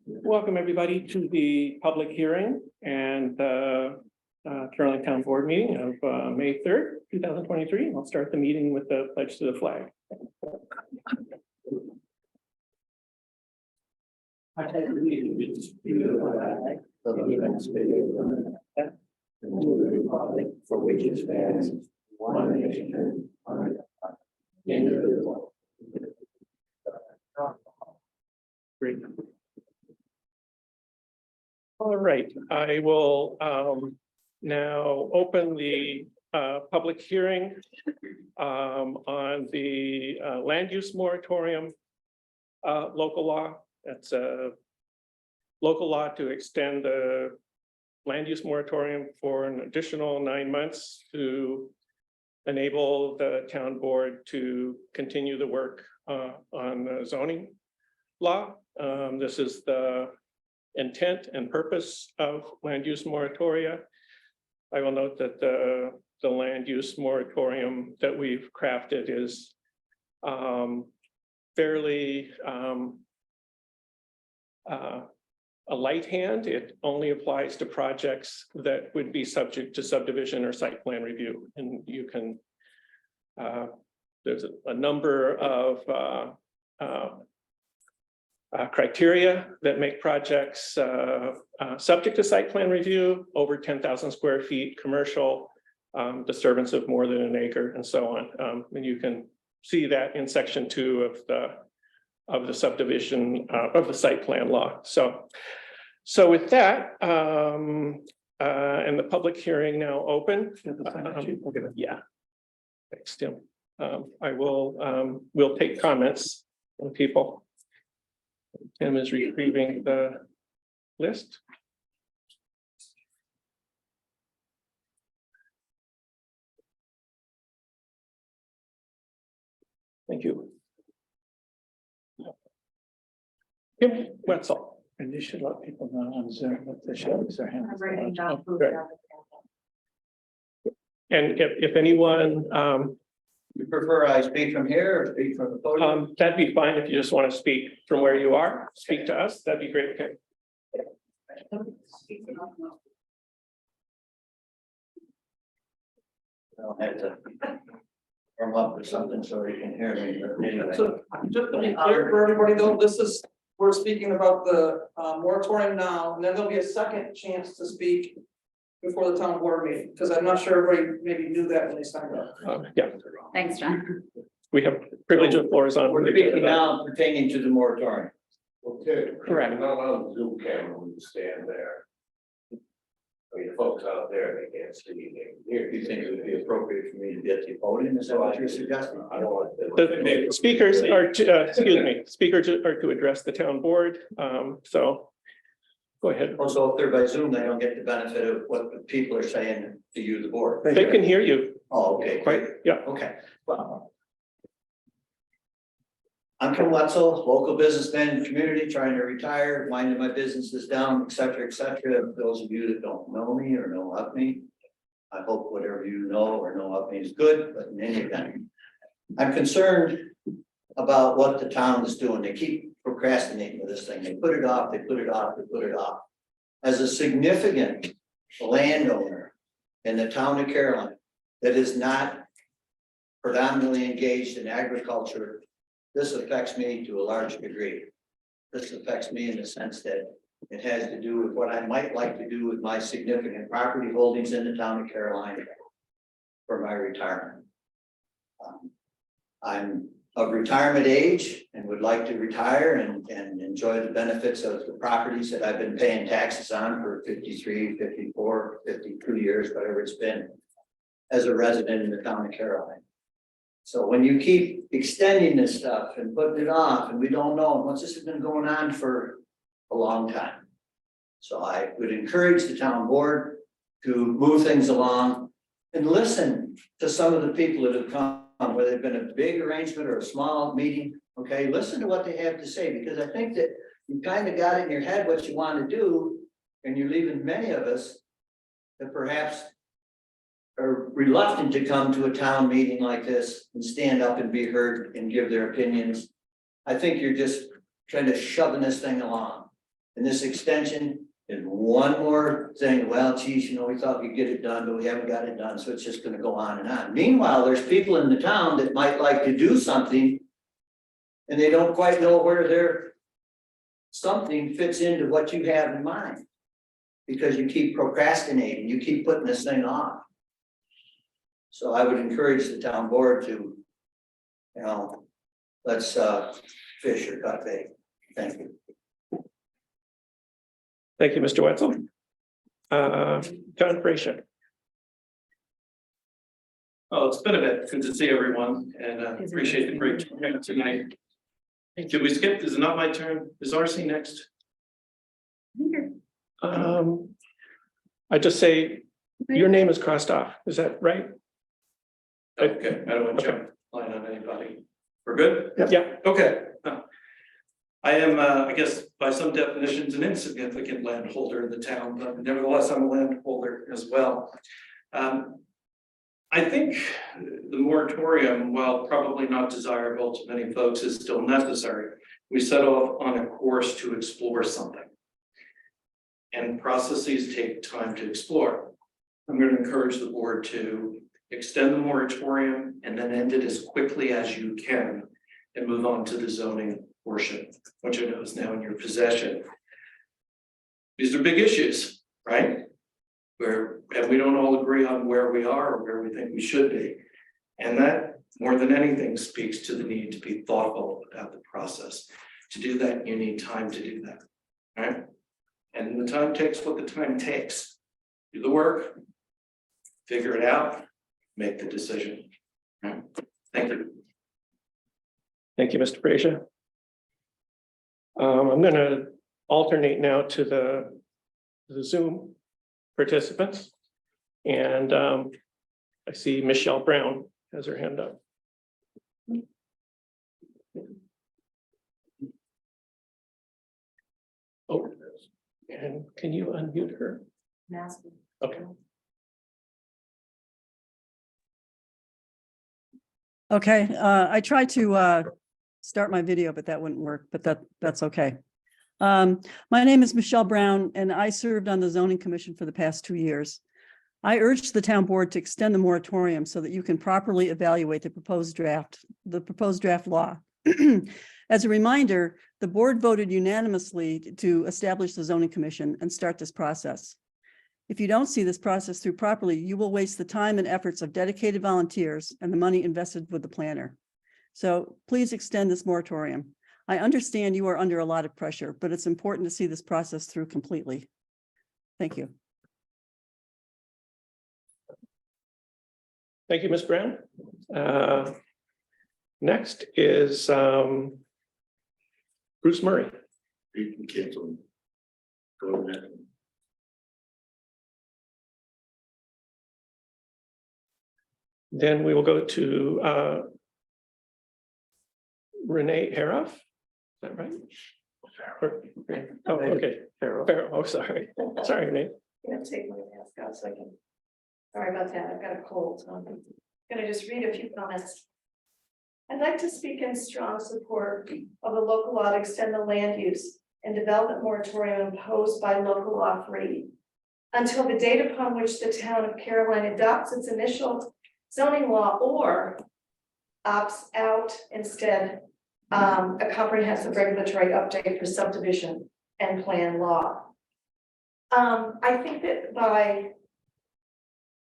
Welcome everybody to the public hearing and Carroll Town Board meeting of May 3rd, 2023. I'll start the meeting with the pledge to the flag. I pledge allegiance to the flag of the United States of America and to the republic for which it stands, one nation, under God, indivisible. Great. All right, I will now open the public hearing on the land use moratorium local law. That's a local law to extend the land use moratorium for an additional 9 months to enable the town board to continue the work on the zoning law. This is the intent and purpose of land use moratoria. I will note that the land use moratorium that we've crafted is fairly a light hand. It only applies to projects that would be subject to subdivision or site plan review. And you can, there's a number of criteria that make projects subject to site plan review, over 10,000 square feet, commercial, disturbance of more than an acre, and so on. And you can see that in section 2 of the subdivision of the site plan law. So with that, and the public hearing now open. Yeah. Thanks, Tim. I will we'll take comments from people. Tim is retrieving the list. Thank you. Kim Wetzel. And you should let people know on Zoom that they should raise their hands. And if anyone You prefer I speak from here or speak from the podium? that'd be fine if you just want to speak from where you are, speak to us, that'd be great. Okay. I'll have to warm up with something so they can hear me. But anyway. So just to be clear for everybody though, we're speaking about the moratorium now, and then there'll be a second chance to speak before the town board meeting, because I'm not sure everybody maybe knew that when they signed up. Yeah, Thanks, John. we have privilege of floors on. We're speaking now pertaining to the moratorium. Okay. Correct. Not on the Zoom camera when you stand there. I mean, the folks out there, they can't see anything. Here, do you think it would be appropriate for me to get the podium? Is that what you're suggesting? I don't want The speakers are to, excuse me, speakers are to address the town board. So go ahead. Also, if they're by Zoom, they don't get the benefit of what the people are saying to you, the board. They can hear you Oh, okay. quite, yeah. Okay. Well, I'm Kim Wetzel, local businessman in the community, trying to retire, winding my businesses down, et cetera, et cetera. Those of you that don't know me or know of me, I hope whatever you know or know of me is good, but in any event, I'm concerned about what the town is doing. They keep procrastinating with this thing. They put it off, they put it off, they put it off. As a significant landowner in the town of Caroline that is not predominantly engaged in agriculture, this affects me to a large degree. This affects me in the sense that it has to do with what I might like to do with my significant property holdings in the town of Caroline for my retirement. I'm of retirement age and would like to retire and enjoy the benefits of the properties that I've been paying taxes on for 53, 54, 52 years, whatever it's been, as a resident in the town of Caroline. So when you keep extending this stuff and putting it off, and we don't know, once this has been going on for a long time. So I would encourage the town board to move things along and listen to some of the people that have come, whether it's been a big arrangement or a small meeting. Okay, listen to what they have to say, because I think that you kind of got in your head what you want to do, and you're leaving many of us that perhaps are reluctant to come to a town meeting like this and stand up and be heard and give their opinions I think you're just kind of shoving this thing along. And this extension is one more thing, well, geez, you know, we thought we'd get it done, but we haven't got it done, so it's just gonna go on and on. Meanwhile, there's people in the town that might like to do something. And they don't quite know where their something fits into what you have in mind. Because you keep procrastinating, you keep putting this thing off. So I would encourage the town board to, you know, let's fish or cut bait. Thank you. Thank you, Mr. Wetzel. John Fraser. Oh, it's been a bit. Good to see everyone and appreciate the great turnout tonight. Did we skip? Is it not my turn? Is RC next? I just say, your name is crossed off, is that right? Okay, I don't want to jump line on anybody. We're good? Yeah, Okay. I am, I guess, by some definitions, an insignificant landholder in the town, but nevertheless, I'm a landholder as well. I think the moratorium, while probably not desirable to many folks, is still necessary. We set off on a course to explore something. And processes take time to explore. I'm going to encourage the board to extend the moratorium and then end it as quickly as you can and move on to the zoning portion, which I know is now in your possession. These are big issues, right? And we don't all agree on where we are or where we think we should be. And that, more than anything, speaks to the need to be thoughtful about the process. To do that, you need time to do that, right? And the time takes what the time takes. Do the work, figure it out, make the decision. Right? Thank you. thank you, Mr. Fraser. I'm gonna alternate now to the Zoom participants. And I see Michelle Brown has her hand up. Oh, and can you unmute her? Okay. Okay, I tried to start my video, but that wouldn't work, but that's okay. My name is Michelle Brown, and I served on the Zoning Commission for the past 2 years. I urged the town board to extend the moratorium so that you can properly evaluate the proposed draft law. As a reminder, the board voted unanimously to establish the Zoning Commission and start this process. If you don't see this process through properly, you will waste the time and efforts of dedicated volunteers and the money invested with the planner. So please extend this moratorium. I understand you are under a lot of pressure, but it's important to see this process through completely. Thank you. Thank you, Ms. Brown. Next is Bruce Murray. You can cancel. Go ahead. Then we will go to Renee Haroff. Is that right? Oh, okay. Farrell. Oh, sorry. Sorry, Renee. I'm gonna take my mask off so I can. Sorry about that, I've got a cold, so I'm gonna just read a few comments. I'd like to speak in strong support of the local law to extend the land use and development moratorium imposed by local law 3 until the date upon which the town of Caroline adopts its initial zoning law or opts out instead a comprehensive regulatory update for subdivision and plan law. I think that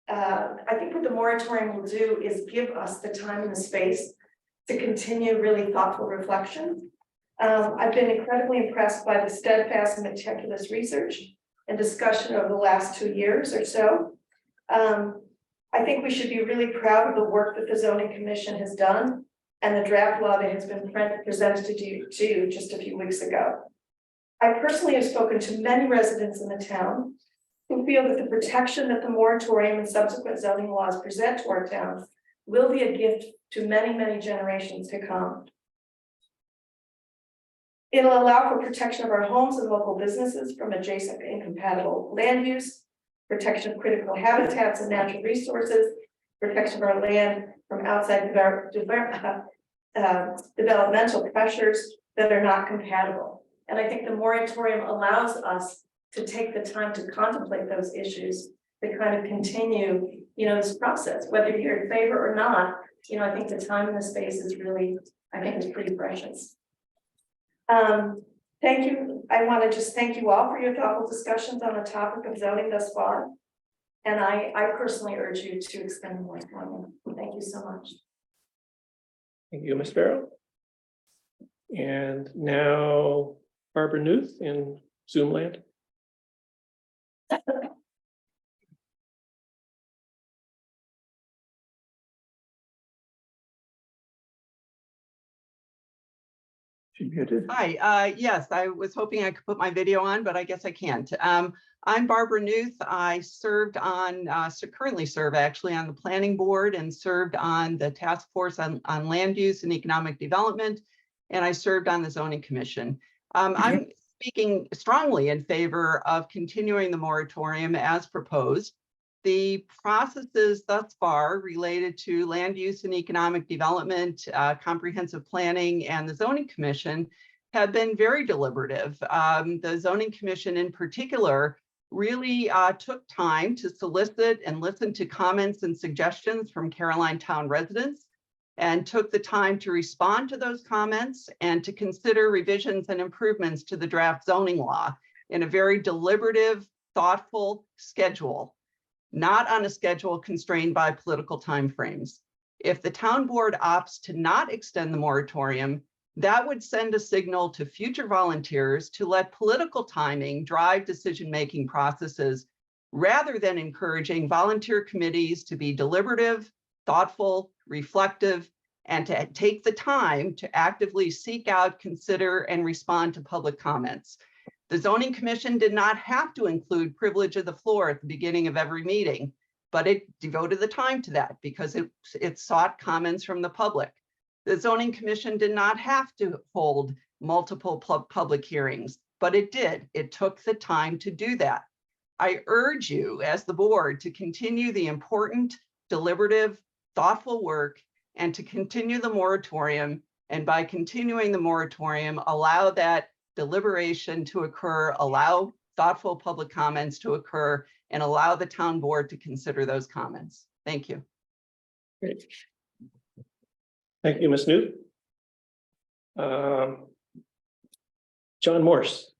I think what the moratorium will do is give us the time and the space to continue really thoughtful reflection. I've been incredibly impressed by the steadfast and meticulous research and discussion over the last 2 years or so. I think we should be really proud of the work that the Zoning Commission has done and the draft law that has been presented to you just a few weeks ago. I personally have spoken to many residents in the town who feel that the protection that the moratorium and subsequent zoning laws present to our town will be a gift to many, many generations to come. It'll allow for protection of our homes and local businesses from adjacent incompatible land use, protection of critical habitats and natural resources, protection of our land from outside developmental pressures that are not compatible. And I think the moratorium allows us to take the time to contemplate those issues, to kind of continue, this process, whether you're in favor or not. I think the time and the space is really, I think is pretty precious. Thank you. I want to just thank you all for your thoughtful discussions on the topic of zoning thus far. And I personally urge you to extend the moratorium. Thank you so much. Thank you, Ms. Farrow. And now Barbara Newth in Zoom land. She muted. Hi, yes, I was hoping I could put my video on, but I guess I can't. I'm Barbara Newth. I served on, currently serve actually on the planning board and served on the task force on land use and economic development. And I served on the zoning commission. I'm speaking strongly in favor of continuing the moratorium as proposed. The processes thus far related to land use and economic development, comprehensive planning, and the zoning commission have been very deliberative. The zoning commission in particular really took time to solicit and listen to comments and suggestions from Caroline Town residents, and took the time to respond to those comments and to consider revisions and improvements to the draft zoning law in a very deliberative, thoughtful schedule. Not on a schedule constrained by political timeframes. If the town board opts to not extend the moratorium, that would send a signal to future volunteers to let political timing drive decision-making processes rather than encouraging volunteer committees to be deliberative, thoughtful, reflective, and to take the time to actively seek out, consider, and respond to public comments. The zoning commission did not have to include privilege of the floor at the beginning of every meeting, but it devoted the time to that because it sought comments from the public. The zoning commission did not have to hold multiple public hearings, but it did. It took the time to do that. I urge you as the board to continue the important, deliberative, thoughtful work and to continue the moratorium. And by continuing the moratorium, allow that deliberation to occur, allow thoughtful public comments to occur, and allow the town board to consider those comments. Thank you. Great. Thank you, Ms. Newt. John Morse.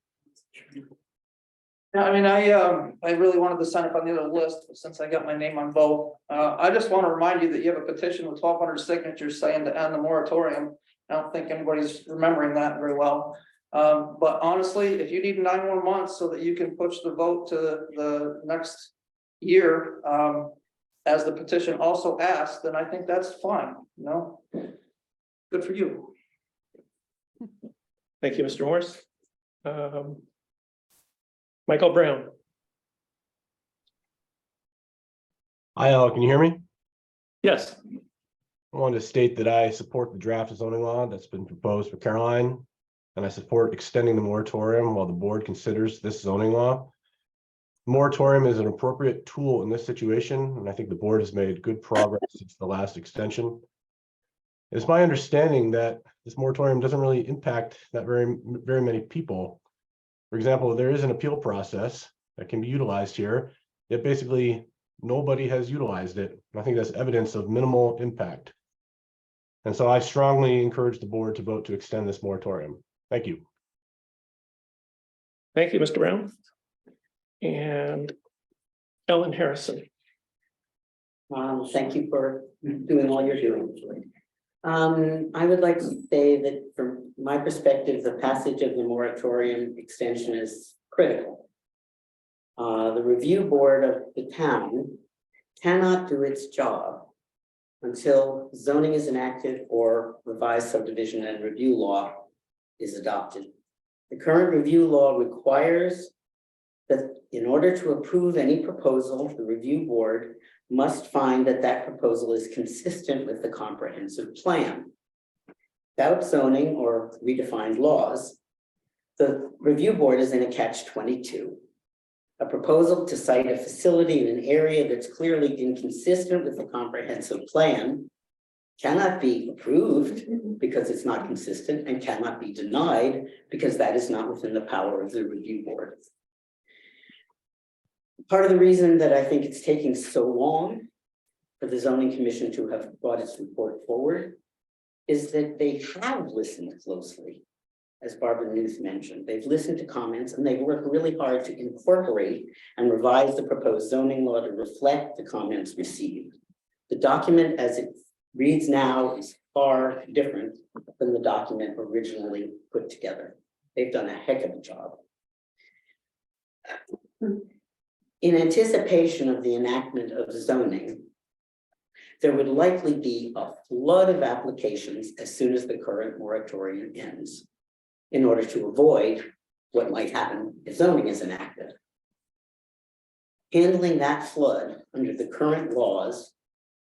Yeah, I really wanted to sign up on the other list, but since I got my name on both, I just want to remind you that you have a petition with 1,200 signatures saying to end the moratorium. I don't think anybody's remembering that very well. But honestly, if you need 9 more months so that you can push the vote to the next year, as the petition also asks, then I think that's fine, Good for you. Thank you, Mr. Morse. Michael Brown. Hi, all. Can you hear me? Yes. I wanted to state that I support the draft zoning law that's been proposed for Caroline, and I support extending the moratorium while the board considers this zoning law. Moratorium is an appropriate tool in this situation, and I think the board has made good progress since the last extension. It's my understanding that this moratorium doesn't really impact that very many people. For example, there is an appeal process that can be utilized here, yet basically nobody has utilized it. And I think that's evidence of minimal impact. And so I strongly encourage the board to vote to extend this moratorium. Thank you. Thank you, Mr. Brown. And Ellen Harrison. Thank you for doing all you're doing. I would like to say that from my perspective, the passage of the moratorium extension is critical. The review board of the town cannot do its job until zoning is enacted or revised subdivision and review law is adopted. The current review law requires that in order to approve any proposal, the review board must find that that proposal is consistent with the comprehensive plan. Without zoning or redefined laws, the review board is in a catch-22. A proposal to site a facility in an area that's clearly inconsistent with the comprehensive plan cannot be approved because it's not consistent, and cannot be denied because that is not within the power of the review board. Part of the reason that I think it's taking so long for the zoning commission to have brought its report forward is that they have listened closely. As Barbara Newth mentioned, they've listened to comments and they've worked really hard to incorporate and revise the proposed zoning law to reflect the comments received. The document as it reads now is far different than the document originally put together. They've done a heck of a job. In anticipation of the enactment of zoning, there would likely be a flood of applications as soon as the current moratorium ends, in order to avoid what might happen if zoning is enacted. Handling that flood under the current laws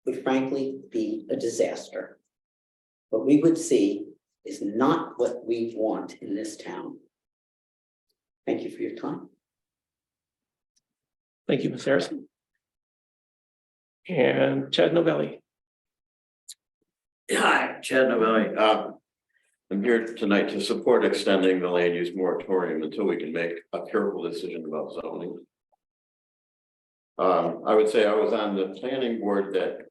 would frankly be a disaster. What we would see is not what we want in this town. Thank you for your time. Thank you, Ms. Harrison. And Chad Novelli. Hi, Chad Novelli. I'm here tonight to support extending the land use moratorium until we can make a careful decision about zoning. I would say I was on the planning board that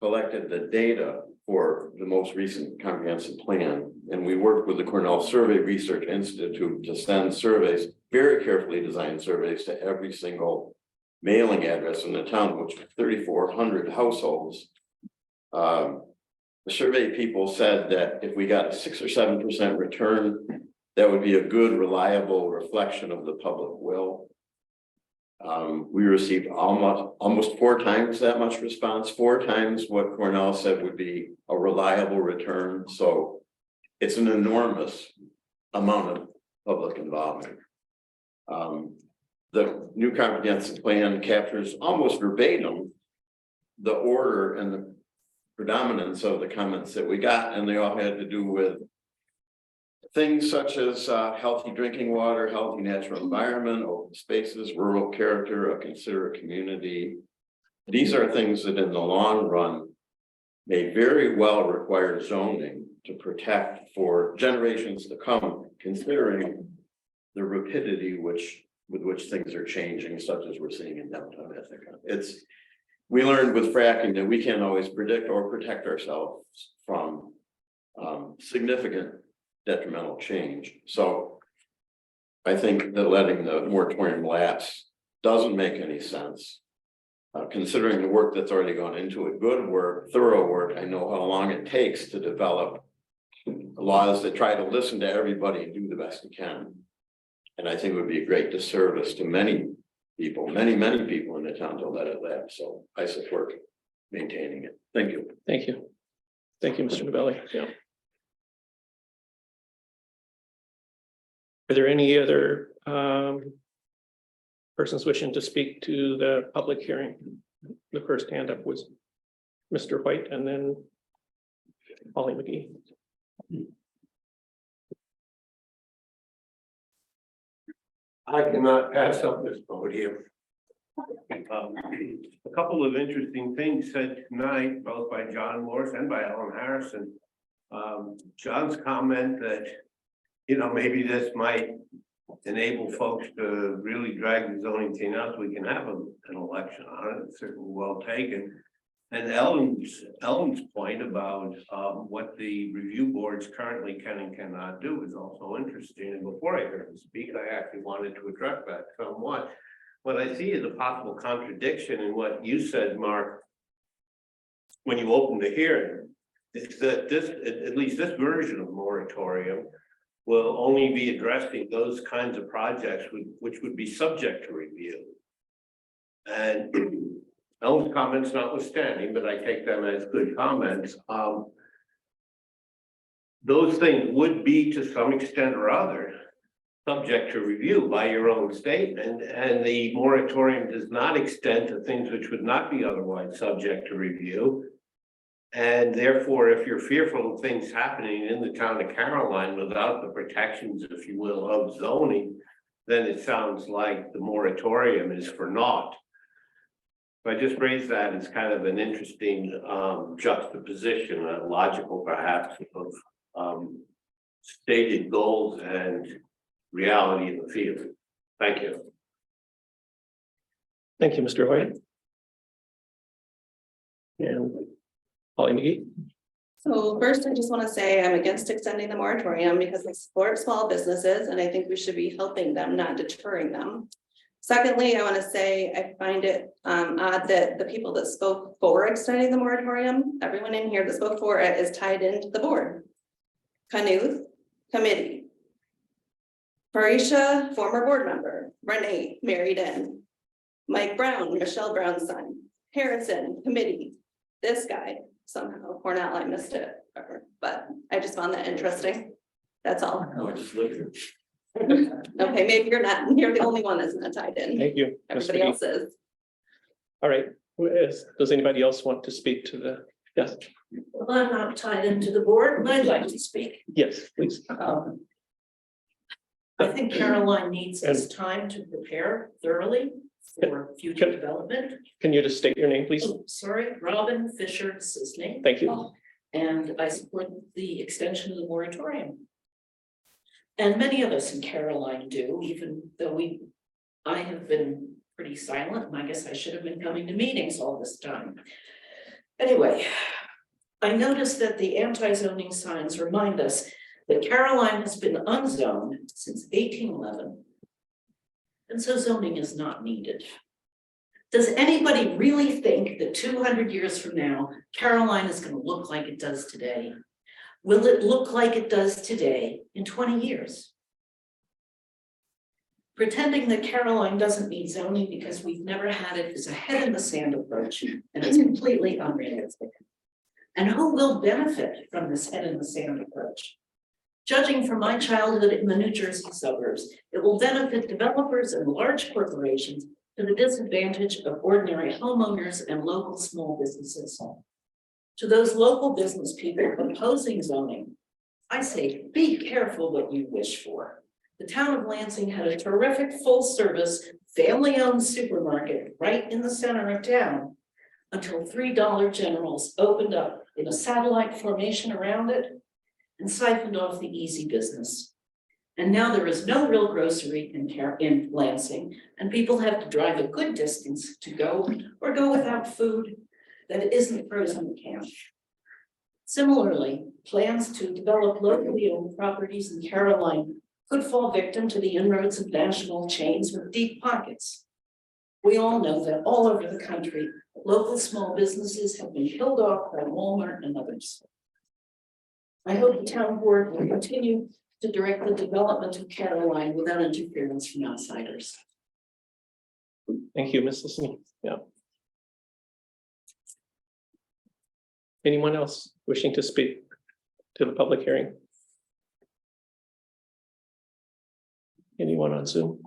collected the data for the most recent comprehensive plan. And we worked with the Cornell Survey Research Institute to send surveys, very carefully designed surveys, to every single mailing address in the town, which was 3,400 households. The survey people said that if we got a 6 or 7% return, that would be a good, reliable reflection of the public will. We received almost 4 times that much response, 4 times what Cornell said would be a reliable return. So it's an enormous amount of public involvement. The new comprehensive plan captures almost verbatim the order and the predominance of the comments that we got, and they all had to do with things such as healthy drinking water, healthy natural environment, open spaces, rural character, a considerate community. These are things that in the long run may very well require zoning to protect for generations to come, considering the rapidity with which things are changing, such as we're seeing in downtown Ithaca. We learned with fracking that we can't always predict or protect ourselves from significant detrimental change. So I think that letting the moratorium lapse doesn't make any sense. Considering the work that's already gone into it, good work, thorough work. I know how long it takes to develop laws that try to listen to everybody and do the best it can. And I think it would be a great disservice to many people, many people in the town to let it lapse. So I support maintaining it. Thank you. Thank you. Thank you, Mr. Novelli. Yeah. Are there any other persons wishing to speak to the public hearing? The first hand up was Mr. White and then Holly McGee. I cannot pass up this podium. A couple of interesting things said tonight, both by John Morse and by Ellen Harrison. John's comment that, maybe this might enable folks to really drag the zoning thing out so we can have an election on it. It's certainly well taken. And Ellen's point about what the review boards currently can and cannot do is also interesting. And before I heard him speak, I actually wanted to address that somewhat. What I see is a possible contradiction in what you said, Mark, when you opened the hearing. It's that at least this version of moratorium will only be addressing those kinds of projects which would be subject to review. And Ellen's comments notwithstanding, but I take them as good comments. Those things would be to some extent or other subject to review by your own statement, and the moratorium does not extend to things which would not be otherwise subject to review. And therefore, if you're fearful of things happening in the town of Caroline without the protections, if you will, of zoning, then it sounds like the moratorium is for naught. I just raised that as kind of an interesting juxtaposition, logical perhaps of stated goals and reality in the field. Thank you. Thank you, Mr. Hoyt. And Polly McGee. So first, I just want to say I'm against extending the moratorium because I support small businesses and I think we should be helping them, not deterring them. Secondly, I want to say I find it odd that the people that spoke for extending the moratorium, everyone in here that spoke for it is tied into the board. Knuth, committee. Parisha, former board member. Renee, married in. Mike Brown, Michelle Brown's son. Harrison, committee. This guy, somehow Cornell, I missed it, but I just found that interesting. That's all. I just looked at Okay, maybe you're the only one that's not tied in. Thank you. Ms. Everybody McGee. else is. All right, does anybody else want to speak to the, yes, Well, I'm not tied into the board, but I'd like to speak. yes, please. I think Caroline needs this time to prepare thoroughly for future Can- development. Can you just state your name, please? Oh, sorry, Robin Fisher is his name. Thank you. And I support the extension of the moratorium. And many of us in Caroline do, even though I have been pretty silent, and I guess I should have been coming to meetings all this time. Anyway, I noticed that the anti-zoning signs remind us that Caroline has been unzoned since 1811. And so zoning is not needed. Does anybody really think that 200 years from now, Caroline is going to look like it does today? Will it look like it does today in 20 years? Pretending that Caroline doesn't need zoning because we've never had it is a head in the sand approach, and it's completely unrealistic. And who will benefit from this head in the sand approach? Judging from my childhood in the New Jersey suburbs, it will benefit developers and large corporations to the disadvantage of ordinary homeowners and local small businesses. To those local business people opposing zoning, I say, be careful what you wish for. The town of Lansing had a terrific full-service, family-owned supermarket right in the center of town until $3 Generals opened up in a satellite formation around it and siphoned off the easy business. And now there is no real grocery in Lansing, and people have to drive a good distance to go or go without food that isn't frozen in camp. Similarly, plans to develop locally owned properties in Caroline could fall victim to the inroads of national chains with deep pockets. We all know that all over the country, local small businesses have been killed off by Walmart and others. I hope the town board will continue to direct the development of Caroline without interference from outsiders. Thank you, Mrs. Smith. Yeah. Anyone else wishing to speak to the public hearing? Anyone on Zoom?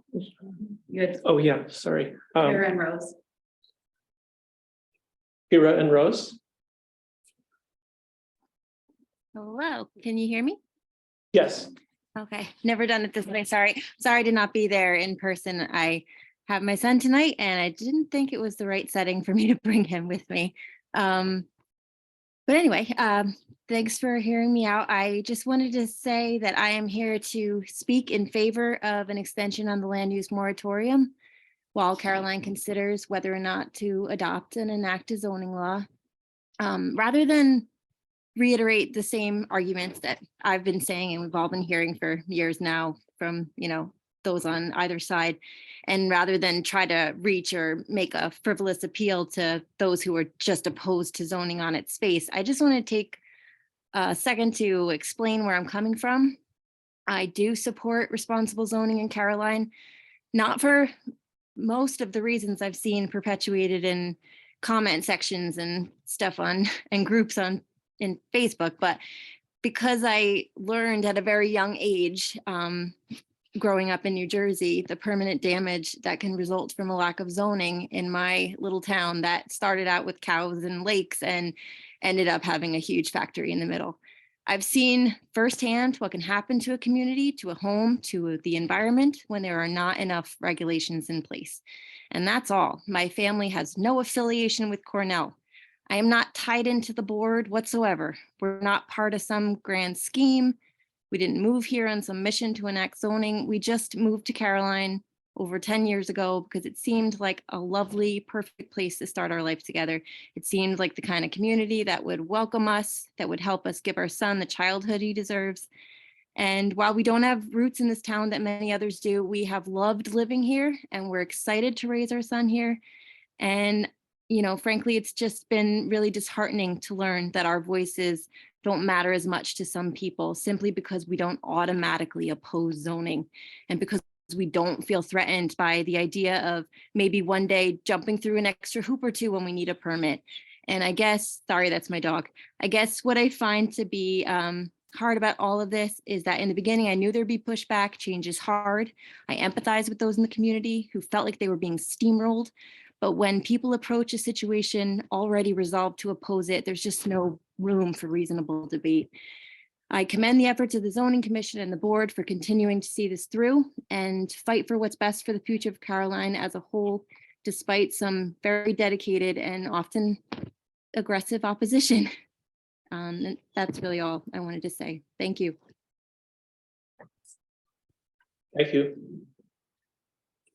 Good. Oh, yeah, sorry. Kara and Rose. Kira and Rose? Hello, can you hear me? Yes. Okay, never done it this way. Sorry to not be there in person. I have my son tonight and I didn't think it was the right setting for me to bring him with me. But anyway, thanks for hearing me out. I just wanted to say that I am here to speak in favor of an extension on the land use moratorium while Caroline considers whether or not to adopt and enact a zoning law. Rather than reiterate the same arguments that I've been saying and we've all been hearing for years now from, those on either side. And rather than try to reach or make a frivolous appeal to those who are just opposed to zoning on its face, I just want to take a second to explain where I'm coming from. I do support responsible zoning in Caroline, not for most of the reasons I've seen perpetuated in comment sections and stuff and groups in Facebook, but because I learned at a very young age, growing up in New Jersey, the permanent damage that can result from a lack of zoning in my little town that started out with cows and lakes and ended up having a huge factory in the middle. I've seen firsthand what can happen to a community, to a home, to the environment when there are not enough regulations in place. And that's all. My family has no affiliation with Cornell. I am not tied into the board whatsoever. We're not part of some grand scheme. We didn't move here on some mission to enact zoning. We just moved to Caroline over 10 years ago because it seemed like a lovely, perfect place to start our life together. It seemed like the kind of community that would welcome us, that would help us give our son the childhood he deserves. And while we don't have roots in this town that many others do, we have loved living here and we're excited to raise our son here. And, you know, frankly, it's just been really disheartening to learn that our voices don't matter as much to some people simply because we don't automatically oppose zoning and because we don't feel threatened by the idea of maybe one day jumping through an extra hoop or two when we need a permit. And I guess, sorry, that's my dog. I guess what I find to be hard about all of this is that in the beginning, I knew there'd be pushback. Change is hard. I empathize with those in the community who felt like they were being steamrolled. But when people approach a situation already resolved to oppose it, there's just no room for reasonable debate. I commend the efforts of the Zoning Commission and the board for continuing to see this through and fight for what's best for the future of Caroline as a whole, despite some very dedicated and often aggressive opposition. And that's really all I wanted to say. Thank you. Thank you.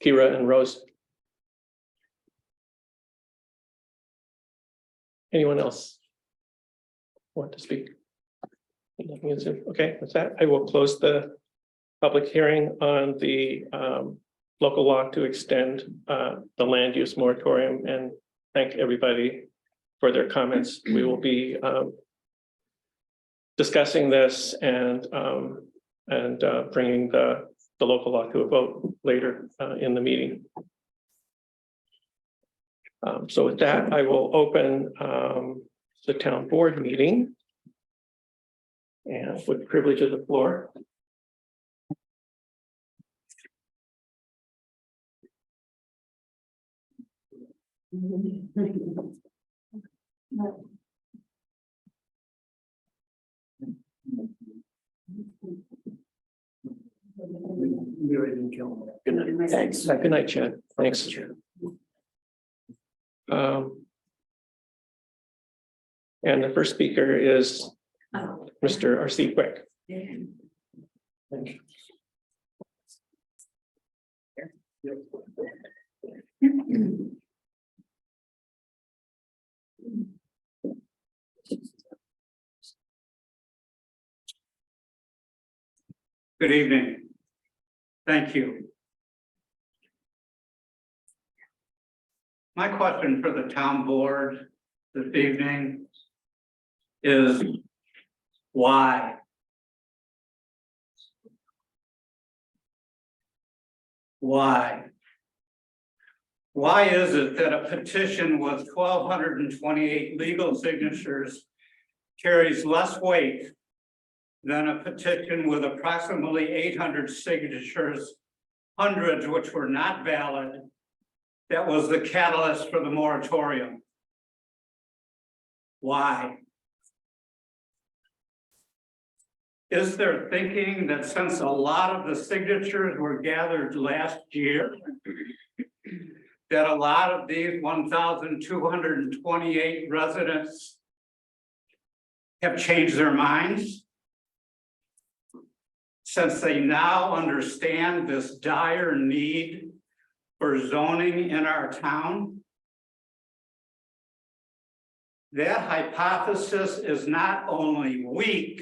Kira and Rose. Anyone else want to speak? Nothing in Zoom. Okay, with that, I will close the public hearing on the local law to extend the land use moratorium, and thank everybody for their comments. We will be discussing this and bringing the local law to a vote later in the meeting. So with that, I will open the town board meeting. And with privilege of the floor. Good night. Thanks. Good night, Chad. Thanks. And the first speaker is Mr. R.C. Quick. Thank you. Good evening. Thank you. My question for the town board this evening is why? Why? Why is it that a petition with 1,228 legal signatures carries less weight than a petition with approximately 800 signatures, hundreds which were not valid, that was the catalyst for the moratorium? Why? Is there thinking that since a lot of the signatures were gathered last year, that a lot of these 1,228 residents have changed their minds? Since they now understand this dire need for zoning in our town? That hypothesis is not only weak,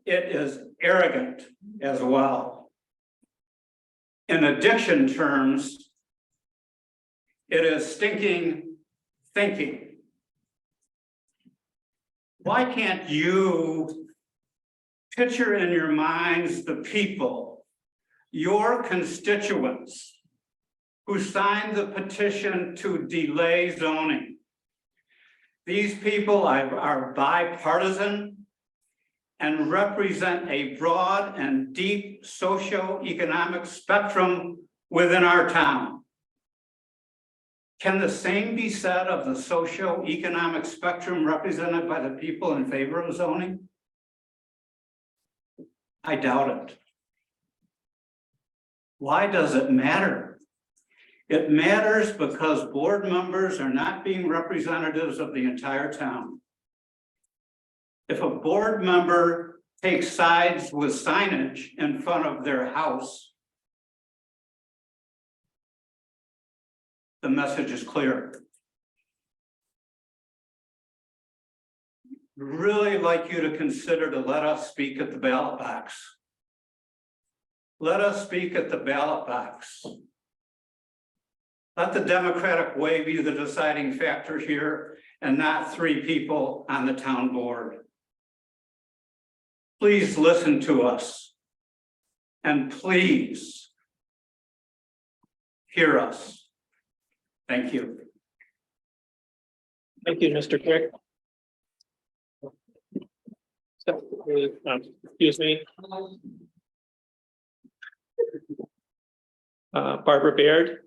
it is arrogant as well. In addiction terms, it is stinking thinking. Why can't you picture in your minds the people, your constituents, who signed the petition to delay zoning? These people are bipartisan and represent a broad and deep socioeconomic spectrum within our town. Can the same be said of the socioeconomic spectrum represented by the people in favor of zoning? I doubt it. Why does it matter? It matters because board members are not being representatives of the entire town. If a board member takes sides with signage in front of their house, the message is clear. Really like you to consider to let us speak at the ballot box. Let us speak at the ballot box. Let the democratic way be the deciding factor here and not 3 people on the town board. Please listen to us. And please hear us. Thank you. Thank you, Mr. Crick. Excuse me. Barbara Baird.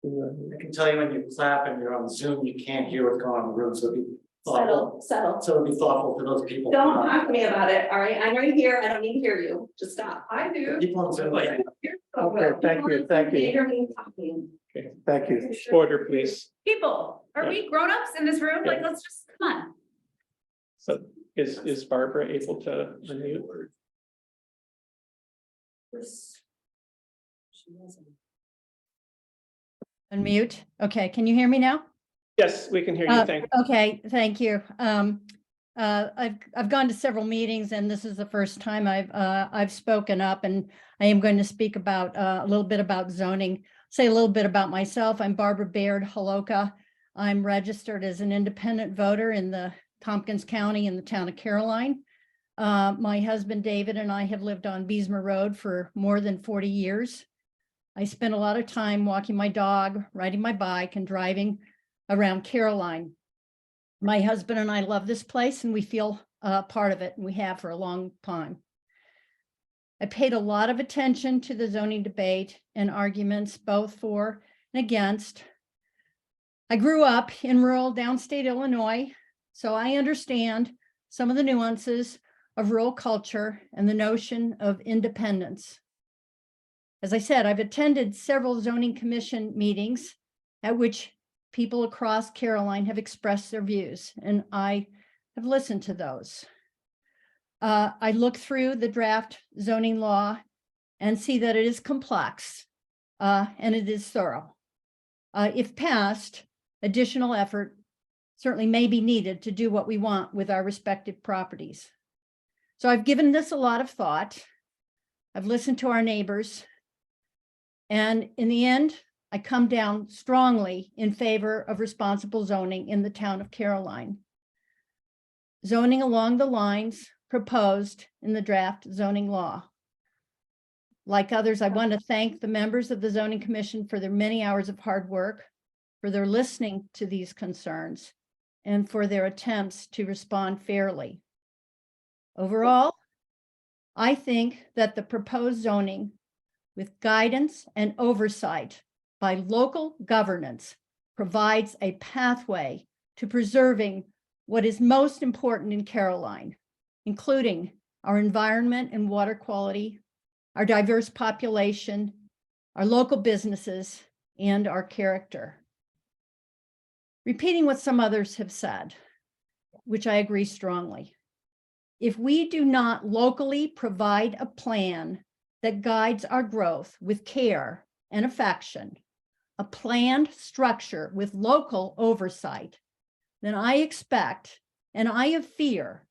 I can tell you when you clap and you're on Zoom, you can't hear what's going on in the room, so be thoughtful. Settle. So be thoughtful to those people. Don't talk to me about it, all right? I'm right here. I don't need to hear you. Just stop. I do. People on Zoom. Okay, thank you, Hear me talking. thank you. Order, please. People, are we grown-ups in this room? Like, let's just, come on. So is Barbara able to unmute? Unmute. Okay, can you hear me now? Yes, we can hear you. Thank you. Okay, thank you. I've gone to several meetings and this is the first time I've spoken up, and I am going to speak about a little bit about zoning. Say a little bit about myself. I'm Barbara Baird Holoka. I'm registered as an independent voter in the Tompkins County in the town of Caroline. My husband David and I have lived on Beesmer Road for more than 40 years. I spend a lot of time walking my dog, riding my bike, and driving around Caroline. My husband and I love this place and we feel part of it, and we have for a long time. I paid a lot of attention to the zoning debate and arguments both for and against. I grew up in rural downstate Illinois, so I understand some of the nuances of rural culture and the notion of independence. As I said, I've attended several zoning commission meetings at which people across Caroline have expressed their views, and I have listened to those. I look through the draft zoning law and see that it is complex and it is thorough. If passed, additional effort certainly may be needed to do what we want with our respective properties. So I've given this a lot of thought. I've listened to our neighbors. And in the end, I come down strongly in favor of responsible zoning in the town of Caroline. Zoning along the lines proposed in the draft zoning law. Like others, I want to thank the members of the Zoning Commission for their many hours of hard work, for their listening to these concerns, and for their attempts to respond fairly. Overall, I think that the proposed zoning with guidance and oversight by local governance provides a pathway to preserving what is most important in Caroline, including our environment and water quality, our diverse population, our local businesses, and our character. Repeating what some others have said, which I agree strongly. If we do not locally provide a plan that guides our growth with care and affection, a planned structure with local oversight, then I expect and I have fear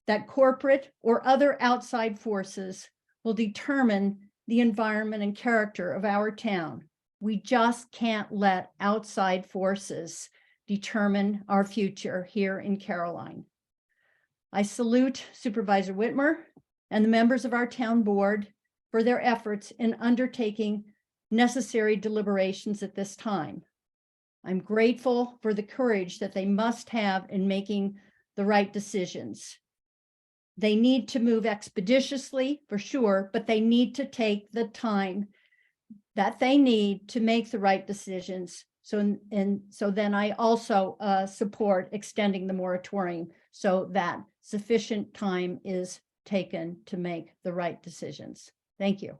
that corporate or other outside forces will determine the environment and character of our town. We just can't let outside forces determine our future here in Caroline. I salute Supervisor Whitmer and the members of our town board for their efforts in undertaking necessary deliberations at this time. I'm grateful for the courage that they must have in making the right decisions. They need to move expeditiously for sure, but they need to take the time that they need to make the right decisions. So then I also support extending the moratorium so that sufficient time is taken to make the right decisions. Thank you.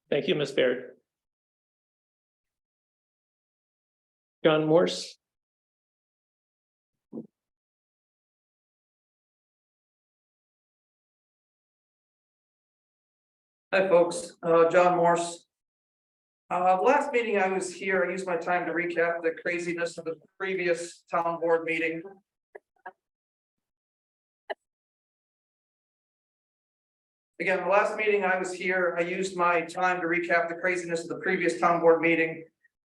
Thank you, Ms. Baird. John Morse. Hi, folks, John Morse. Last meeting I was here, I used my time to recap the craziness of the previous town board meeting. Again, the last meeting I was here, I used my time to recap the craziness of the previous town board meeting.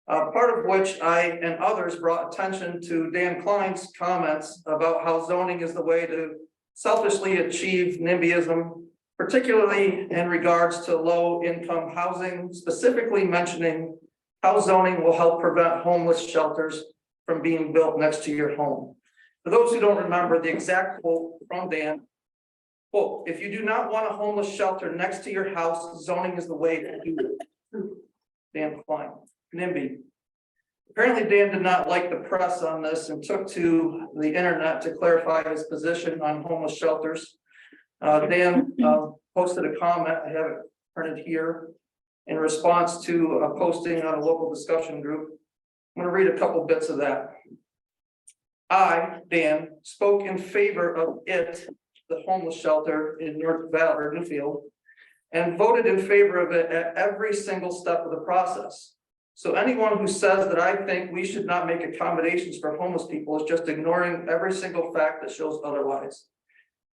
Part of which I and others brought attention to Dan Klein's comments about how zoning is the way to selfishly achieve NIMBYism, particularly in regards to low income housing, specifically mentioning how zoning will help prevent homeless shelters from being built next to your home. For those who don't remember the exact quote from Dan, quote, "If you do not want a homeless shelter next to your house, zoning is the way to do it." Dan Klein, NIMBY. Apparently Dan did not like the press on this and took to the internet to clarify his position on homeless shelters. Dan posted a comment, I have it printed here, in response to a posting on a local discussion group. I'm gonna read a couple bits of that. I, Dan, spoke in favor of it, the homeless shelter in North Valley or Newfield, and voted in favor of it at every single step of the process. So anyone who says that I think we should not make accommodations for homeless people is just ignoring every single fact that shows otherwise.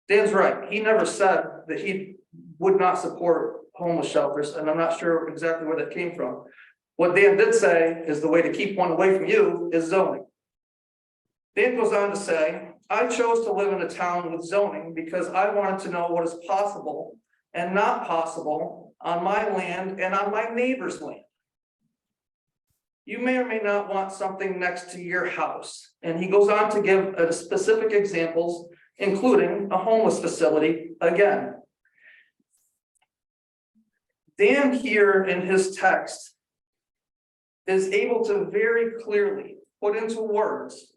Dan's right. He never said that he would not support homeless shelters, and I'm not sure exactly where that came from. What Dan did say is the way to keep one away from you is zoning. Dan goes on to say, I chose to live in a town with zoning because I wanted to know what is possible and not possible on my land and on my neighbor's land. You may or may not want something next to your house. And he goes on to give specific examples, including a homeless facility again. Dan here in his text is able to very clearly put into words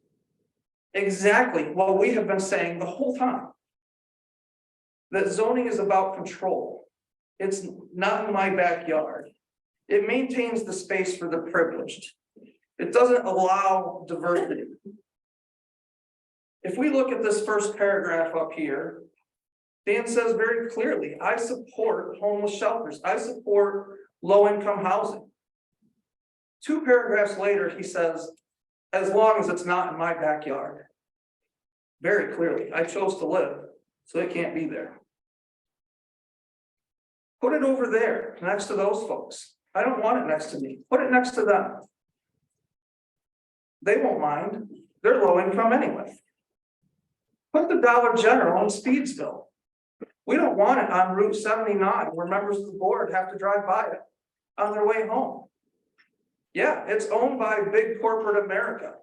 exactly what we have been saying the whole time. That zoning is about control. It's not in my backyard. It maintains the space for the privileged. It doesn't allow diversity. If we look at this first paragraph up here, Dan says very clearly, I support homeless shelters. I support low-income housing. 2 paragraphs later, he says, as long as it's not in my backyard. Very clearly, I chose to live, so it can't be there. Put it over there, next to those folks. I don't want it next to me. Put it next to them. They won't mind. They're low income anyway. Put the Dollar General in Speedsville. We don't want it on Route 79 where members of the board have to drive by it on their way home. Yeah, it's owned by big corporate America.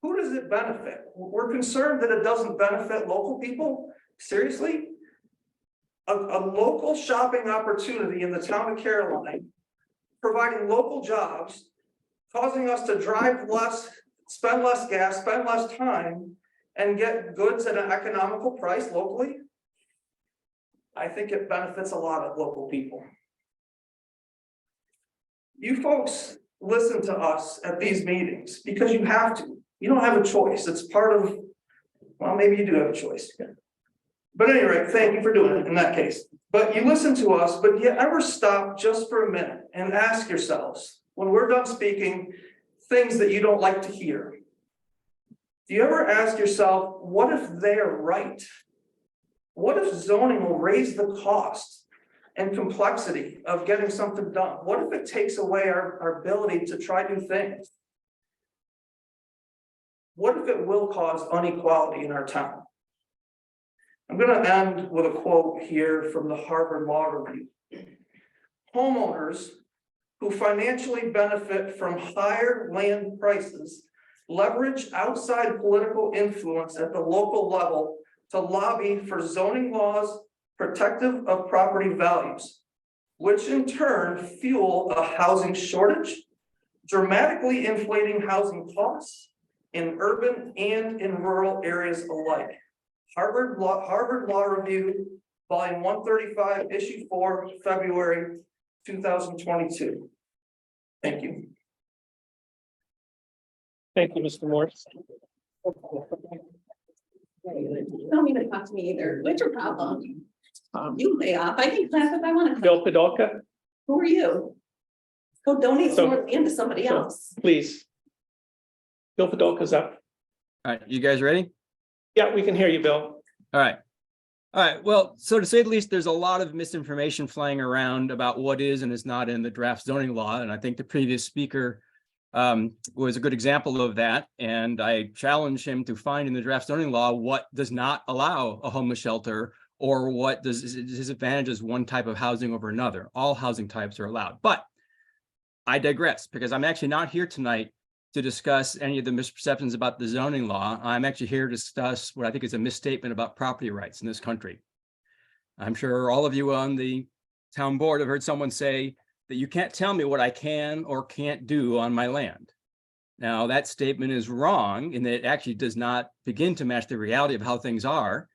Who does it benefit? We're concerned that it doesn't benefit local people. Seriously? A local shopping opportunity in the town of Caroline, providing local jobs, causing us to drive less, spend less gas, spend less time, and get goods at an economical price locally. I think it benefits a lot of local people. You folks listen to us at these meetings because you have to. You don't have a choice. It's part of, well, maybe you do have a choice. But at any rate, thank you for doing it in that case. But you listen to us, but you ever stop just for a minute and ask yourselves, when we're done speaking, things that you don't like to hear. Do you ever ask yourself, what if they're right? What if zoning will raise the cost and complexity of getting something done? What if it takes away our ability to try new things? What if it will cause inequality in our town? I'm going to end with a quote here from the Harvard Law Review. Homeowners who financially benefit from higher land prices leverage outside political influence at the local level to lobby for zoning laws protective of property values, which in turn fuel a housing shortage, dramatically inflating housing costs in urban and in rural areas alike. Harvard Law Review, volume 135, issue 4, February 2022. Thank you. Thank you, Mr. Morse. You don't even talk to me either. What's your problem? You lay off. I can clap if I want to. Bill Podolka, Who are you? Go donate So- some more land to somebody so- else. please. Bill Podolka's up. All right, you guys ready? Yeah, we can hear you, Bill. All right. All right, well, so to say the least, there's a lot of misinformation flying around about what is and is not in the draft zoning law, and I think the previous speaker was a good example of that, and I challenge him to find in the draft zoning law what does not allow a homeless shelter or what disadvantages one type of housing over another. All housing types are allowed, but I digress because I'm actually not here tonight to discuss any of the misperceptions about the zoning law. I'm actually here to discuss what I think is a misstatement about property rights in this country. I'm sure all of you on the town board have heard someone say that you can't tell me what I can or can't do on my land. Now, that statement is wrong in that it actually does not begin to match the reality of how things are,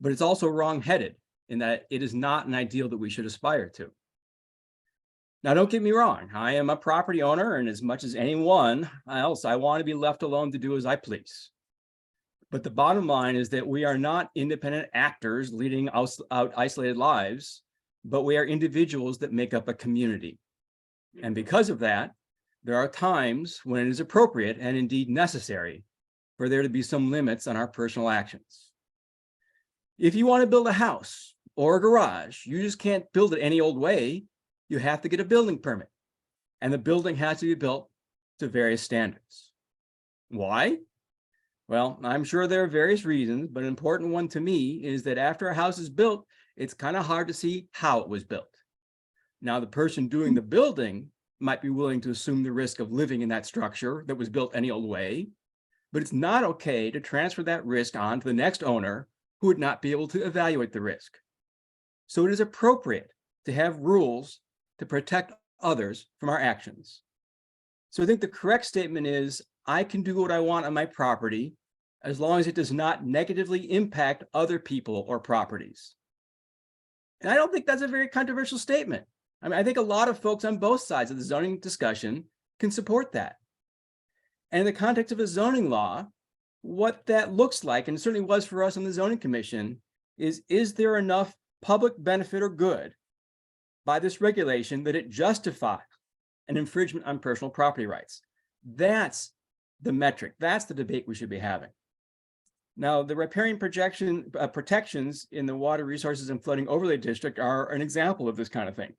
but it's also wrong-headed in that it is not an ideal that we should aspire to. Now, don't get me wrong. I am a property owner, and as much as anyone else, I want to be left alone to do as I please. But the bottom line is that we are not independent actors leading out isolated lives, but we are individuals that make up a community. And because of that, there are times when it is appropriate and indeed necessary for there to be some limits on our personal actions. If you want to build a house or a garage, you just can't build it any old way. You have to get a building permit, and the building has to be built to various standards. Why? Well, I'm sure there are various reasons, but an important one to me is that after a house is built, it's kind of hard to see how it was built. Now, the person doing the building might be willing to assume the risk of living in that structure that was built any old way, but it's not okay to transfer that risk on to the next owner who would not be able to evaluate the risk. So it is appropriate to have rules to protect others from our actions. So I think the correct statement is, I can do what I want on my property as long as it does not negatively impact other people or properties. And I don't think that's a very controversial statement. I mean, I think a lot of folks on both sides of the zoning discussion can support that. And in the context of a zoning law, what that looks like, and it certainly was for us on the zoning commission, is there enough public benefit or good by this regulation that it justifies an infringement on personal property rights? That's the metric. That's the debate we should be having. Now, the riparian protections in the Water Resources and Flooding Overlay District are an example of this kind of thing.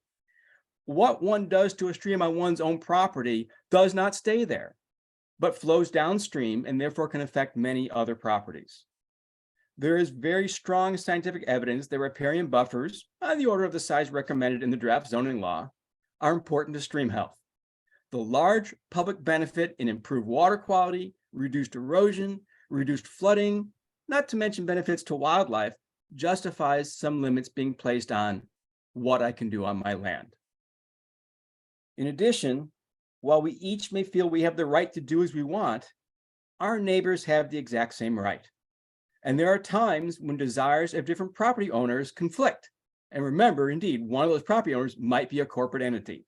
What one does to a stream on one's own property does not stay there, but flows downstream and therefore can affect many other properties. There is very strong scientific evidence that riparian buffers, on the order of the size recommended in the draft zoning law, are important to stream health. The large public benefit in improved water quality, reduced erosion, reduced flooding, not to mention benefits to wildlife, justifies some limits being placed on what I can do on my land. In addition, while we each may feel we have the right to do as we want, our neighbors have the exact same right. And there are times when desires of different property owners conflict. And remember, indeed, one of those property owners might be a corporate entity.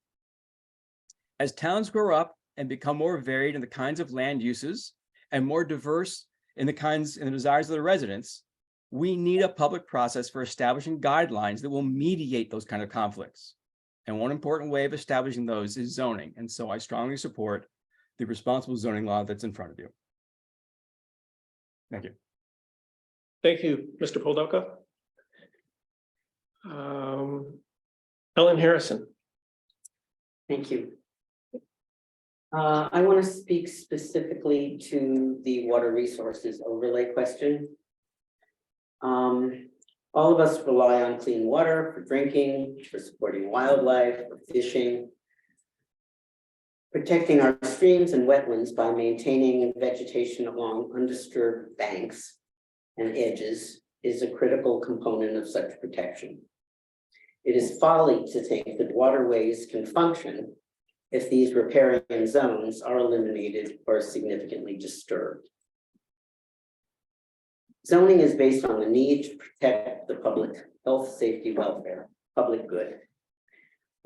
As towns grow up and become more varied in the kinds of land uses and more diverse in the kinds and the desires of the residents, we need a public process for establishing guidelines that will mediate those kind of conflicts. And one important way of establishing those is zoning. And so I strongly support the responsible zoning law that's in front of you. Thank you. Thank you, Mr. Poldoka. Ellen Harrison. Thank you. I want to speak specifically to the water resources overlay question. All of us rely on clean water for drinking, for supporting wildlife, for fishing. Protecting our streams and wetlands by maintaining vegetation along undisturbed banks and edges is a critical component of such protection. It is folly to think that waterways can function if these riparian zones are eliminated or significantly disturbed. Zoning is based on the need to protect the public health, safety, welfare, public good.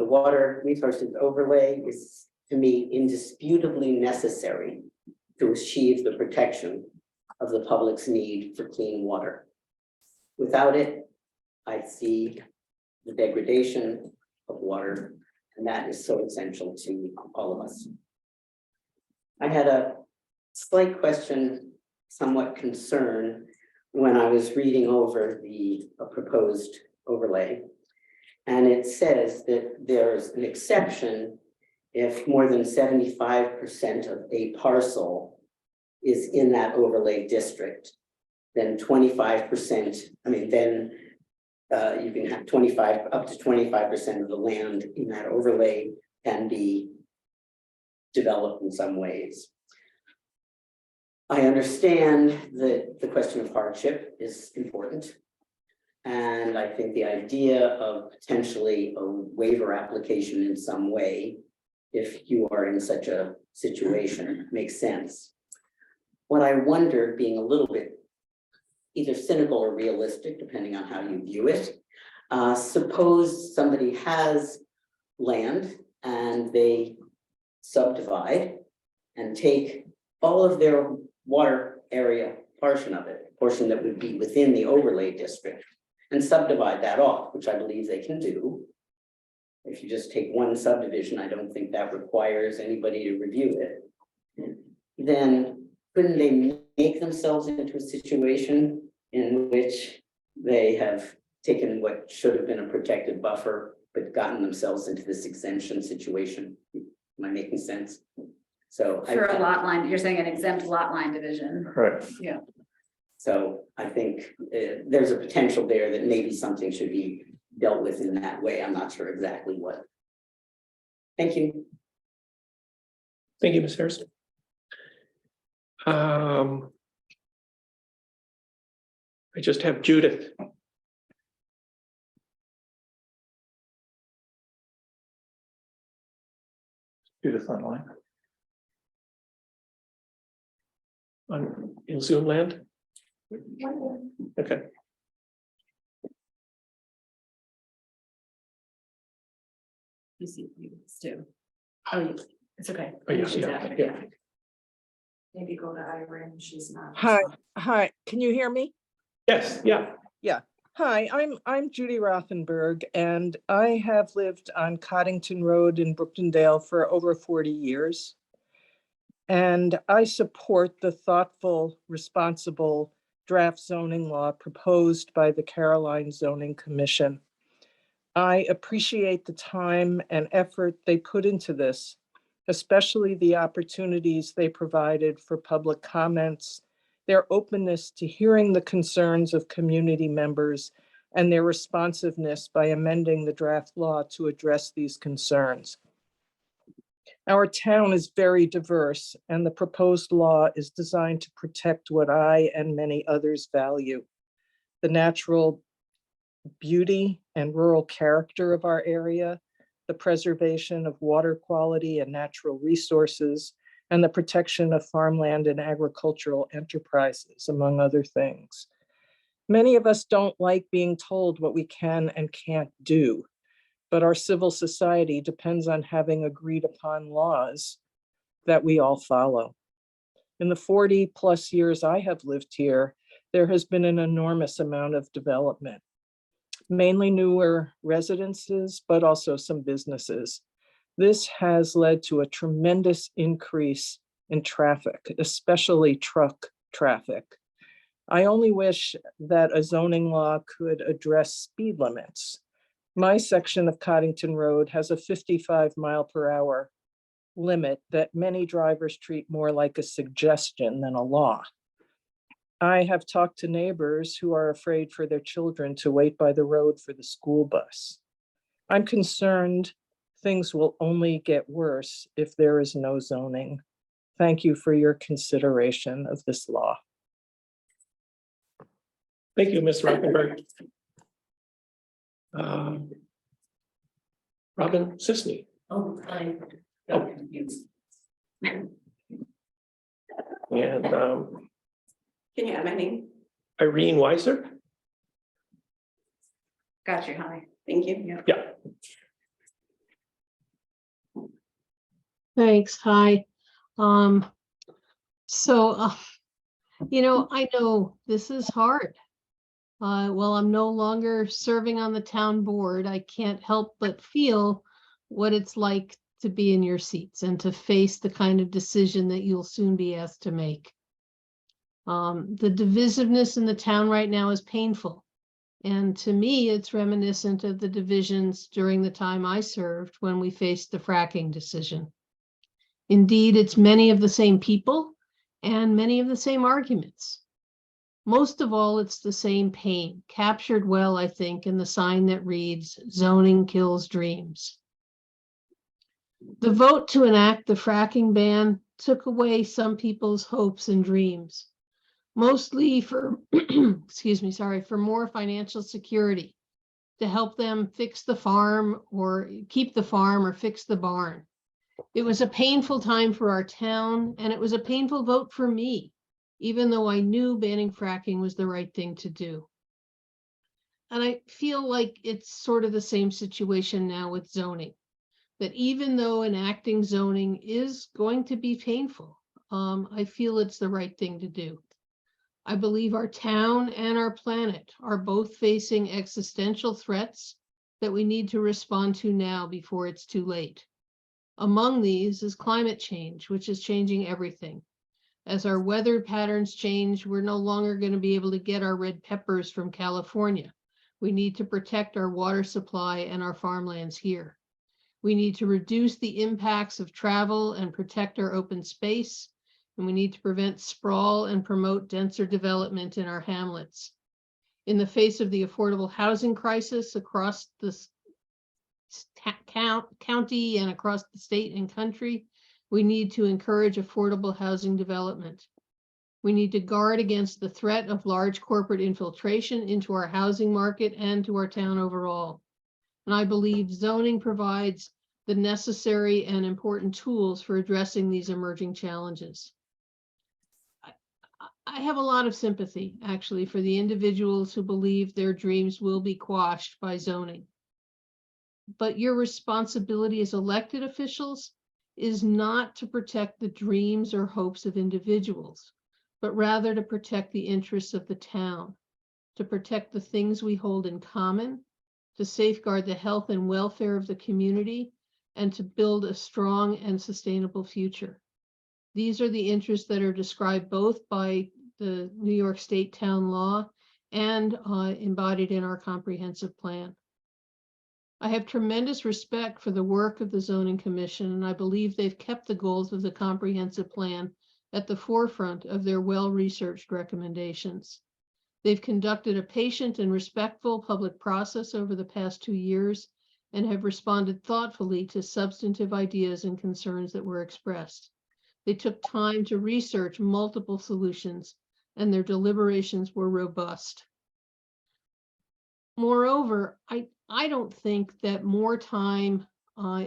The water resources overlay is, to me, indisputably necessary to achieve the protection of the public's need for clean water. Without it, I see the degradation of water, and that is so essential to all of us. I had a slight question, somewhat concern, when I was reading over the proposed overlay. And it says that there's an exception if more than 75% of a parcel is in that overlay district, then 25%, then you can have 25, up to 25% of the land in that overlay can be developed in some ways. I understand that the question of hardship is important. And I think the idea of potentially a waiver application in some way, if you are in such a situation, makes sense. What I wonder, being a little bit either cynical or realistic, depending on how you view it, suppose somebody has land and they subdivide and take all of their water area portion of it, portion that would be within the overlay district, and subdivide that off, which I believe they can do. If you just take one subdivision, I don't think that requires anybody to review it. Then couldn't they make themselves into a situation in which they have taken what should have been a protected buffer, but gotten themselves into this exemption situation? Am I making sense? So For a lot line, you're saying an exempt lot line division. Right. Yeah. So I think there's a potential there that maybe something should be dealt with in that way. I'm not sure exactly what. Thank you. Thank you, Ms. Harris. I just have Judith. Judith online. In Zoom land? Okay. You see, Stu. Oh, it's okay. Oh, yeah, She's yeah, after, yeah. Maybe go to Irene, she's not. Hi, can you hear me? Yes, yeah. Yeah. Hi, I'm Judy Rothenberg, and I have lived on Coddington Road in Brookendale for over 40 years. And I support the thoughtful, responsible draft zoning law proposed by the Caroline Zoning Commission. I appreciate the time and effort they put into this, especially the opportunities they provided for public comments, their openness to hearing the concerns of community members, and their responsiveness by amending the draft law to address these concerns. Our town is very diverse, and the proposed law is designed to protect what I and many others value: the natural beauty and rural character of our area, the preservation of water quality and natural resources, and the protection of farmland and agricultural enterprises, among other things. Many of us don't like being told what we can and can't do, but our civil society depends on having agreed upon laws that we all follow. In the 40+ years I have lived here, there has been an enormous amount of development, mainly newer residences, but also some businesses. This has led to a tremendous increase in traffic, especially truck traffic. I only wish that a zoning law could address speed limits. My section of Coddington Road has a 55-mile-per-hour limit that many drivers treat more like a suggestion than a law. I have talked to neighbors who are afraid for their children to wait by the road for the school bus. I'm concerned things will only get worse if there is no zoning. Thank you for your consideration of this law. Thank you, Ms. Rothenberg. Robin Sisney. Oh, I got confused. And Can you add my name? Irene Weiser. Got you, hi. Thank you. Yeah. Thanks. Hi. Um, so, I know this is hard. Well, I'm no longer serving on the town board. I can't help but feel what it's like to be in your seats and to face the kind of decision that you'll soon be asked to make. The divisiveness in the town right now is painful. And to me, it's reminiscent of the divisions during the time I served when we faced the fracking decision. Indeed, it's many of the same people and many of the same arguments. Most of all, it's the same pain, captured well, I think, in the sign that reads, "Zoning kills dreams." The vote to enact the fracking ban took away some people's hopes and dreams, mostly for, for more financial security, to help them fix the farm or keep the farm or fix the barn. It was a painful time for our town, and it was a painful vote for me, even though I knew banning fracking was the right thing to do. And I feel like it's sort of the same situation now with zoning, that even though enacting zoning is going to be painful, I feel it's the right thing to do. I believe our town and our planet are both facing existential threats that we need to respond to now before it's too late. Among these is climate change, which is changing everything. As our weather patterns change, we're no longer going to be able to get our red peppers from California. We need to protect our water supply and our farmlands here. We need to reduce the impacts of travel and protect our open space. And we need to prevent sprawl and promote denser development in our hamlets. In the face of the affordable housing crisis across the county and across the state and country, we need to encourage affordable housing development. We need to guard against the threat of large corporate infiltration into our housing market and to our town overall. And I believe zoning provides the necessary and important tools for addressing these emerging challenges. I have a lot of sympathy, actually, for the individuals who believe their dreams will be quashed by zoning. But your responsibility as elected officials is not to protect the dreams or hopes of individuals, but rather to protect the interests of the town, to protect the things we hold in common, to safeguard the health and welfare of the community, and to build a strong and sustainable future. These are the interests that are described both by the New York State town law and embodied in our comprehensive plan. I have tremendous respect for the work of the Zoning Commission, and I believe they've kept the goals of the comprehensive plan at the forefront of their well-researched recommendations. They've conducted a patient and respectful public process over the past 2 years and have responded thoughtfully to substantive ideas and concerns that were expressed. They took time to research multiple solutions, and their deliberations were robust. Moreover, I don't think that more time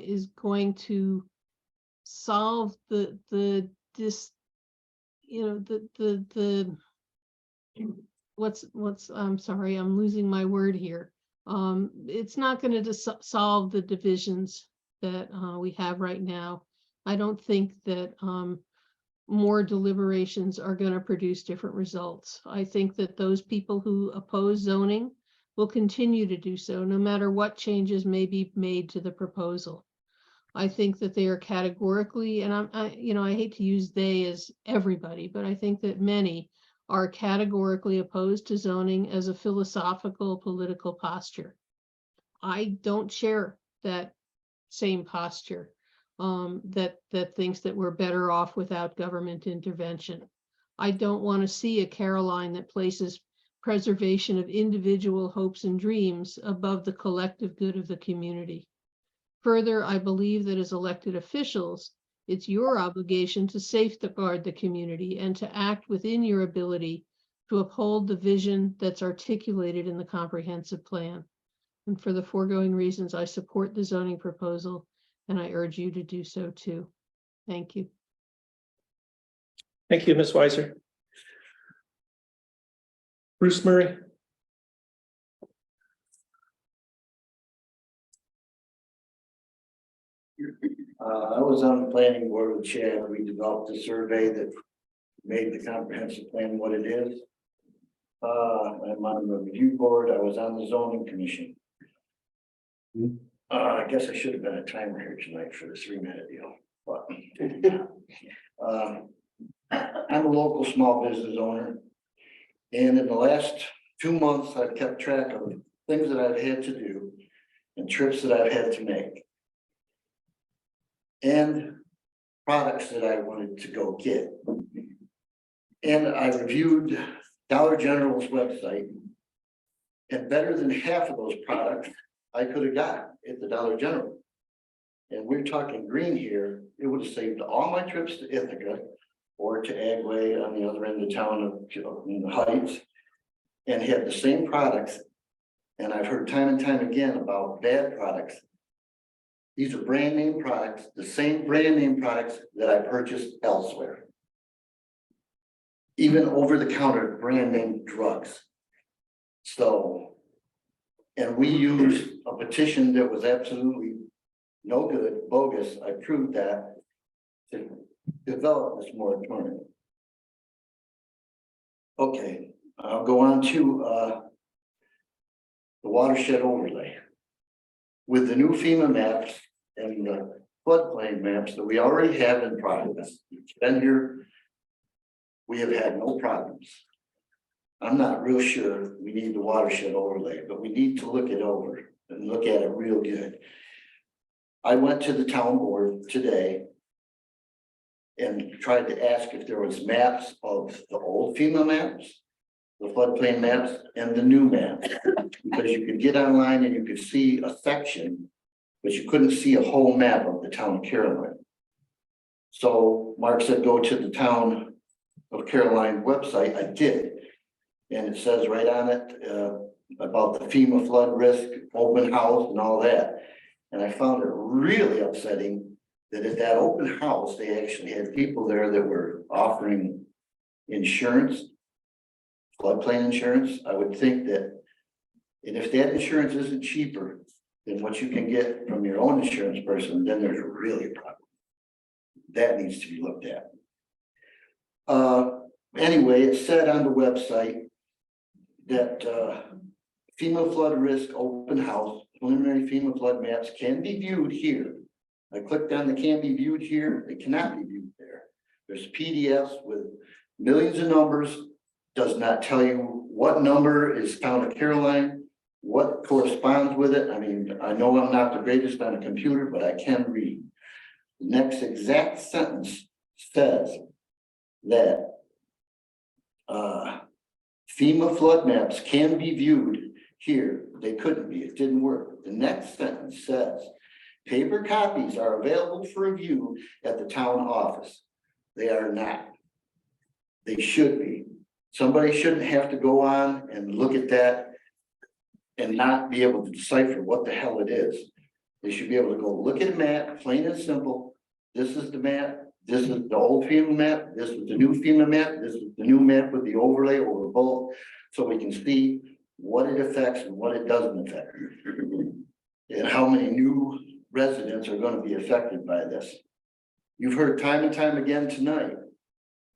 is going to solve I'm sorry, I'm losing my word here. It's not going to solve the divisions that we have right now. I don't think that more deliberations are going to produce different results. I think that those people who oppose zoning will continue to do so, no matter what changes may be made to the proposal. I think that they are categorically, and I hate to use they as everybody, but I think that many are categorically opposed to zoning as a philosophical political posture. I don't share that same posture that thinks that we're better off without government intervention. I don't want to see a Caroline that places preservation of individual hopes and dreams above the collective good of the community. Further, I believe that as elected officials, it's your obligation to safeguard the community and to act within your ability to uphold the vision that's articulated in the comprehensive plan. And for the foregoing reasons, I support the zoning proposal, and I urge you to do so too. Thank you. Thank you, Ms. Weiser. Bruce Murray. I was on the planning board with Chad. We developed a survey that made the comprehensive plan what it is. I'm on the review board. I was on the zoning commission. I guess I should have been a timer here tonight for the 3-minute deal, but. I'm a local small business owner. And in the last 2 months, I've kept track of things that I've had to do and trips that I've had to make. And products that I wanted to go get. And I reviewed Dollar General's website. And better than half of those products I could have got at the Dollar General. And we're talking green here, it would have saved all my trips to Ithaca or to Agway on the other end of town of in the Heights, and had the same products. And I've heard time and time again about bad products. These are brand name products, the same brand name products that I purchased elsewhere. Even over the counter brand name drugs. So, and we used a petition that was absolutely no good, bogus. I proved that to develop this moratorium. Okay, I'll go on to the watershed overlay. With the new FEMA maps and the floodplain maps that we already have in progress, it's been here, we have had no problems. I'm not real sure we need the watershed overlay, but we need to look it over and look at it real good. I went to the town board today and tried to ask if there was maps of the old FEMA maps, the floodplain maps, and the new maps. Because you could get online and you could see a section, but you couldn't see a whole map of the town of Caroline. So Mark said, go to the town of Caroline website. I did. And it says right on it about the FEMA flood risk, open house and all that. And I found it really upsetting that at that open house, they actually had people there that were offering insurance, floodplain insurance. I would think that, and if that insurance isn't cheaper than what you can get from your own insurance person, then there's really a problem. That needs to be looked at. Anyway, it said on the website that FEMA flood risk open house, preliminary FEMA flood maps can be viewed here. I clicked on the can be viewed here. They cannot be viewed there. There's PDFs with millions of numbers. Does not tell you what number is town of Caroline, what corresponds with it. I mean, I know I'm not the greatest on a computer, but I can read. The next exact sentence says that FEMA flood maps can be viewed here. They couldn't be, it didn't work. The next sentence says, paper copies are available for review at the town office. They are not. They should be. Somebody shouldn't have to go on and look at that and not be able to decipher what the hell it is. They should be able to go look at a map, plain and simple. This is the map. This is the old FEMA map. This is the new FEMA map. This is the new map with the overlay over both. So we can see what it affects and what it doesn't affect. And how many new residents are going to be affected by this. You've heard time and time again tonight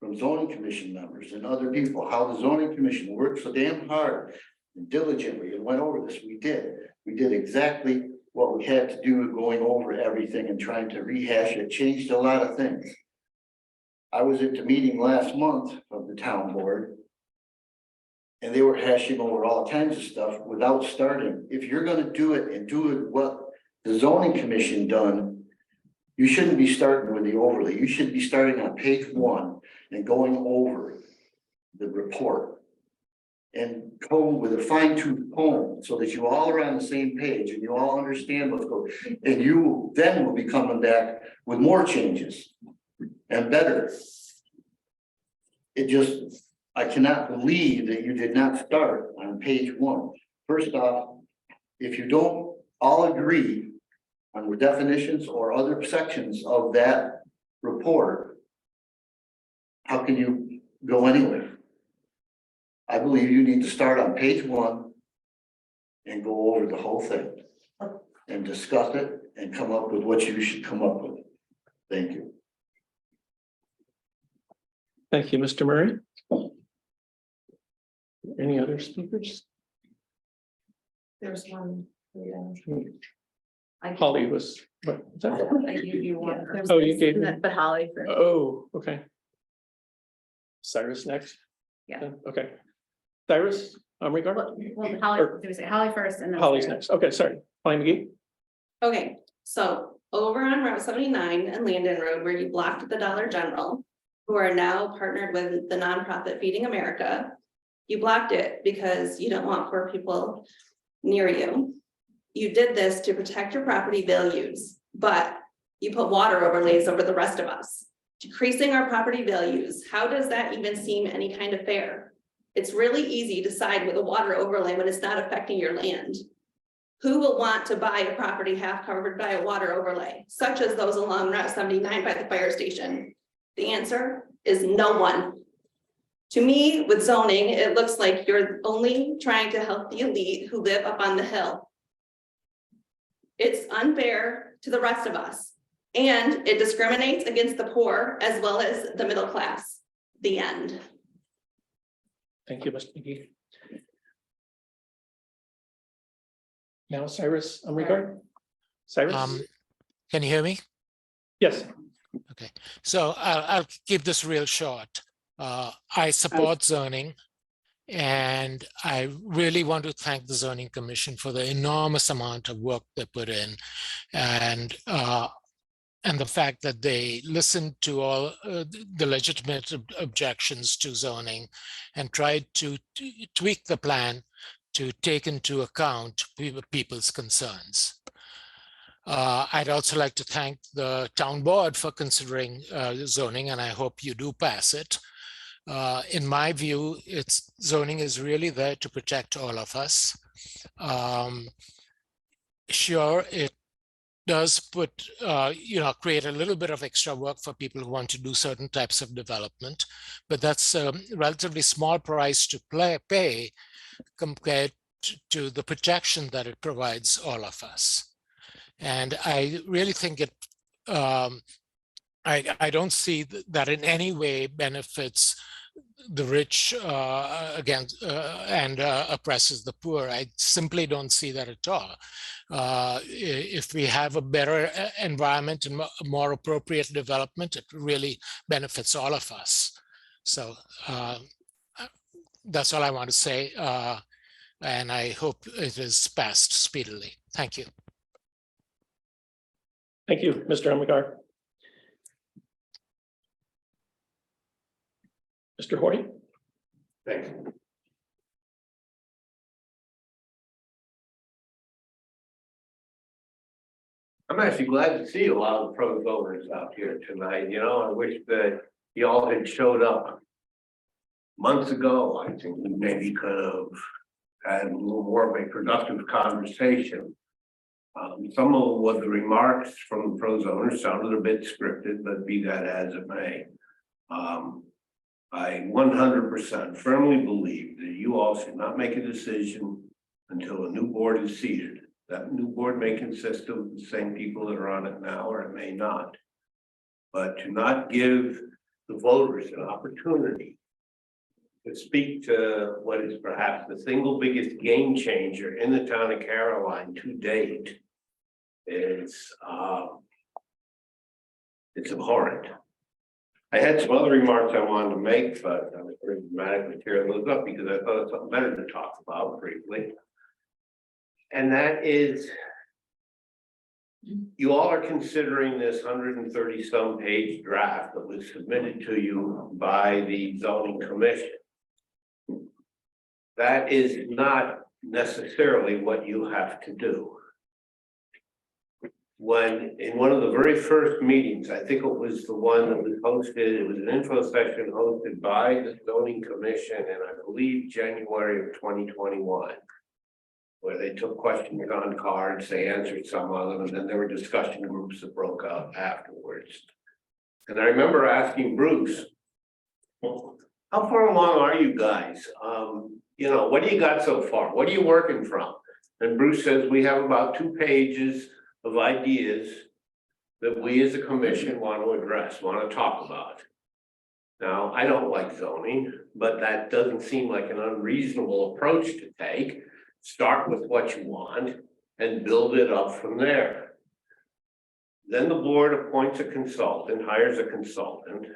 from zoning commission members and other people, how the zoning commission worked so damn hard and diligently and went over this. We did exactly what we had to do, going over everything and trying to rehash it, changed a lot of things. I was at the meeting last month of the town board and they were hashing over all kinds of stuff without starting. If you're going to do it and do it what the zoning commission done, you shouldn't be starting with the overlay. You should be starting on page 1 and going over the report and go with a fine-tooth comb so that you all are on the same page and you all understand what's going on. And you then will be coming back with more changes and better. It just, I cannot believe that you did not start on page 1. First off, if you don't all agree on the definitions or other sections of that report, how can you go anywhere? I believe you need to start on page 1 and go over the whole thing and discuss it and come up with what you should come up with. Thank you. Thank you, Mr. Murray. Any other speakers? There's one. Holly was, what was that? I gave you one. Oh, you gave me. But Holly first. Oh, okay. Cyrus next? Yeah. Okay. Cyrus, regard? Well, Holly, Or- there was Holly first and then. Holly's Sarah. next. Okay, sorry. Holly McGee? Okay, so over on Route 79 and Landon Road, where you blocked the Dollar General, who are now partnered with the nonprofit Feeding America, you blocked it because you don't want poor people near you. You did this to protect your property values, but you put water overlays over the rest of us, decreasing our property values. How does that even seem any kind of fair? It's really easy to side with a water overlay when it's not affecting your land. Who will want to buy a property half covered by a water overlay, such as those along Route 79 by the fire station? The answer is no one. To me, with zoning, it looks like you're only trying to help the elite who live up on the hill. It's unfair to the rest of us, and it discriminates against the poor as well as the middle class. The end. Thank you, Mr. McGee. Now Cyrus, regard? Cyrus? Can you hear me? Yes. Okay, so I'll keep this real short. I support zoning, and I really want to thank the Zoning Commission for the enormous amount of work they put in, and the fact that they listened to all the legitimate objections to zoning and tried to tweak the plan to take into account people's concerns. I'd also like to thank the town board for considering zoning, and I hope you do pass it. In my view, zoning is really there to protect all of us. Sure, it does create a little bit of extra work for people who want to do certain types of development, but that's a relatively small price to pay compared to the protection that it provides all of us. And I really think it, I don't see that in any way benefits the rich and oppresses the poor. I simply don't see that at all. If we have a better environment and more appropriate development, it really benefits all of us. So that's all I want to say. And I hope it is passed speedily. Thank you. Thank you, Mr. Umgar. Mr. Hoy? Thank you. I'm actually glad to see a lot of pro voters out here tonight. You know, I wish that you all had showed up months ago. I think we maybe could have had a little more of a productive conversation. Some of what the remarks from the pro zoners sounded a bit scripted, but be that as it may. I 100% firmly believe that you all should not make a decision until a new board is seated. That new board may consist of the same people that are on it now, or it may not. But to not give the voters an opportunity to speak to what is perhaps the single biggest game changer in the town of Caroline to date is it's abhorrent. I had some other remarks I wanted to make, but I was very dramatically tearing those up because I thought it's something better to talk about briefly. And that is, you all are considering this 130 some page draft that was submitted to you by the zoning commission. That is not necessarily what you have to do. When in one of the very first meetings, I think it was the one that was hosted, it was an info session hosted by the zoning commission in, I believe, January of 2021. Where they took questions on cards, they answered some of them, and then there were discussion groups that broke out afterwards. And I remember asking Bruce, well, how far along are you guys? You know, what do you got so far? What are you working from? And Bruce says, we have about 2 pages of ideas that we as a commission want to address, want to talk about. Now, I don't like zoning, but that doesn't seem like an unreasonable approach to take. Start with what you want and build it up from there. Then the board appoints a consultant, hires a consultant,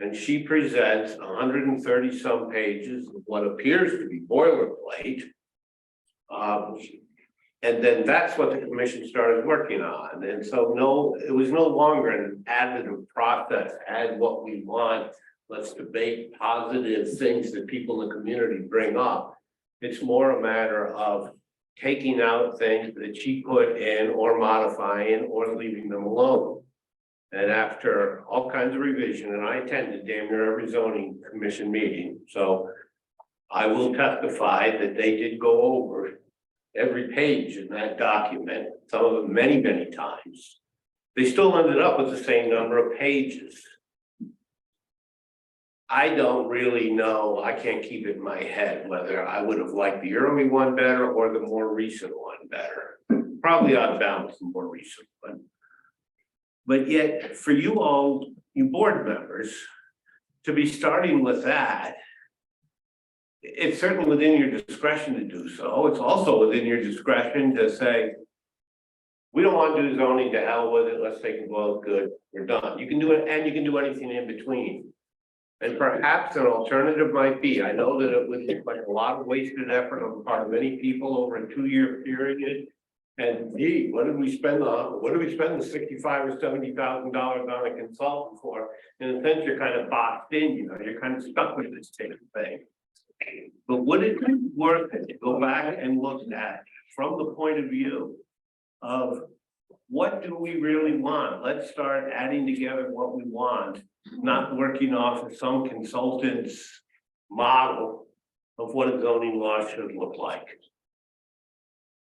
and she presents 130 some pages of what appears to be boilerplate. And then that's what the commission started working on. And so no, it was no longer an additive process, add what we want. Let's debate positive things that people in the community bring up. It's more a matter of taking out things that she put in or modifying or leaving them alone. And after all kinds of revision, and I attended damn near every zoning commission meeting, so I will testify that they did go over every page in that document, some of them many, many times. They still ended up with the same number of pages. I don't really know, I can't keep it in my head whether I would have liked the early one better or the more recent one better. Probably ought to balance the more recent one. But yet, for you all, you board members, to be starting with that, it's certainly within your discretion to do so. It's also within your discretion to say, we don't want to do zoning, to hell with it, let's take it, well, good, we're done. You can do it, and you can do anything in between. And perhaps an alternative might be, I know that it would look like a lot of wasted effort on the part of many people over a 2-year period. And gee, what did we spend the $65,000 or $70,000 on a consultant for? In a sense, you're kind of boxed in, you know, you're kind of stuck with this same thing. But would it be worth it to go back and look at from the point of view of what do we really want? Let's start adding together what we want, not working off of some consultant's model of what a zoning law should look like.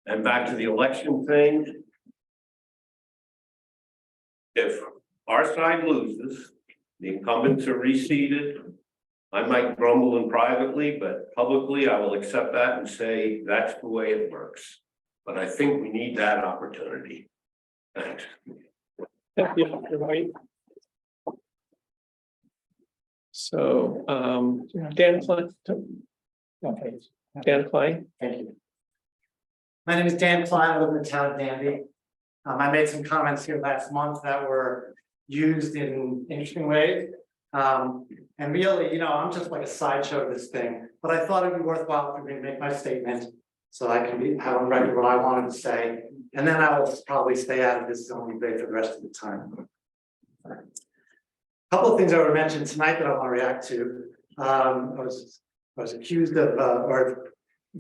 And back to the election thing. If our side loses, the incumbents are reseated. I might grumble in privately, but publicly I will accept that and say that's the way it works. But I think we need that opportunity. Thanks. Thank you, you're right. So, Dan Klein. Dan Klein. Thank you. My name is Dan Klein. I live in the town of Danby. I made some comments here last month that were used in interesting ways. And really, you know, I'm just like a sideshow of this thing, but I thought it'd be worthwhile for me to make my statement so I can have on record what I wanted to say. And then I will probably stay out of this zoning debate for the rest of the time. A couple of things that were mentioned tonight that I want to react to. I was accused of, or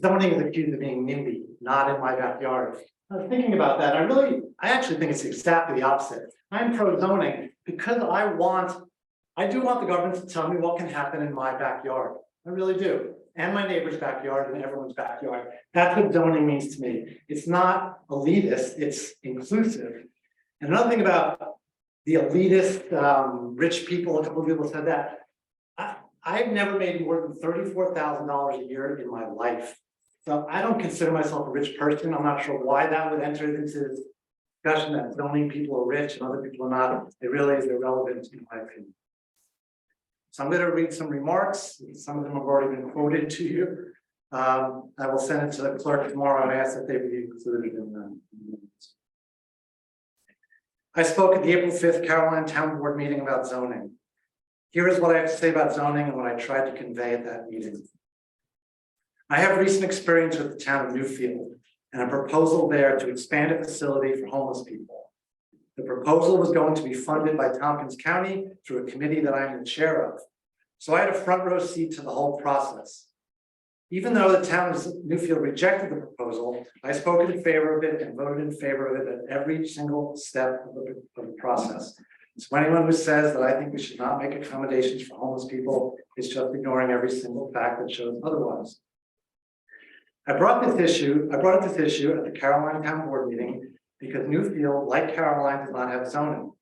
zoning is accused of being NIMBY, not in my backyard. I was thinking about that. I actually think it's exactly the opposite. I'm pro zoning because I do want the government to tell me what can happen in my backyard. I really do. And my neighbor's backyard and everyone's backyard. That's what zoning means to me. It's not elitist, it's inclusive. And another thing about the elitist, rich people, a couple of people said that. I've never made more than $34,000 a year in my life. So I don't consider myself a rich person. I'm not sure why that would enter into this discussion that zoning people are rich and other people are not. It really is irrelevant in my opinion. So I'm going to read some remarks. Some of them have already been quoted to you. I will send it to the clerk tomorrow and ask that they be included in the minutes. I spoke at the April 5th Caroline Town Board meeting about zoning. Here is what I have to say about zoning and what I tried to convey at that meeting. I have recent experience with the town of Newfield and a proposal there to expand a facility for homeless people. The proposal was going to be funded by Tompkins County through a committee that I'm the chair of. So I had a front row seat to the whole process. Even though the town of Newfield rejected the proposal, I spoke in favor of it and voted in favor of it at every single step of the process. So anyone who says that I think we should not make accommodations for homeless people is just ignoring every single fact that shows otherwise. I brought up this issue at the Caroline Town Board meeting because Newfield, like Caroline, does not have zoning.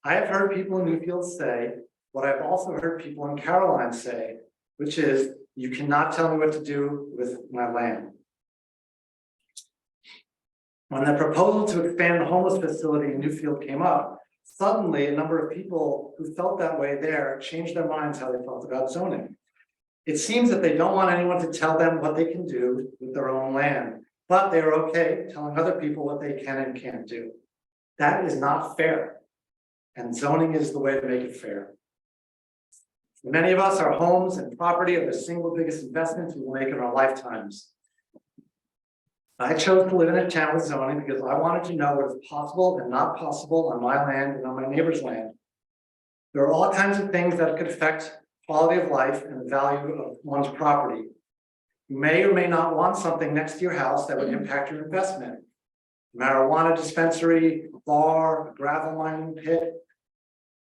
I have heard people in Newfield say what I've also heard people in Caroline say, which is, you cannot tell me what to do with my land. When the proposal to expand the homeless facility in Newfield came up, suddenly a number of people who felt that way there changed their minds how they felt about zoning. It seems that they don't want anyone to tell them what they can do with their own land, but they are okay telling other people what they can and can't do. That is not fair. And zoning is the way to make it fair. For many of us, our homes and property are the single biggest investments we will make in our lifetimes. I chose to live in a town with zoning because I wanted to know what is possible and not possible on my land and on my neighbor's land. There are all kinds of things that could affect quality of life and the value of one's property. You may or may not want something next to your house that would impact your investment. Marijuana dispensary, a bar, a gravel mining pit,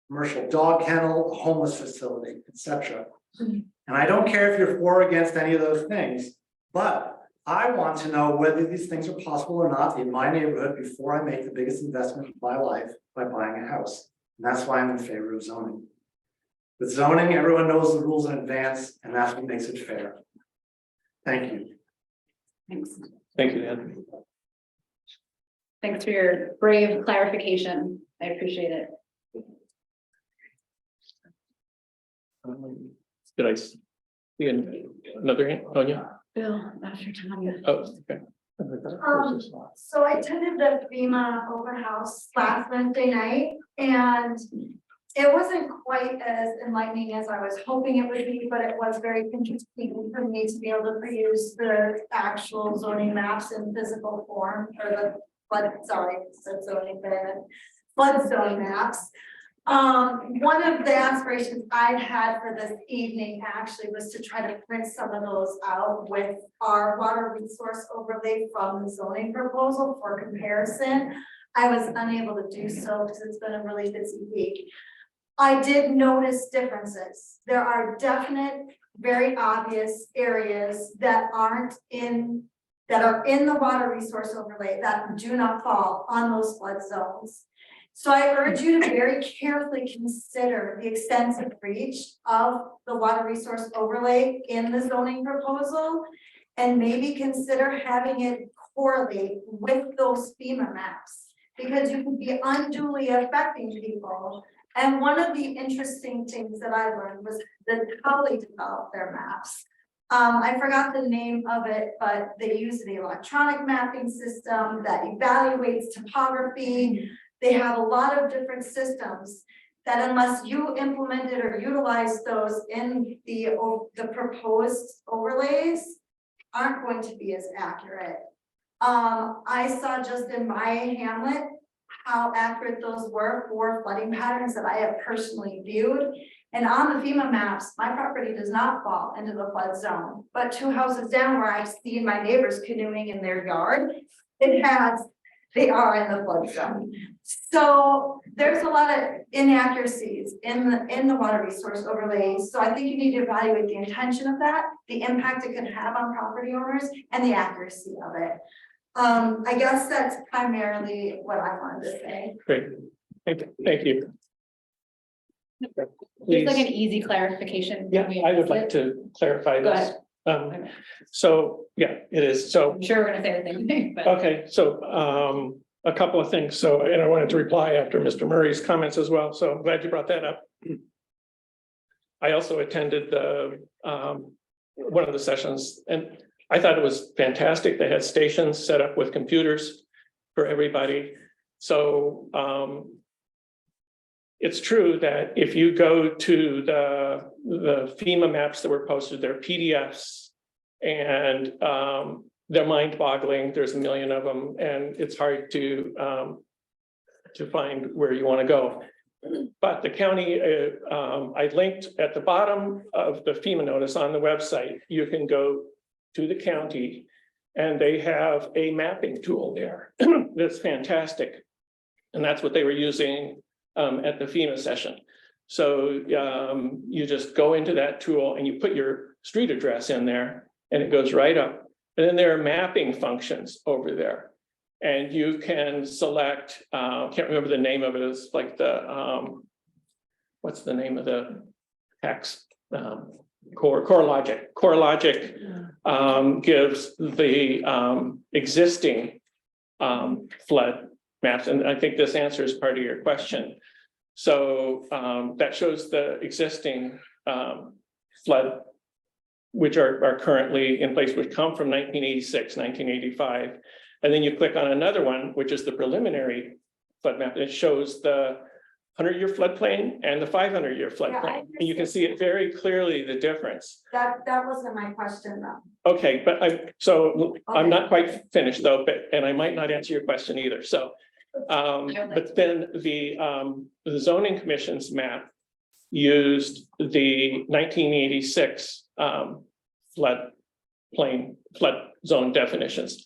commercial dog kennel, a homeless facility, etc. And I don't care if you're for or against any of those things, but I want to know whether these things are possible or not in my neighborhood before I make the biggest investment of my life by buying a house. And that's why I'm in favor of zoning. With zoning, everyone knows the rules in advance, and that's what makes it fair. Thank you. Thanks. Thank you, Dan. Thanks for your brave clarification. I appreciate it. Did I see another hand? Oh, yeah. Bill, after Tanya. Oh, okay. So I attended the FEMA open house last Wednesday night, and it wasn't quite as enlightening as I was hoping it would be, but it was very interesting for me to be able to produce the actual zoning maps in physical form, or the flood zone maps. One of the aspirations I'd had for this evening actually was to try to print some of those out with our water resource overlay from the zoning proposal for comparison. I was unable to do so because it's been a really busy week. I did notice differences. There are definite, very obvious areas that are in the water resource overlay that do not fall on those flood zones. So I urge you to very carefully consider the extensive reach of the water resource overlay in the zoning proposal, and maybe consider having it correlate with those FEMA maps, because you could be unduly affecting people. And one of the interesting things that I learned was that how they develop their maps. I forgot the name of it, but they use an electronic mapping system that evaluates topography. They have a lot of different systems that, unless you implemented or utilize those in the proposed overlays, aren't going to be as accurate. I saw just in my hamlet how accurate those were for flooding patterns that I have personally viewed. And on the FEMA maps, my property does not fall into the flood zone, but 2 houses down where I've seen my neighbors canoeing in their yard, they are in the flood zone. So there's a lot of inaccuracies in the water resource overlays. So I think you need to evaluate the intention of that, the impact it can have on property owners, and the accuracy of it. I guess that's primarily what I wanted to say. Great. Thank you. It's like an easy clarification. Yeah, I would like to clarify Go this. ahead. So, yeah, it is. So, I'm sure we're gonna say the same thing, but. okay, so a couple of things. So, and I wanted to reply after Mr. Murray's comments as well. So I'm glad you brought that up. I also attended the one of the sessions, and I thought it was fantastic. They had stations set up with computers for everybody. So it's true that if you go to the FEMA maps that were posted, they're PDFs, and they're mind-boggling. There's a million of them, and it's hard to find where you want to go. But the county, I linked at the bottom of the FEMA notice on the website. You can go to the county, and they have a mapping tool there that's fantastic, and that's what they were using at the FEMA session. So you just go into that tool and you put your street address in there, and it goes right up. And then there are mapping functions over there, and you can select. Can't remember the name of it. It's like the what's the name of the tax? CoreLogic. CoreLogic gives the existing flood maps, and I think this answers part of your question. So that shows the existing flood, which are currently in place, which come from 1986, 1985. And then you click on another one, which is the preliminary flood map. It shows the 100-year floodplain and the 500-year floodplain. And you can see it very clearly, the difference. That wasn't my question though. Okay, but I'm not quite finished though, and I might not answer your question either. So, but then the zoning commission's map used the 1986 flood zone definitions.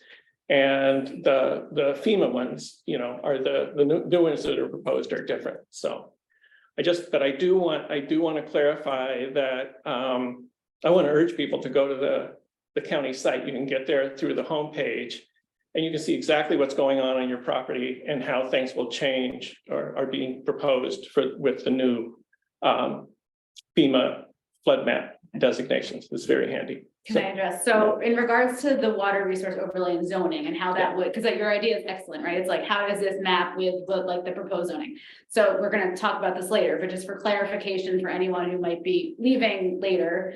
And the FEMA ones, are the new ones that are proposed are different. So but I do want to clarify that I want to urge people to go to the county site. You can get there through the homepage and you can see exactly what's going on your property and how things will change or are being proposed with the new FEMA flood map designations. It's very handy. Can I address? So in regards to the water resource overlay and zoning and how that would, because your idea is excellent, right? It's like, how does this map with the proposed zoning? So we're going to talk about this later, but just for clarification for anyone who might be leaving later,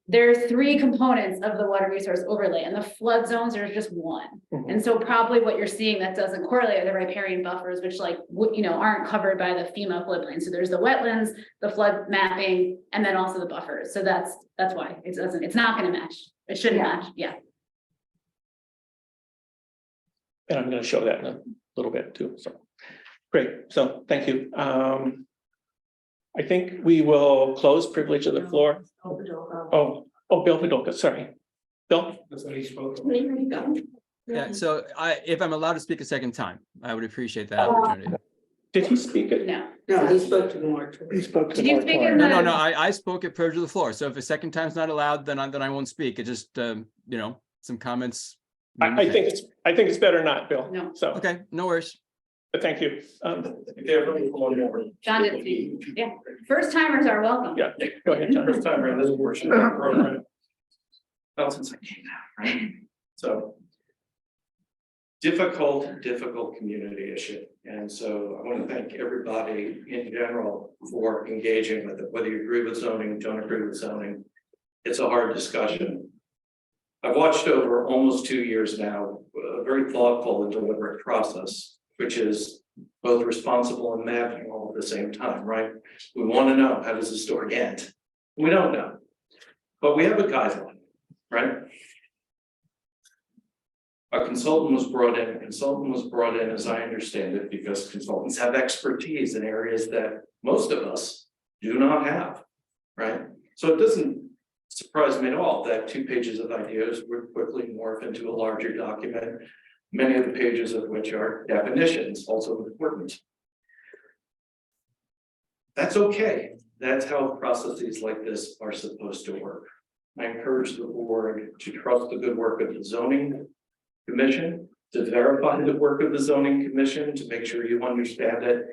there's 3 components of the water resource overlay and the flood zones are just one. And so probably what you're seeing that doesn't correlate are the riparian buffers, which aren't covered by the FEMA floodplain. So there's the wetlands, the flood mapping, and then also the buffers. So that's why it's not going to match. It shouldn't match. Yeah. And I'm going to show that in a little bit too. So great. So thank you. I think we will close privilege of the floor. Oh, Bill Padolka, sorry. Bill? Yeah, so if I'm allowed to speak a second time, I would appreciate that opportunity. Did he speak it? No. No, he spoke to the moratorium. He spoke to Did you speak in No, I spoke at privilege of the floor. So if a second time's not allowed, then I won't speak. It just, some comments. I think it's better not, Bill. No. So, Okay, no worries. but thank you. John didn't speak. Yeah. First timers are welcome. Yeah, go ahead, John. First time around this portion of the program. Well, since I came out, right? So. Difficult community issue. And so I want to thank everybody in general for engaging with it, whether you agree with zoning, don't agree with zoning. It's a hard discussion. I've watched over almost 2 years now, a very thoughtful and deliberate process, which is both responsible and mapping all at the same time, right? We want to know, how does the story end? We don't know, but we have a guideline, right? A consultant was brought in, as I understand it, because consultants have expertise in areas that most of us do not have, right? So it doesn't surprise me at all that 2 pages of ideas would quickly morph into a larger document, many of the pages of which are definitions, also important. That's okay. That's how processes like this are supposed to work. I encourage the board to trust the good work of the zoning commission, to verify the work of the zoning commission, to make sure you understand it,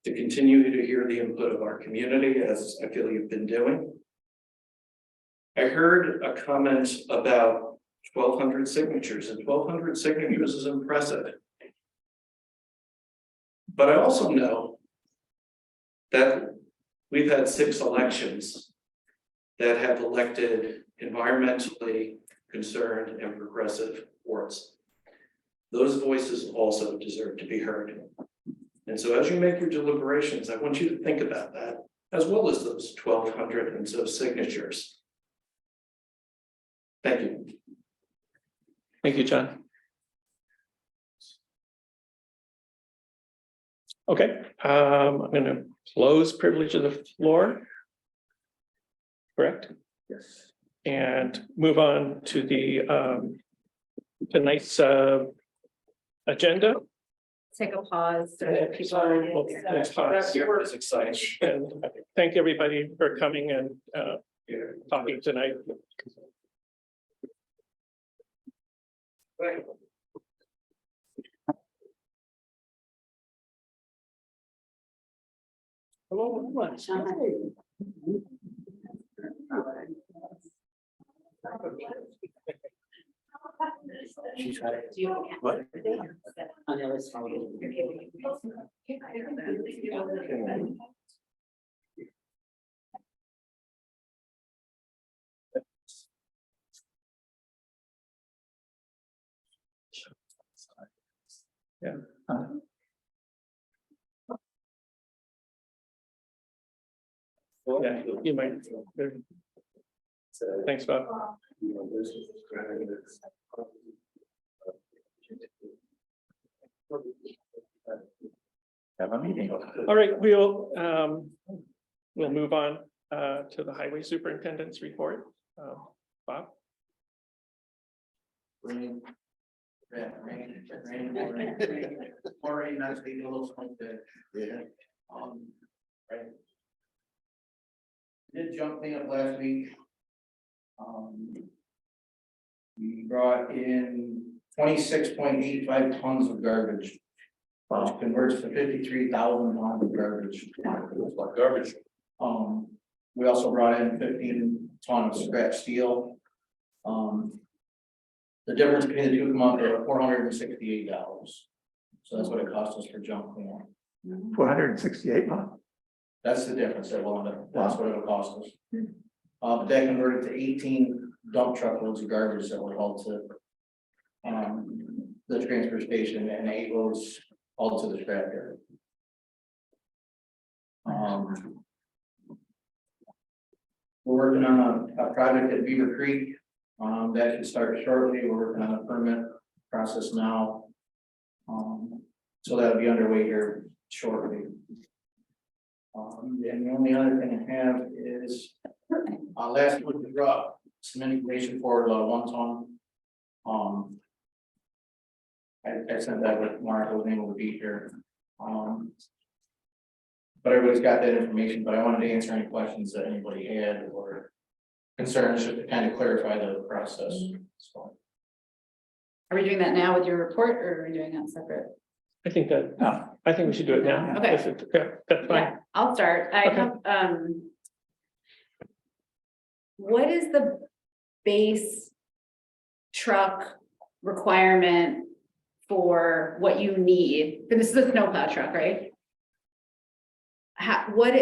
to continue to hear the input of our community, as I feel you've been doing. I heard a comment about 1,200 signatures, and 1,200 signatures is impressive. But I also know that we've had 6 elections that have elected environmentally concerned and progressive boards. Those voices also deserve to be heard. And so as you make your deliberations, I want you to think about that, as well as those 1,200 and so signatures. Thank you. Thank you, John. Okay, I'm going to close privilege of the floor. Correct? Yes. And move on to the tonight's agenda. Take a pause so that people are. Let's pause. It's exciting. And thank everybody for coming and talking tonight. Hello, She's right. What? I know it's hard. Yeah. Yeah, you might. Thanks, Bob. Have a meeting. All right, we'll move on to the highway superintendent's report. Bob? Already not speaking a little something. Yeah. Right. Did jump me up last week. We brought in 26.85 tons of garbage. Which converts to 53,000 pounds of garbage. Garbage. We also brought in 15 tons of scrap steel. The difference between the two come up to $468. So that's what it cost us for junk cleanup. 468 pounds. That's the difference that will, that's what it'll cost us. But that converted to 18 dump truckloads of garbage that were hauled to the transfer station and 8 loads hauled to the scrap yard. We're working on a project at Beaver Creek. That should start shortly. We're working on the permit process now. So that'll be underway here shortly. And the only other thing I have is, last week we brought some information forward about 1 ton. I sent that with Mark, I wasn't able to be here. But everybody's got that information, but I wanted to answer any questions that anybody had or concerns, just to kind of clarify the process. So. Are we doing that now with your report or are we doing that separate? I think we should do it now. Okay. Yeah, that's fine. Yeah, I'll start. I have, what is the base truck requirement for what you need? This is a snowplow truck, right? What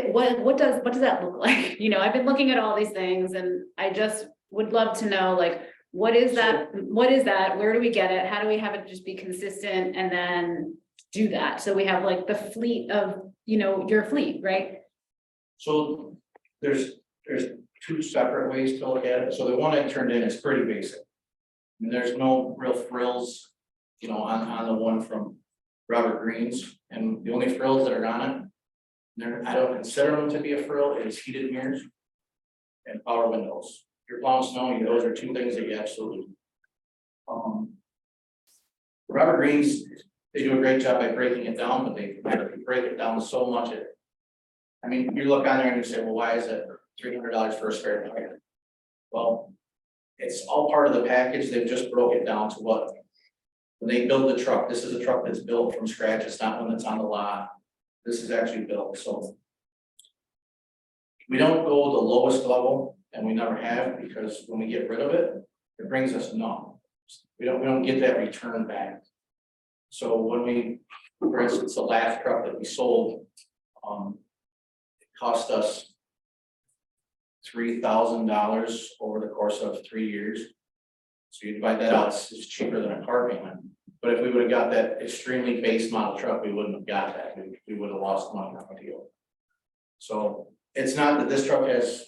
does that look like? You know, I've been looking at all these things and I just would love to know, like, what is that? Where do we get it? How do we have it just be consistent and then do that? So we have like the fleet of, you know, your fleet, right? So there's 2 separate ways to look at it. So the one I turned in is pretty basic. And there's no real frills, you know, on the one from Robert Green's, and the only frills that are on it, I don't consider them to be a frill, is heated mirrors and power windows. If you're plowing snow, those are 2 things that you absolutely. Robert Green's, they do a great job by breaking it down, but they break it down so much. I mean, you look on there and you say, well, why is it $300 for a spare tire? Well, it's all part of the package. They've just broke it down to what, when they build the truck, this is a truck that's built from scratch. It's not one that's on the lot. This is actually built, so. We don't go the lowest level, and we never have, because when we get rid of it, it brings us none. We don't get that return back. So when we, for instance, the last truck that we sold, it cost us $3,000 over the course of 3 years. So you divide that out, it's cheaper than a car payment. But if we would have got that extremely base model truck, we wouldn't have got that. We would have lost money on the deal. So it's not that this truck has,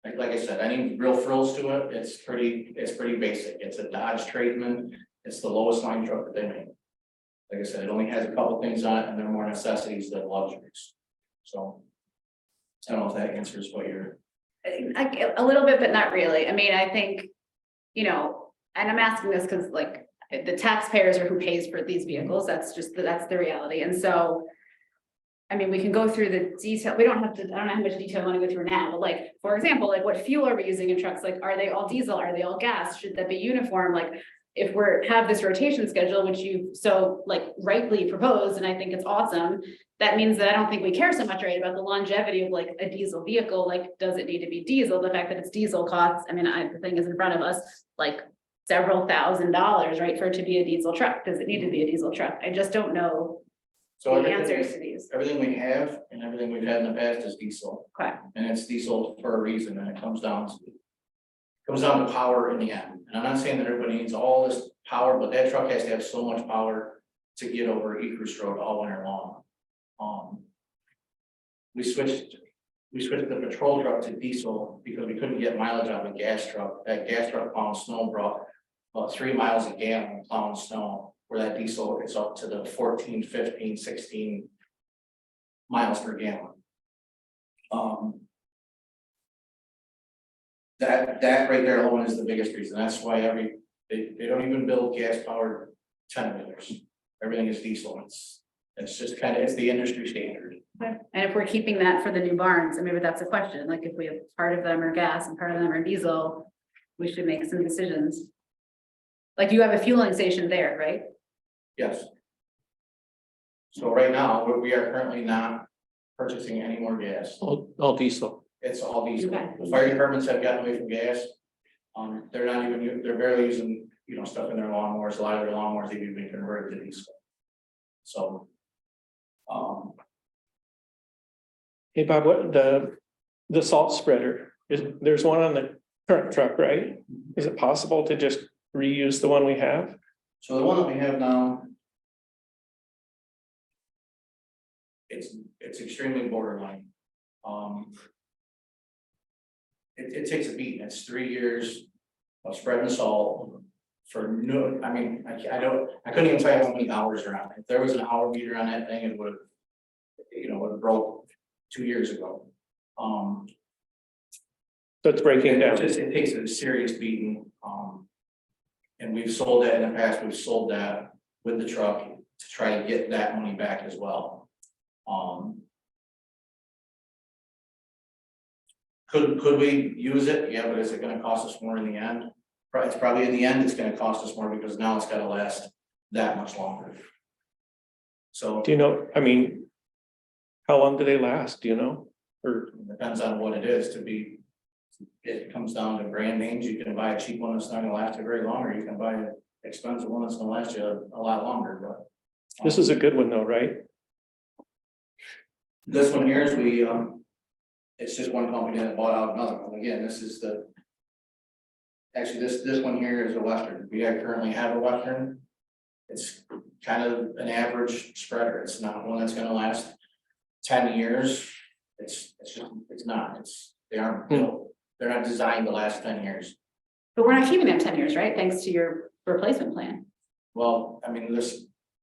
like I said, any real frills to it. It's pretty basic. It's a Dodge Trademan. It's the lowest line truck that they make. Like I said, it only has a couple things on it, and they're more necessities than luxuries. So I don't know if that answers what you're. A little bit, but not really. I mean, I think, you know, and I'm asking this because like the taxpayers are who pays for these vehicles. That's the reality. And so, I mean, we can go through the detail. We don't have to, I don't know how much detail I want to go through now, but like, for example, like what fuel are we using in trucks? Like, are they all diesel? Are they all gas? Should that be uniform? Like, if have this rotation schedule, which you so like rightly proposed, and I think it's awesome, that means that I don't think we care so much, right, about the longevity of like a diesel vehicle. Like, does it need to be diesel? The fact that it's diesel costs, I mean, the thing is in front of us, like several $1,000s, right, for it to be a diesel truck. Does it need to be a diesel truck? I just don't know So the everything, answers to these. everything we have and everything we've had in the past is diesel. Okay. And it's diesel for a reason, and it comes down to power in the end. And I'm not saying that everybody needs all this power, but that truck has to have so much power to get over Ecruce Road all winter long. We switched the patrol truck to diesel because we couldn't get mileage out of a gas truck. That gas truck plowing snow brought about 3 miles a gallon plowing snow, where that diesel is up to the 14, 15, 16 miles per gallon. That right there alone is the biggest reason. That's why they don't even build gas powered 10-wheelers. Everything is diesel. It's just kind of, it's the industry standard. Okay. And if we're keeping that for the new barns, and maybe that's a question, like if we have part of them are gas and part of them are diesel, we should make some decisions. Like you have a fueling station there, right? Yes. So right now, we are currently not purchasing any more gas. All diesel. It's all diesel. Okay. The fire departments have gotten away from gas. They're not even, they're barely using, stuff in their lawnmowers. A lot of their lawnmowers, they've even been converted to diesel. So. Hey, Bob, what the salt spreader there's one on the current truck, right? Is it possible to just reuse the one we have? So the one that we have now. It's extremely borderline. It takes a beating. It's 3 years of spreading salt for no, I mean, I couldn't even tell you how many hours are on it. If there was an hour meter on that thing, it would have broke 2 years ago. So it's breaking down. It takes a serious beating. And we've sold that in the past. We've sold that with the truck to try to get that money back as well. Could we use it? Yeah, but is it gonna cost us more in the end? It's probably in the end, it's gonna cost us more because now it's gotta last that much longer. So Do you know, I mean, how long do they last? Do you know? Or it depends on what it is it comes down to brand names. You can buy a cheap one that's not gonna last you very long, or you can buy an expensive one that's gonna last you a lot longer, but. this is a good one though, right? This one here is it's just one company that bought out another one. Again, this is actually, this one here is a Western. We currently have a Western. It's kind of an average spreader. It's not one that's gonna last 10 years. It's not. They aren't built. They're not designed to last 10 years. But we're not keeping them 10 years, right? Thanks to your replacement plan. Well, I mean,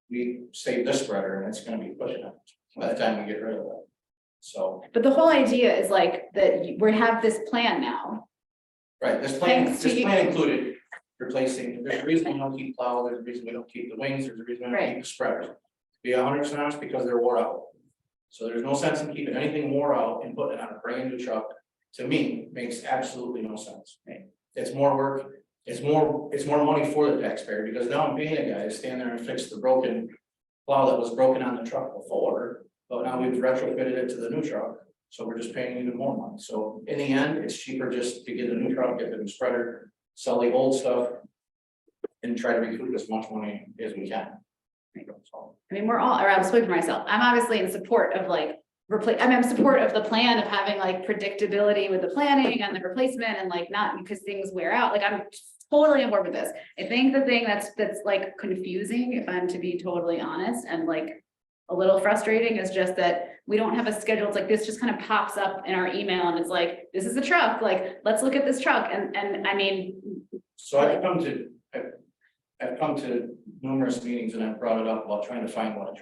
we saved this spreader and it's gonna be pushing it by the time we get rid of it. So. But the whole idea is like that we have this plan now. Right, this plan Thanks to you. included replacing, there's a reason we don't keep plow, there's a reason we don't keep the wings, there's a reason we don't keep the spreaders. To be 100% honest, because they're wore out. So there's no sense in keeping anything wore out and putting it on a brand new truck. To me, makes absolutely no sense. It's more work, it's more money for the taxpayer, because now I'm paying a guy to stand there and fix the broken plow that was broken on the truck before, but now we've retrofitted it to the new truck. So we're just paying even more money. So in the end, it's cheaper just to get a new truck, get the new spreader, sell the old stuff. And try to recoup as much money as we can. I mean, or I'll speak for myself. I'm obviously in support of like I'm in support of the plan of having like predictability with the planning and the replacement and like not because things wear out. Like I'm totally on board with this. I think the thing that's like confusing, if I'm to be totally honest, and like a little frustrating is just that we don't have a schedule. It's like this just kind of pops up in our email and it's like, this is a truck, like, let's look at this truck. And I mean. So I've come to numerous meetings and I've brought it up about trying to find one.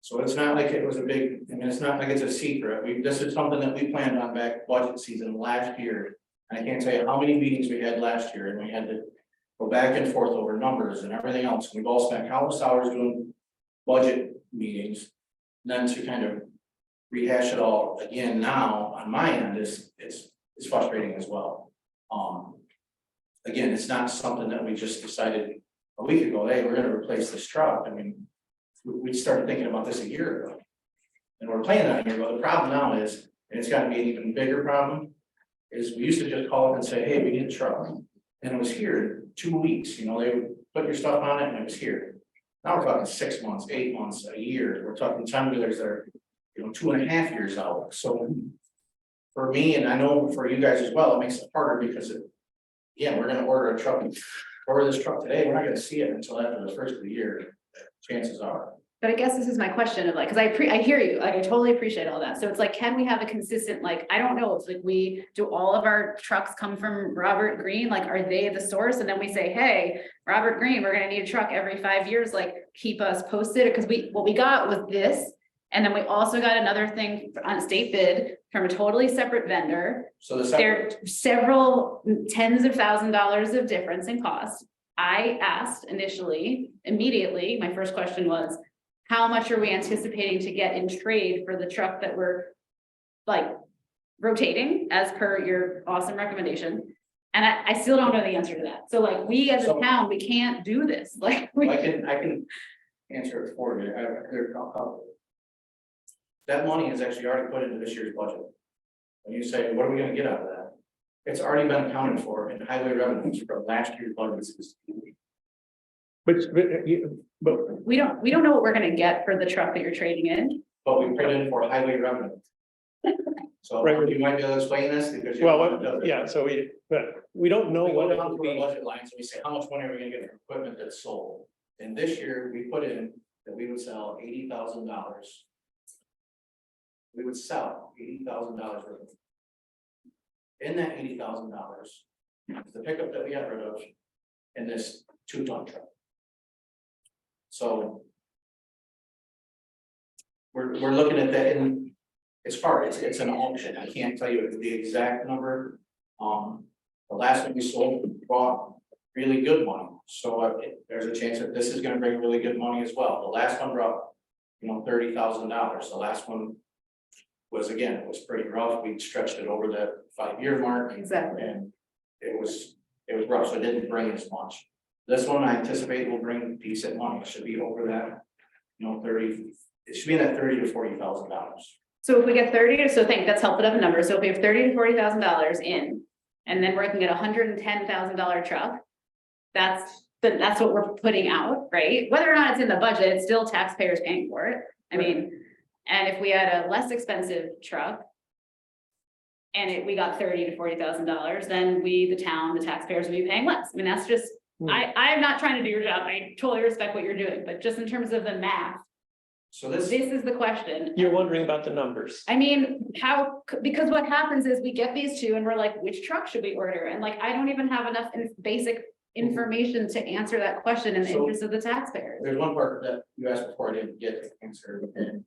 So it's not like it was it's not like it's a secret. This is something that we planned on back budget season last year. And I can't tell you how many meetings we had last year and we had to go back and forth over numbers and everything else. We've all spent countless hours doing budget meetings. And then to kind of rehash it all again now on my end it's frustrating as well. Again, it's not something that we just decided a week ago, hey, we're gonna replace this truck. I mean, we started thinking about this a year ago. And we're planning on a year ago. The problem now is, and it's gotta be an even bigger problem, is we used to just call up and say, hey, we need a truck. And it was here in 2 weeks, you know, they would put your stuff on it and it was here. Now we're talking 6 months, 8 months, a year, we're talking 10-wheelers that are, you know, 2.5 years out, so. For me, and I know for you guys as well, it makes it harder because we're gonna order a truck, order this truck today, we're not gonna see it until after the first of the year, chances are. But I guess this is my question of like, cause I hear you, like, I totally appreciate all that. So it's like, can we have a consistent, like, I don't know, it's like do all of our trucks come from Robert Green? Like, are they the source? And then we say, hey, Robert Green, we're gonna need a truck every 5 years, like, keep us posted, because what we got was this. And then we also got another thing on state bid from a totally separate vendor. So There are several tens of $1,000s of difference in cost. I asked immediately, my first question was, how much are we anticipating to get in trade for the truck that we're like rotating as per your awesome recommendation? And I still don't know the answer to that. So like, we as a town, we can't do this, like. I can answer it for you. That money is actually already put into this year's budget. When you say, what are we gonna get out of that? It's already been accounted for in highway revenues from last year's budget. But We don't know what we're gonna get for the truck that you're trading in. But we put in for highway revenue. So Right. you might be able to explain this because. we don't know We what go it down would to our be. budget lines and we say, how much money are we gonna get for equipment that's sold? And this year, we put in that we would sell $80,000. We would sell $80,000 worth of. In that $80,000, the pickup that we got rid of, and this 2-ton truck. So. We're looking at that, and it's hard, it's an auction, I can't tell you the exact number. The last one we sold brought really good money, so there's a chance that this is gonna bring really good money as well. The last one brought, you know, $30,000, the last one was, again, it was pretty rough, we stretched it over that 5-year mark. Exactly. And it was rough, so it didn't bring as much. This one I anticipate will bring decent money, it should be over that, you know, it should be in that $30,000 to $40,000. So if we get 30, so think that's helping up the number. So if we have $30,000 to $40,000 in, and then we're looking at $110,000 truck, that's what we're putting out, right? Whether or not it's in the budget, it's still taxpayers paying for it. I mean, and if we had a less expensive truck, and we got $30,000 to $40,000, then we, the town, the taxpayers will be paying less. I mean, that's just, I'm not trying to do your job. I totally respect what you're doing, but just in terms of the math, so this is the question. You're wondering about the numbers. I mean, because what happens is we get these two and we're like, which truck should we order? And like, I don't even have enough basic information to answer that question in the interest of the taxpayers. There's one part that you asked before I didn't get answered. And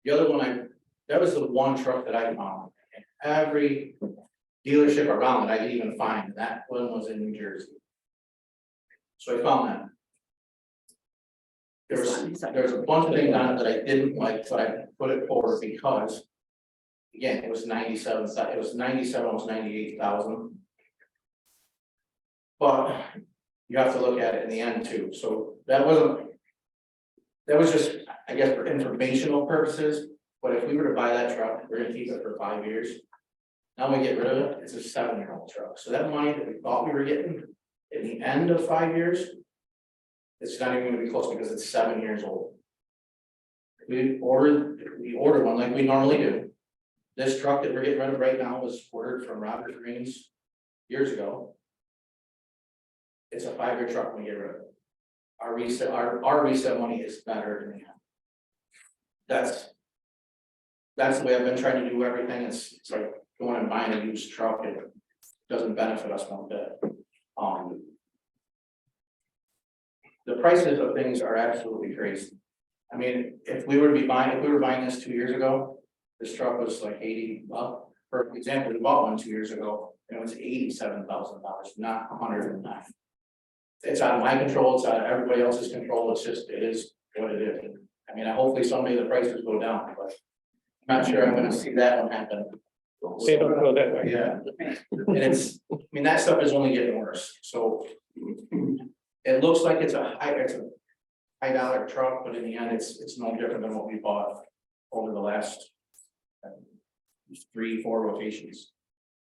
the other one, that was the one truck that I found. And every dealership around that I didn't even find, and that one was in New Jersey. So I found that. There's a bunch of things on it that I didn't like, so I put it forward because. Again, it was 97, almost 98,000. But you have to look at it in the end too, so that was just, I guess, for informational purposes. But if we were to buy that truck, we're gonna keep it for 5 years. Now we get rid of it, it's a 7-year-old truck, so that money that we thought we were getting at the end of 5 years. It's not even gonna be close because it's 7 years old. We ordered one like we normally do. This truck that we're getting rid of right now was ordered from Robert Green's years ago. It's a 5-year truck when we get rid of it. Our reset money is better than that. That's the way I've been trying to do everything. It's like going and buying a used truck, it doesn't benefit us one bit. The prices of things are absolutely crazy. I mean, if we were buying this 2 years ago, this truck was like 80, well, for example, we bought one 2 years ago, and it was $87,000, not 109. It's out of my control, it's out of everybody else's control, it is what it is. I mean, hopefully someday the prices go down, but I'm not sure I'm gonna see that one happen. They don't go that way. Yeah, and I mean, that stuff is only getting worse, so. It looks like it's a high dollar truck, but in the end, it's no different than what we bought over the last 3-4 rotations.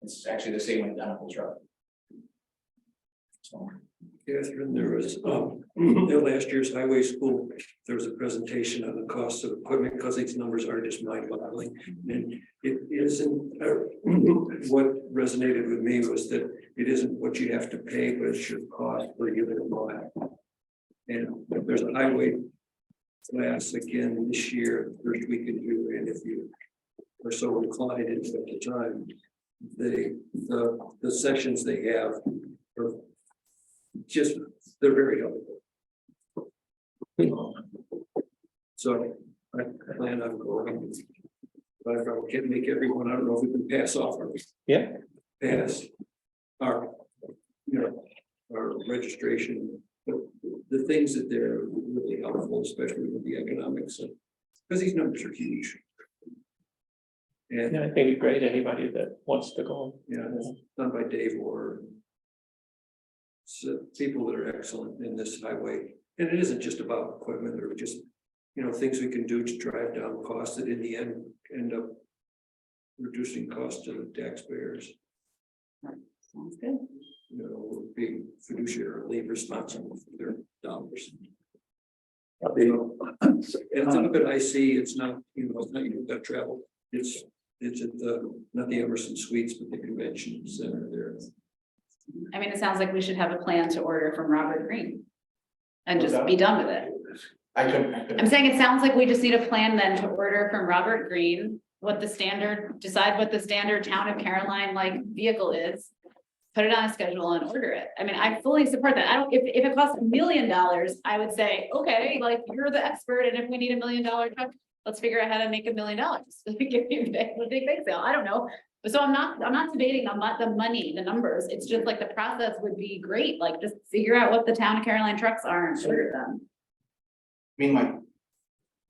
It's actually the same identical truck. Catherine, there was, in last year's highway school, there was a presentation on the cost of equipment, because these numbers are just mind-boggling. And it isn't, what resonated with me was that it isn't what you have to pay, but it's your cost per unit of mile. And if there's a highway class again this year, first week in June, and if you are so inclined at the time, the sessions they have are just, they're very helpful. So I plan on going. But if I can make everyone, I don't know if we can pass off or pass our, our registration. But the things that they're really helpful, especially with the economics, because these numbers are huge. And I think it's great, anybody that wants to go. it's done by Dave Orr. So people that are excellent in this highway, and it isn't just about equipment or just, things we can do to drive down costs that in the end up reducing costs to the taxpayers. Sounds good. Being fiduciarily responsible for their dollars. And some of it I see, it's not, it's not you've got travel. It's at not the Emerson Suites, but the convention center there. I mean, it sounds like we should have a plan to order from Robert Greene. And just be done with it. I'm saying it sounds like we just need a plan then to order from Robert Greene decide what the standard town of Caroline vehicle is. Put it on a schedule and order it. I mean, I fully support that. if it costs $1 million, I would say, okay, you're the expert, and if we need $1 million truck, let's figure out how to make $1 million. Give you a big sale. I don't know. So I'm not debating the money, the numbers. It's just the process would be great. Just figure out what the town of Caroline trucks are and order them. I mean,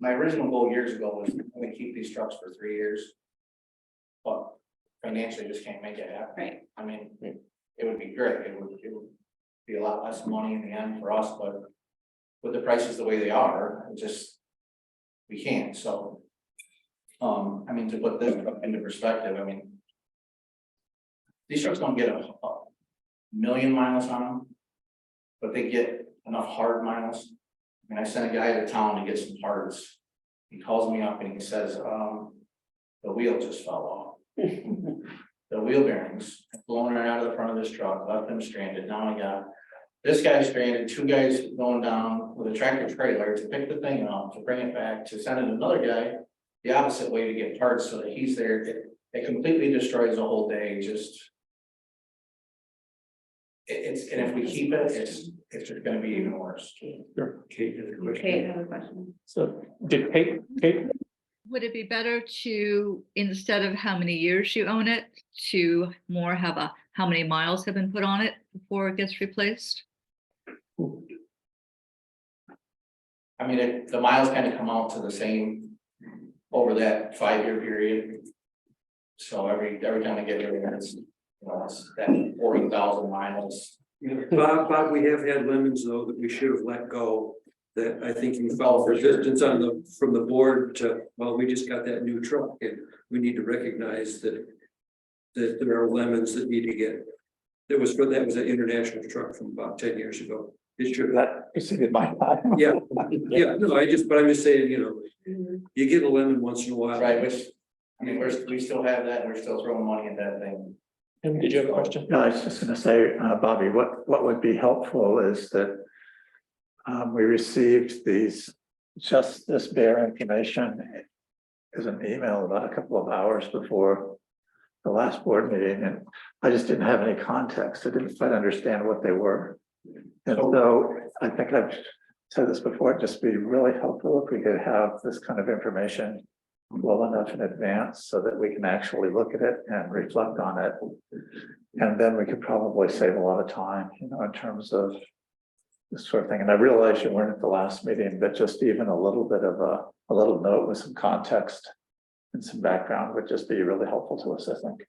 my original goal years ago was I'm gonna keep these trucks for 3 years. But financially just can't make it happen. Right. I mean, it would be great. It would be a lot less money in the end for us, but with the prices the way they are, we can't, so. I mean, to put this into perspective, I mean, these trucks don't get a million miles on them, but they get enough hard miles. I mean, I sent a guy to town to get some parts. He calls me up and he says, the wheel just fell off. The wheel bearings blown right out of the front of this truck, left them stranded. Now I got this guy stranded, 2 guys going down with a tractor trailer to pick the thing up, to bring it back, to send in another guy the opposite way to get parts so that he's there. It completely destroys the whole day. And if we keep it, it's just gonna be even worse. Sure. Kate has a question. So did Kate? Would it be better to, instead of how many years you own it, to more have how many miles have been put on it before it gets replaced? I mean, the miles kind of come out to the same over that 5-year period. So every time I get there, it's that 40,000 miles. Bob, we have had lemons though that we should have let go. That I think you felt resistance from the board to, well, we just got that new truck and we need to recognize that there are lemons that need to get. That was an international truck from about 10 years ago. It should That preceded my time. Yeah, no, but I'm just saying, you get a lemon once in a while. Right, which, I mean, we still have that and we're still throwing money at that thing. And did you have a question? No, I was just gonna say, Bobby, what would be helpful is that we received just this bare information as an email about a couple of hours before the last board meeting, and I just didn't have any context. I didn't quite understand what they were. And so I think I've said this before, it'd just be really helpful if we could have this kind of information well enough in advance so that we can actually look at it and reflect on it. And then we could probably save a lot of time, in terms of this sort of thing. And I realize you weren't at the last meeting, but just even a little bit of a little note with some context and some background would just be really helpful to us, I think.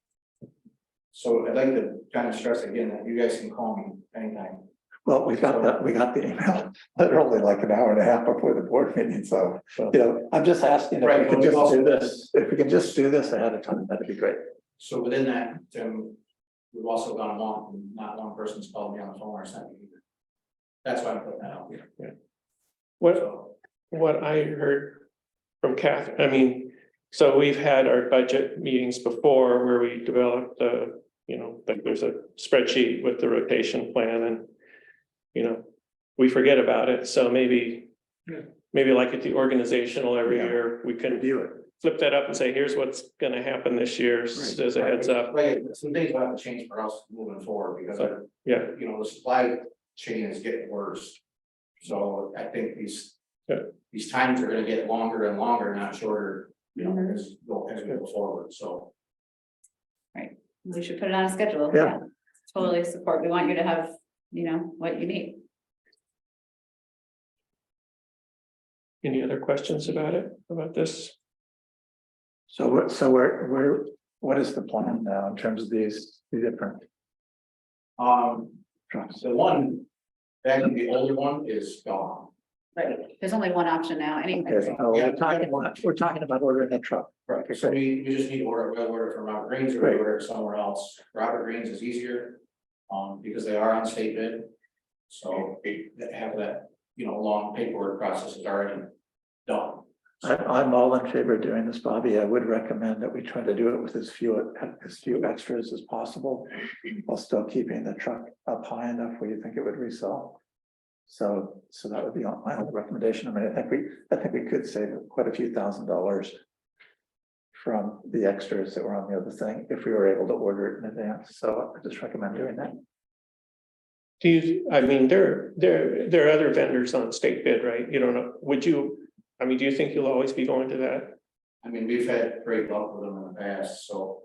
So I'd like to kind of stress again that you guys can call me anytime. Well, we got the email literally like an hour and a half before the board meeting, so, I'm just asking if we can just do this, ahead of time, that'd be great. So within that, we've also gone a month and not one person's called me on the phone or sent me either. That's why I'm putting that out here. Yeah. What, So, what I heard from Kath, I mean, so we've had our budget meetings before where we developed the, you know, like there's a spreadsheet with the rotation plan and, you know, we forget about it, so maybe like at the organizational every year, we can Review it. flip that up and say, here's what's gonna happen this year, as a heads up. Like, some things will have to change for us moving forward because Yeah, you know, the supply chain is getting worse. So I think these times are gonna get longer and longer, not shorter, you know, as we go forward, so. We should put it on a schedule. Yeah. Totally support. We want you to have, you know, what you need. any other questions about it, about this? So what is the plan now in terms of these different trucks? The one, actually the older one is gone. Right. There's only one option now. Okay, so we're talking about ordering a truck. Right, so we just need to order from Robert Greens or we Great. order it somewhere else. Robert Greens is easier, because they are on state bid. So they have that, you know, long paperwork process is already done. I'm all in favor of doing this, Bobby. I would recommend that we try to do it with as few extras as possible, while still keeping the truck up high enough where you think it would resell. So that would be my only recommendation. I mean, I think we could save quite a few $1,000s from the extras that were on the other thing if we were able to order it in advance. So I just recommend doing that. Do you, I mean, there are other vendors on state bid, right? You don't know, would you, I mean, do you think you'll always be going to that? I mean, we've had great luck with them in the past, so,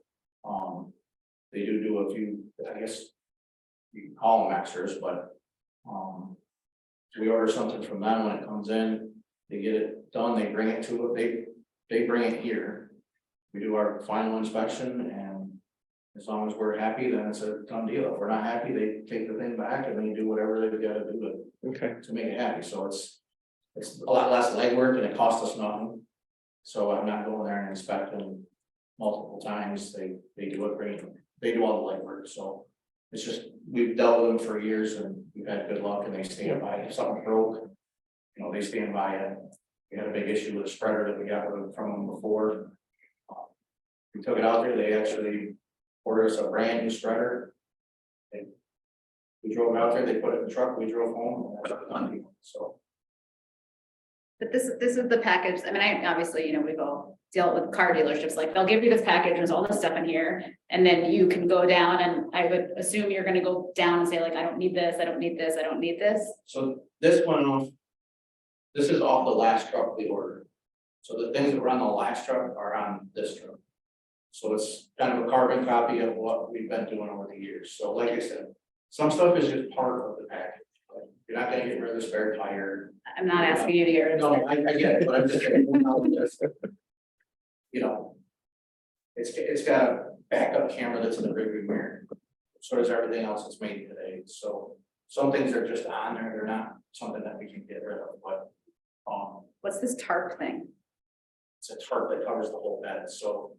they do a few, I guess. You can call them extras, but, we order something from them when it comes in, they get it done, they bring it to it, they bring it here. We do our final inspection and as long as we're happy, then it's a done deal. If we're not happy, they take the thing back and they do whatever they've got to do to make it happy, so it's a lot less legwork and it costs us nothing. So I'm not going there and inspecting multiple times, they do it great, they do all the legwork, so. It's just, we've dealt with them for years and we've had good luck and they stand by it. If something broke, you know, they stand by it. We had a big issue with a spreader that we got from them before. We took it out there, they actually ordered us a brand new spreader. We drove out there, they put it in the truck, we drove home, and that's done, so. But this is the package. I mean, obviously, you know, we've all dealt with car dealerships, like they'll give you this package, there's all this stuff in here. And then you can go down and I would assume you're gonna go down and say like, I don't need this, I don't need this, I don't need this. So this went off. This is off the last truck we ordered. So the things that were on the last truck are on this truck. So it's kind of a carbon copy of what we've been doing over the years. So like I said, some stuff is just part of the package. Like, you're not gonna get rid of the spare tire. I'm not asking you to get rid of No, it. I get it, but I'm just saying, you know. It's got a backup camera that's in the rearview mirror. So does everything else that's made today. So some things are just on there, they're not something that we can get rid of, but. What's this tarp thing? It's a tarp that covers the whole bed, so.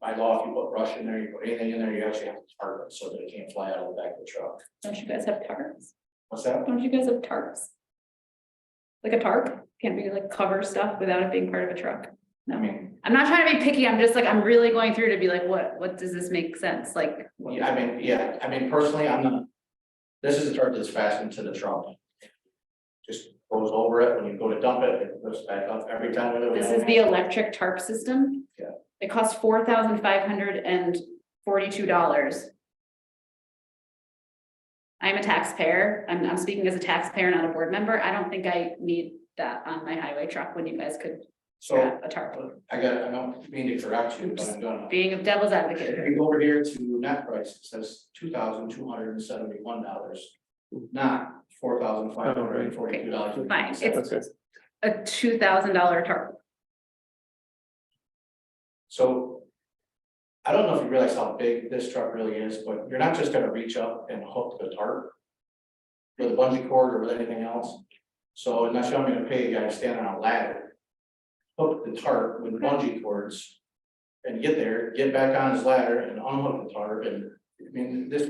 By law, if you put brush in there, you put anything in there, you actually have to tarp it so that it can't fly out of the back of the truck. Don't you guys have tarps? What's that? Don't you guys have tarps? Like a tarp? Can't be like cover stuff without it being part of a truck? No, I mean, I'm not trying to be picky. I'm just like, I'm really going through to be like, what does this make sense? Like, yeah, I mean, personally, I'm not. This is a tarp that's fastened to the truck. Just goes over it when you go to dump it, it goes back up every time. this is the electric tarp system? Yeah. It costs $4,542. I'm a taxpayer. I'm speaking as a taxpayer, not a board member. I don't think I need that on my highway truck when you guys could So grab a tarp. I don't mean to correct you, but I'm gonna. Being a devil's advocate. If you go over here to net price, it says $2,271, not $4,542. Fine, it's a $2,000 tarp. So. I don't know if you realize how big this truck really is, but you're not just gonna reach up and hook the tarp. With a bungee cord or with anything else. So unless you want me to pay a guy standing on a ladder. Hook the tarp with bungee cords. And get there, get back on his ladder and unhook the tarp and I mean, this,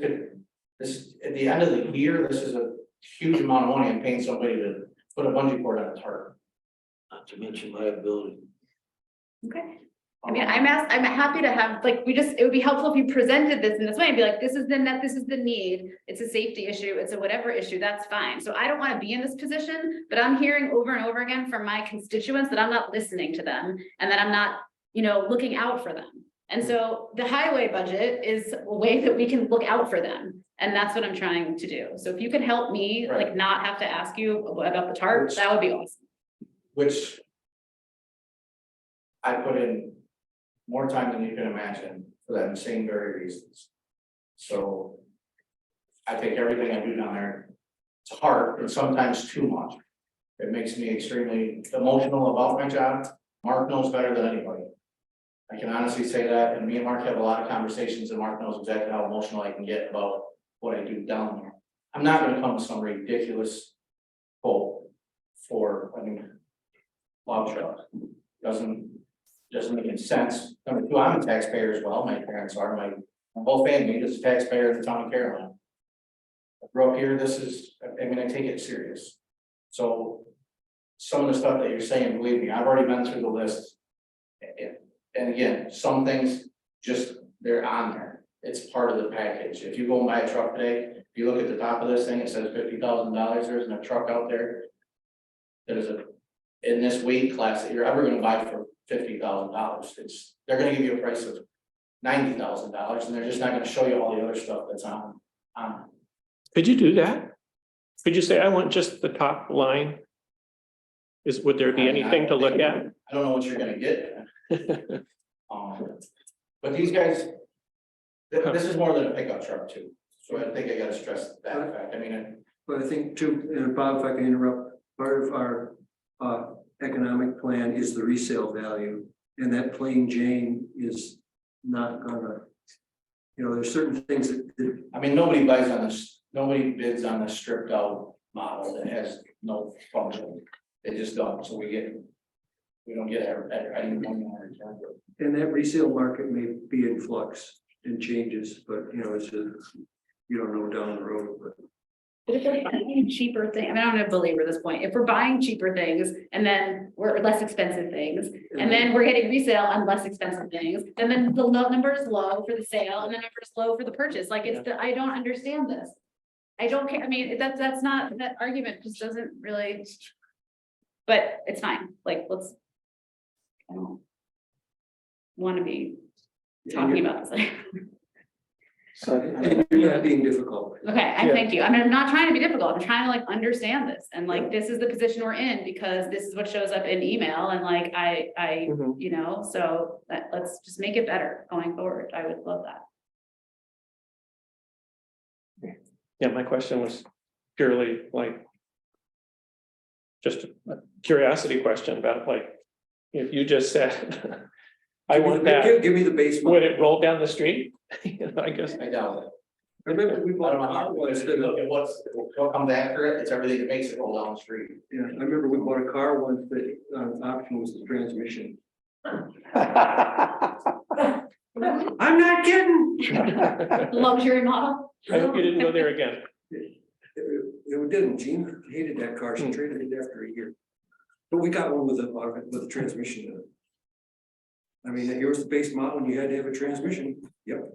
at the end of the year, this is a huge amount of money. I'm paying somebody to put a bungee cord on a tarp. Not to mention liability. Okay. I mean, I'm happy to have, like, it would be helpful if you presented this in this way and be like, this is the net, this is the need. It's a safety issue, it's a whatever issue, that's fine. So I don't want to be in this position, but I'm hearing over and over again from my constituents that I'm not listening to them and that I'm not, looking out for them. And so the highway budget is a way that we can look out for them. And that's what I'm trying to do. So if you can help me, like, not have to ask you about the tarp, that would be awesome. Which I put in more time than you can imagine for that same very reasons. So I take everything I do down there to heart, and sometimes too much. It makes me extremely emotional about my job. Mark knows better than anybody. I can honestly say that, and me and Mark have a lot of conversations, and Mark knows exactly how emotional I can get about what I do down there. I'm not gonna come with some ridiculous quote for, log truck. Doesn't make any sense. Number two, I'm a taxpayer as well. My parents are, my whole family is a taxpayer in the town of Caroline. I grew up here. I take it serious. So some of the stuff that you're saying, believe me, I've already been through the list. And again, some things they're on there. It's part of the package. If you go and buy a truck today, if you look at the top of this thing, it says $50,000. There isn't a truck out there in this weight class that you're ever gonna buy for $50,000. They're gonna give you a price of $90,000, and they're just not gonna show you all the other stuff that's on. Could you do that? Could you say, I want just the top line? Would there be anything to look at? I don't know what you're gonna get. But these guys, this is more than a pickup truck too. So I think I gotta stress that fact. But I think too, and Bob, if I can interrupt, part of our economic plan is the resale value, and that plain Jane is not gonna, there's certain things that. Nobody buys on this, nobody bids on the stripped out model that has no function. They just don't, so we don't get any money on our return. And that resale market may be in flux and changes, but it's you don't know down the road, but. But if we're buying cheaper things, I'm gonna belabor this point. If we're buying cheaper things and then we're less expensive things, and then we're getting resale on less expensive things, and then the number is low for the sale and the number is low for the purchase. Like I don't understand this. I don't care. That's not, that argument just doesn't really. But it's fine. Like, I don't want to be talking about this. So you're not being difficult. Okay, thank you. I'm not trying to be difficult. I'm trying to understand this, and this is the position we're in because this is what shows up in email, and so let's just make it better going forward. I would love that. Yeah, my question was purely just a curiosity question about if you just said, I want that. Give me the base. Would it roll down the street? I guess. I doubt it. I remember we bought a car I don't know once how, that, what comes after it, it's everything that makes it roll down the street. yeah, I remember we bought a car once that option was the transmission. I'm not kidding. Luxury model. I hope you didn't go there again. It didn't. Jean hated that car. She traded it after a year. But we got one with a transmission in it. Here's the base model, and you had to have a transmission. Yep.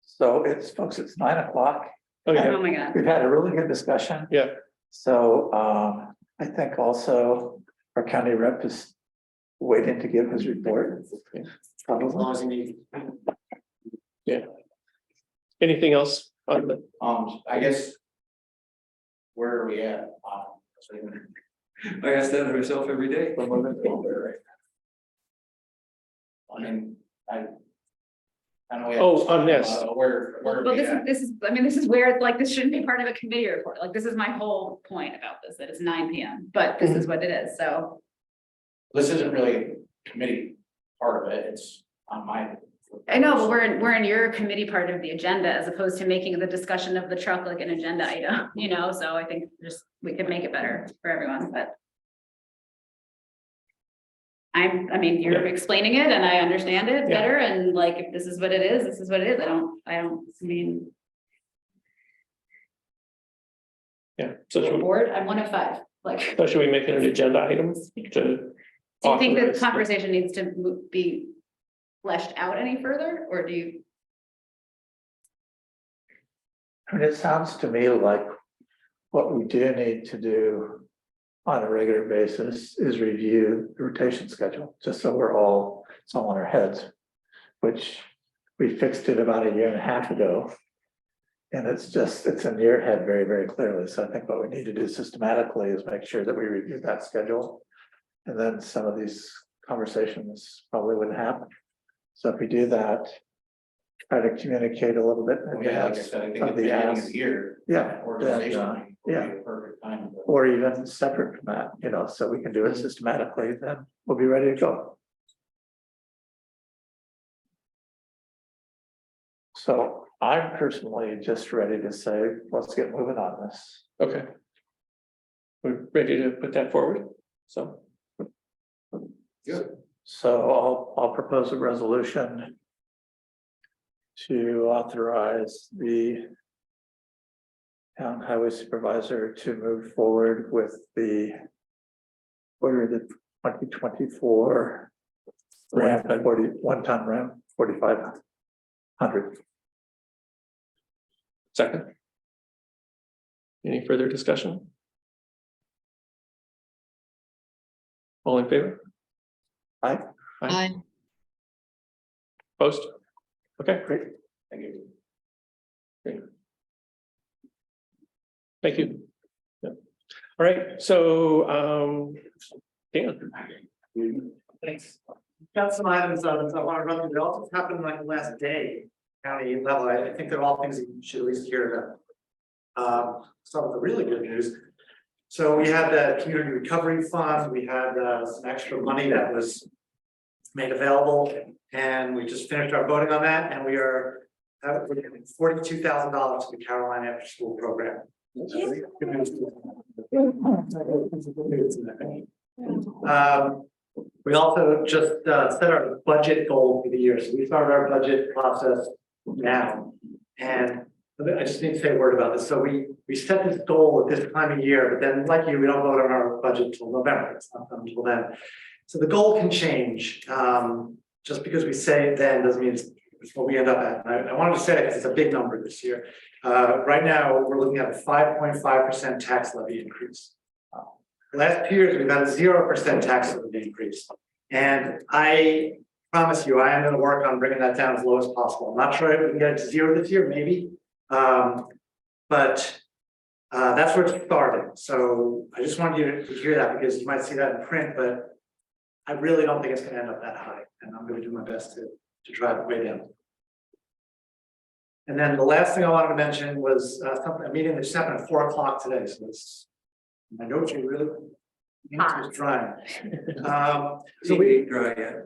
So folks, it's 9:00. Oh my God. We've had a really good discussion. Yeah. So I think also our county rep is waiting to give his report. Probably. Yeah. Anything else on the? I guess. Where are we at? I ask that of myself every day. I know we have on this. Where are Well, we at? this is where this shouldn't be part of a committee report. This is my whole point about this, that it's 9 p.m. But this is what it is. So This isn't really a committee part of it. It's on my. I know, but we're in your committee part of the agenda as opposed to making the discussion of the truck like an agenda item, so I think we could make it better for everyone, but. You're explaining it and I understand it better, and if this is what it is, this is what it is. Yeah, so should we, board, I'm one of five, like. so should we make it an agenda item to? Do you think authorize this conversation needs to be fleshed out any further, or do you? I mean, it sounds to me like what we do need to do on a regular basis is review the rotation schedule, just so it's all in our heads, which we fixed it about 1.5 years ago. And it's in your head very, very clearly. So I think what we need to do systematically is make sure that we review that schedule. And then some of these conversations probably wouldn't happen. So if we do that, try to communicate a little bit. in Yeah, like I advance said, I think of at the the beginning of ask. the year. Yeah, Organization. then, would be yeah. a perfect time. Or even separate from that, so we can do it systematically, then we'll be ready to go. So I'm personally just ready to say, let's get moving on this. Okay. We're ready to put that forward, so. So I'll propose a resolution to authorize the town highway supervisor to move forward with the order the 2024 Ram 41-ton Ram 4500. Second. Any further discussion? All in favor? Aye. Aye. Opposed? Okay, Great. thank you. Great. Thank you. Yeah. All right, so, Dan. Thanks. Got some items I want to run through. They all just happened like the last day, county level. I think they're all things that you should at least hear about. Start with the really good news. So we had the community recovery fund. We had some extra money that was made available, and we just finished our voting on that, and we're giving $42,000 to the Caroline After School Program. We also just set our budget goal for the year. So we started our budget process now. And I just need to say a word about this. So we set this goal at this time of year, but then like you, we don't vote on our budget until November. It's not done until then. So the goal can change. Just because we say it then doesn't mean it's what we end up at. And I wanted to say that because it's a big number this year. Right now, we're looking at a 5.5% tax levy increase. Last year, we've had a 0% tax levy increase. And I promise you, I am going to work on bringing that down as low as possible. I'm not sure if we can get it to 0 this year, maybe. But that's where it started. So I just wanted you to hear that because you might see that in print, but I really don't think it's going to end up that high. And I'm going to do my best to drive it way down. And then the last thing I wanted to mention was a meeting that just happened at 4 o'clock today. So it's my notes are really it's drying. So we dry yet.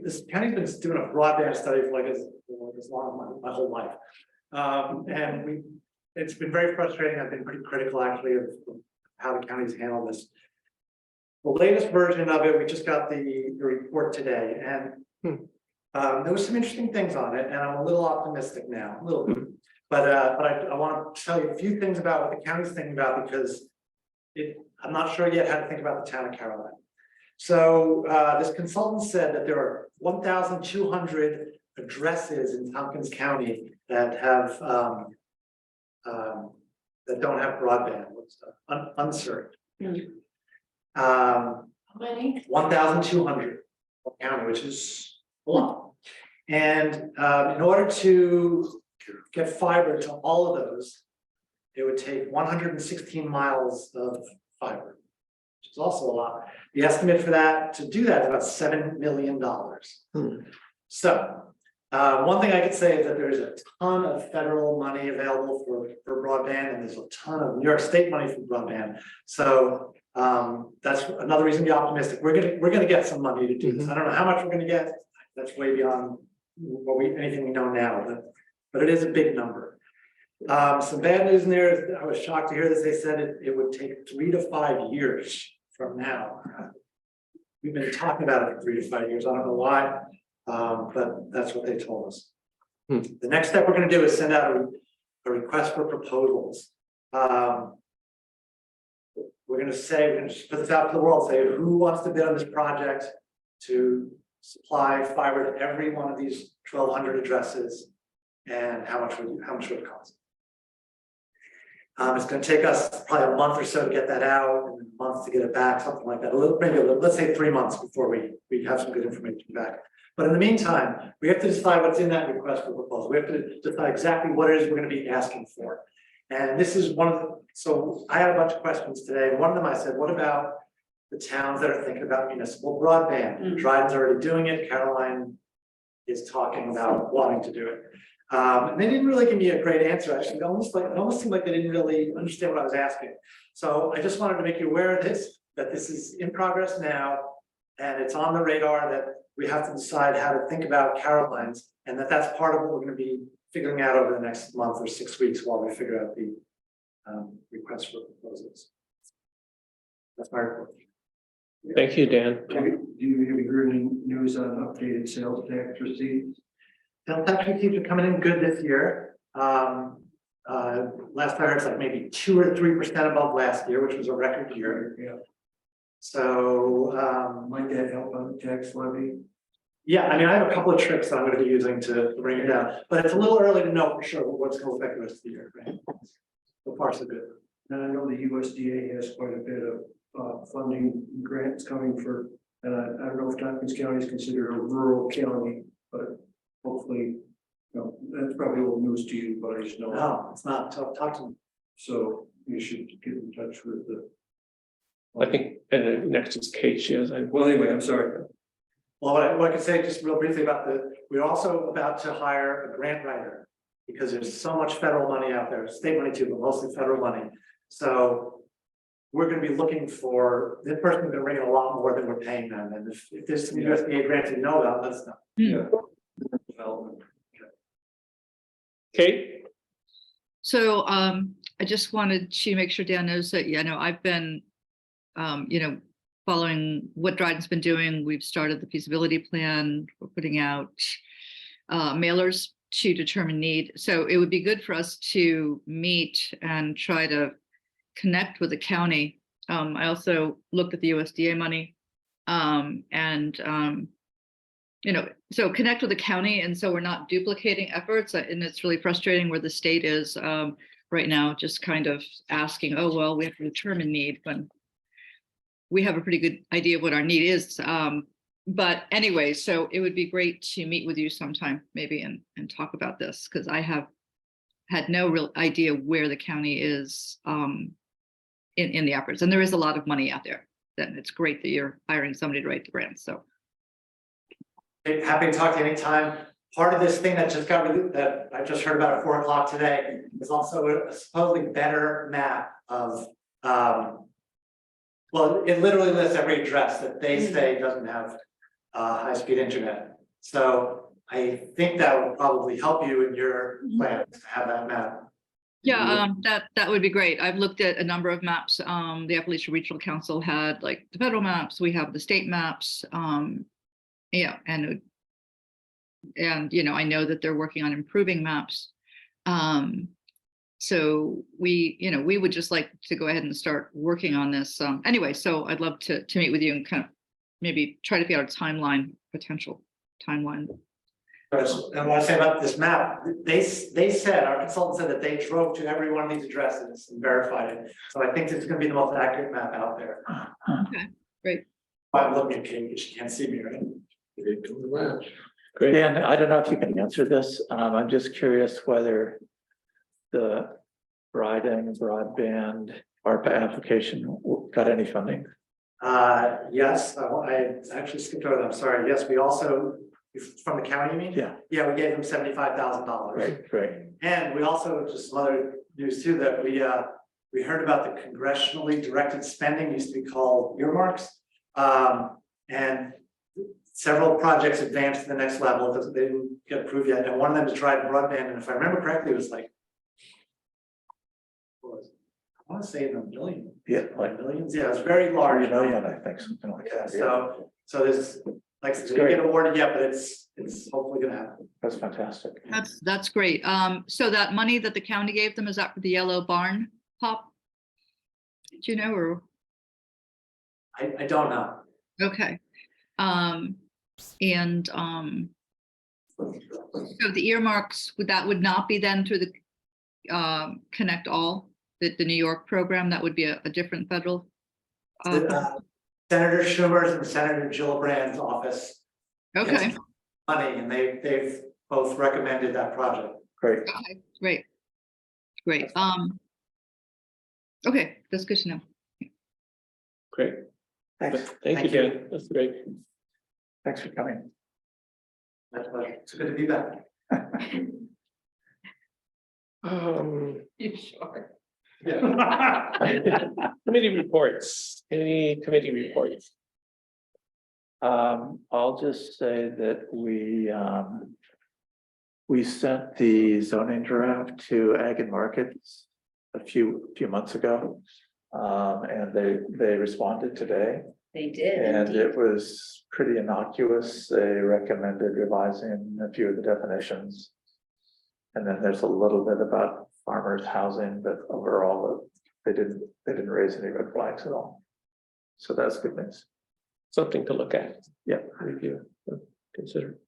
This county's been doing a broadband study for like as long as my whole life. And it's been very frustrating. I've been pretty critical actually of how the county's handled this. The latest version of it, we just got the report today, and there was some interesting things on it, and I'm a little optimistic now, a little bit. But I want to tell you a few things about what the county's thinking about because I'm not sure yet how to think about the town of Caroline. So this consultant said that there are 1,200 addresses in Tompkins County that have that don't have broadband, unserved. How many? 1,200 county, which is a lot. And in order to get fiber to all of those, it would take 116 miles of fiber, which is also a lot. The estimate for that to do that is about $7 million. So one thing I could say is that there's a ton of federal money available for broadband, and there's a ton of New York State money for broadband. So that's another reason to be optimistic. We're gonna get some money to do this. I don't know how much we're gonna get. That's way beyond anything we know now, but it is a big number. Some bad news in there is I was shocked to hear this. They said it would take 3 to 5 years from now. We've been talking about it for 3 to 5 years. I don't know why, but that's what they told us. The next step we're going to do is send out a request for proposals. We're gonna just put this out to the world, say who wants to bid on this project to supply fiber to every one of these 1,200 addresses, and how much would it cost? It's gonna take us probably a month or so to get that out, and a month to get it back, something like that. Let's say 3 months before we have some good information back. But in the meantime, we have to decide what's in that request for proposal. We have to decide exactly what it is we're gonna be asking for. And this is one of the, so I had a bunch of questions today. One of them I said, what about the towns that are thinking about municipal broadband? Dryden's already doing it. Caroline is talking about wanting to do it. And they didn't really give me a great answer. Actually, it almost seemed like they didn't really understand what I was asking. So I just wanted to make you aware of this, that this is in progress now, and it's on the radar that we have to decide how to think about Caroline's, and that's part of what we're going to be figuring out over the next month or 6 weeks while we figure out the request for proposals. That's my report. Thank you, Dan. Have you heard any news on updated sales tax receipts? Sales tax receipts are coming in good this year. Last I heard, it's like maybe 2 or 3% above last year, which was a record year. Yeah. So Might that help on the tax levy? yeah, I mean, I have a couple of tricks that I'm going to be using to bring it down, but it's a little early to know for sure what's going to affect the rest of the year, right? So far, so good. And I know the USDA has quite a bit of funding grants coming for, and I don't know if Tompkins County is considered a rural county, but hopefully, that's probably old news to you, but I just know. No, it's not. Talk to me. So you should get in touch with the. I think next is Kate. She has. Well, anyway, I'm sorry. Well, what I can say just real briefly about we're also about to hire a grant writer because there's so much federal money out there, state money too, but mostly federal money. So we're going to be looking for, this person's going to bring in a lot more than we're paying them. And if there's some USDA grants you know about, let us know. Yeah. Development. Kate? So I just wanted to make sure Dan knows that, I've been, following what Dryden's been doing. We've started the feasibility plan. We're putting out mailers to determine need. So it would be good for us to meet and try to connect with the county. I also looked at the USDA money so connect with the county. And so we're not duplicating efforts. And it's really frustrating where the state is right now, just kind of asking, oh, well, we have to determine need when we have a pretty good idea of what our need is. But anyway, so it would be great to meet with you sometime maybe and talk about this, because I have had no real idea where the county is in the efforts. And there is a lot of money out there. Then it's great that you're hiring somebody to write the grants. So Happy to talk to you anytime. Part of this thing that just got released, that I just heard about at 4 o'clock today, is also a supposedly better map of well, it literally lists every address that they say doesn't have high-speed internet. So I think that will probably help you in your plans to have that map. yeah, that would be great. I've looked at a number of maps. The Appalachian Regional Council had like the federal maps. We have the state maps. Yeah, and I know that they're working on improving maps. So we would just like to go ahead and start working on this. Anyway, so I'd love to meet with you and kind of maybe try to figure out a potential timeline. And what I say about this map, they said, our consultant said that they drove to every one of these addresses and verified it. So I think this is going to be the most accurate map out there. Okay, great. I'm looking at Kate, she can't see me, right? Great. Dan, I don't know if you can answer this. I'm just curious whether the Dryden broadband ARPA application got any funding. Yes, I actually skipped over that. I'm sorry. Yes, we also, from the county, you mean? Yeah. Yeah, we gave them $75,000. Great. And we also, just some other news too, that we heard about the congressionally directed spending, used to be called earmarks. And several projects advanced to the next level. They didn't get approved yet. And one of them is Dryden broadband. And if I remember correctly, it was like, I want to say in the million. Yeah, like millions. Yeah, it's very large. $3 million, I think, something like that. So there's Like, I said, we didn't get awarded yet, but it's hopefully gonna happen. That's fantastic. That's great. So that money that the county gave them, is that for the yellow barn pop? Do you know, or, I don't know. okay. So the earmarks, that would not be then through the Connect All, the New York program, that would be a different federal. Senator Schumer's and Senator Gillibrand's office. Okay, gets money, and they've both recommended that project. Great. okay, great. Great. Okay, that's good to know. Great. Thanks. Thank you, Dan. That's great. Thanks for coming. My pleasure. It's good to be back. Committee reports, any committee reports? I'll just say that we sent the zoning draft to Ag and Markets a few months ago. And they responded today, They did. and indeed. it was pretty innocuous. They recommended revising a few of the definitions. And then there's a little bit about farmers housing, but overall, they didn't raise any red flags at all. So that's good news. Something to look at. Yeah. Review, consider.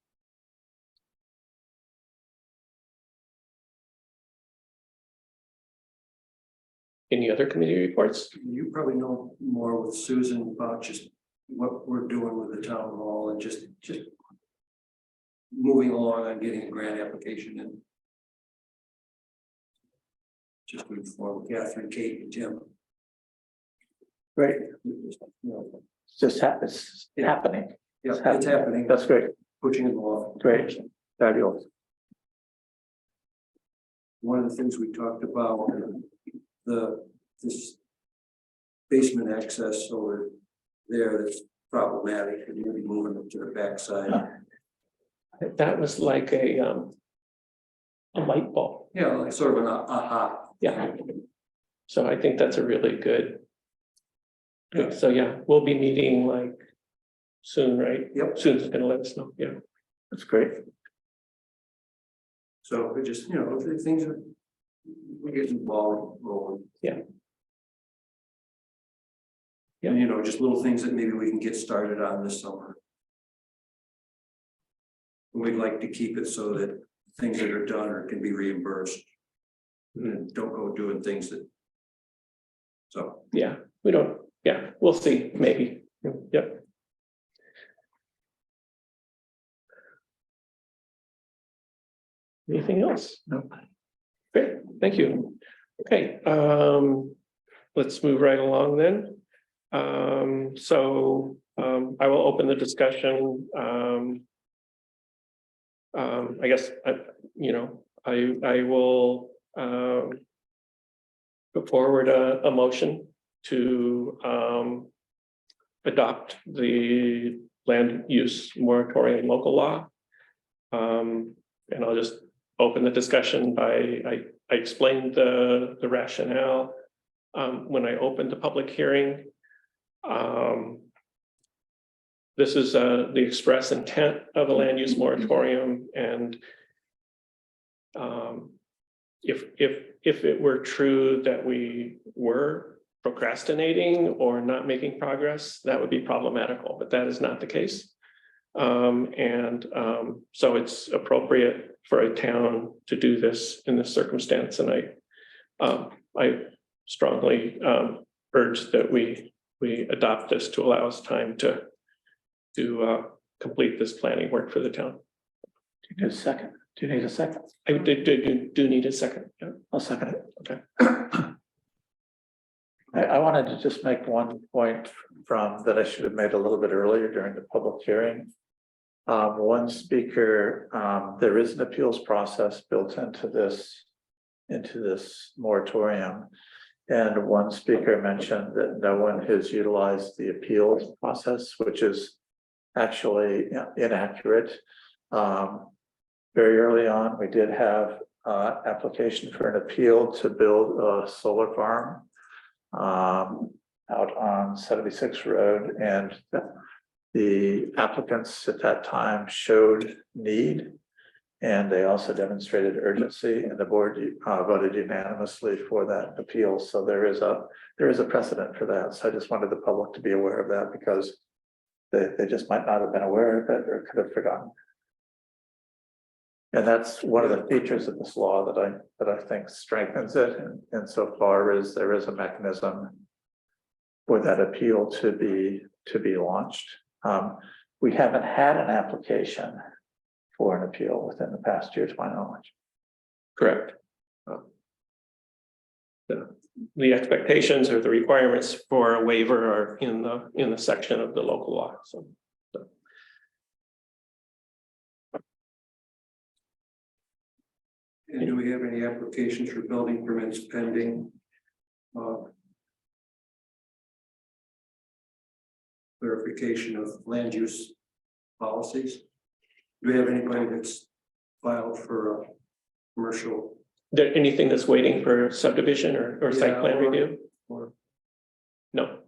Any other committee reports? You probably know more with Susan about just what we're doing with the town hall and just moving along on getting a grant application in. Just to inform Catherine, Kate, and Tim. Great. You know, It's just it's happening. Yeah, it's happening. That's great. Pushing it along. Great. Fabulous. One of the things we talked about, this basement access over there that's problematic, and maybe moving it to the backside. That was like a light bulb. Yeah, like sort of an aha. Yeah. So I think that's a really good. So yeah, we'll be meeting like soon, right? Yep. Susan's gonna let us know. Yeah. That's great. So it just, if things are, we get the ball rolling. Yeah. And, just little things that maybe we can get started on this summer. We'd like to keep it so that things that are done or can be reimbursed. And don't go doing things that. So. Yeah, we don't, yeah, we'll see, maybe. Yep. Anything else? No. Great, thank you. Okay, let's move right along then. I will open the discussion. I guess, I will put forward a motion to adopt the land use moratorium local law. And I'll just open the discussion by, I explained the rationale when I opened the public hearing. This is the express intent of a land use moratorium, and if it were true that we were procrastinating or not making progress, that would be problematical, but that is not the case. So it's appropriate for a town to do this in this circumstance, and I strongly urge that we adopt this to allow us time to complete this planning work for the town. Do you need a second? Do you need a second? I do need a second. Yeah. I'll second it. Okay. I wanted to just make one point that I should have made a little bit earlier during the public hearing. One speaker, there is an appeals process built into this moratorium. And one speaker mentioned that no one has utilized the appeals process, which is actually inaccurate. Very early on, we did have application for an appeal to build a solar farm out on 76 Road, and the applicants at that time showed need. And they also demonstrated urgency, and the board voted unanimously for that appeal. So there is a precedent for that. So I just wanted the public to be aware of that, because they just might not have been aware of it or could have forgotten. And that's one of the features of this law that I think strengthens it, and so far as there is a mechanism for that appeal to be launched. We haven't had an application for an appeal within the past year, to my knowledge. Correct. The expectations or the requirements for a waiver are in the section of the local law, so. And do we have any applications for building permits pending? Clarification of land use policies? Do we have anybody that's filed for a commercial? There anything that's waiting for subdivision or site plan review? Or, No.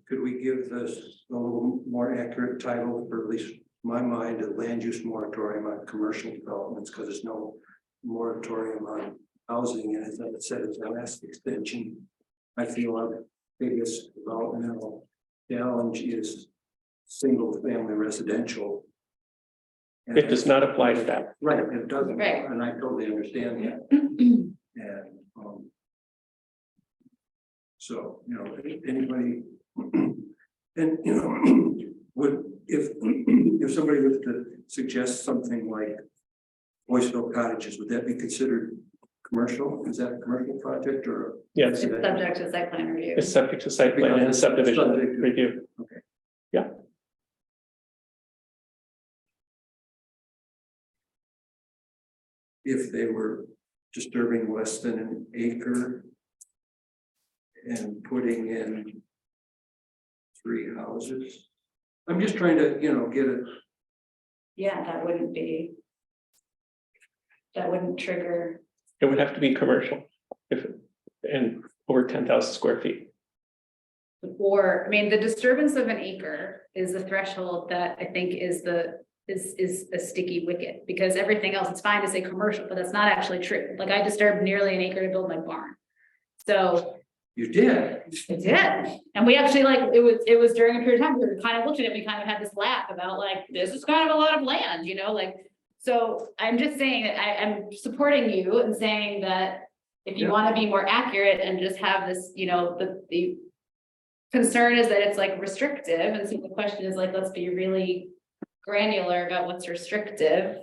could we give this a little more accurate title, for at least my mind, a land use moratorium on commercial developments, because there's no moratorium on housing, and as I said, as the last extension, I feel our biggest developmental challenge is single family residential. It does not apply to that. Right, it doesn't, Right. and I totally understand that. And so, you know, anybody, and you know, would, if somebody was to suggest something like Boyceville Cottages, would that be considered commercial? Is that a commercial project or? Yes. It's subject to site plan review. It's subject to site plan and subdivision review. Okay. Yeah. If they were disturbing less than an acre and putting in 3 houses. I'm just trying to, you know, get it. Yeah, that wouldn't trigger. It would have to be commercial and over 10,000 square feet. Or, I mean, the disturbance of an acre is the threshold that I think is a sticky wicket, because everything else, it's fine to say commercial, but that's not actually true. Like, I disturbed nearly an acre to build my barn. So. You did. It did. And we actually, like, it was during a period of time, we were kind of looked at it, we kind of had this laugh about, like, this is kind of a lot of land, you know, like. So I'm just saying that I'm supporting you and saying that if you want to be more accurate and just have this, you know, the concern is that it's like restrictive, and so the question is like, let's be really granular about what's restrictive.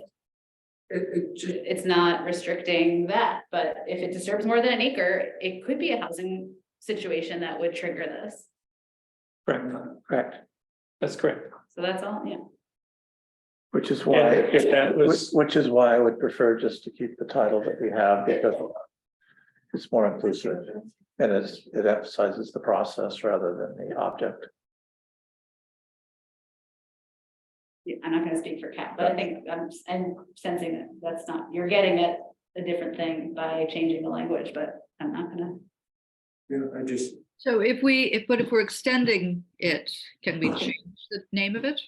It's not restricting that, but if it disturbs more than an acre, it could be a housing situation that would trigger this. Correct. That's correct. So that's all, yeah. Which is why, And if that was- which is why I would prefer just to keep the title that we have, because it's more inclusive and it emphasizes the process rather than the object. Yeah, I'm not gonna speak for Kat, but I think I'm sensing that that's not, you're getting at a different thing by changing the language, but I'm not gonna. Yeah, I just. So if we're extending it, can we change the name of it?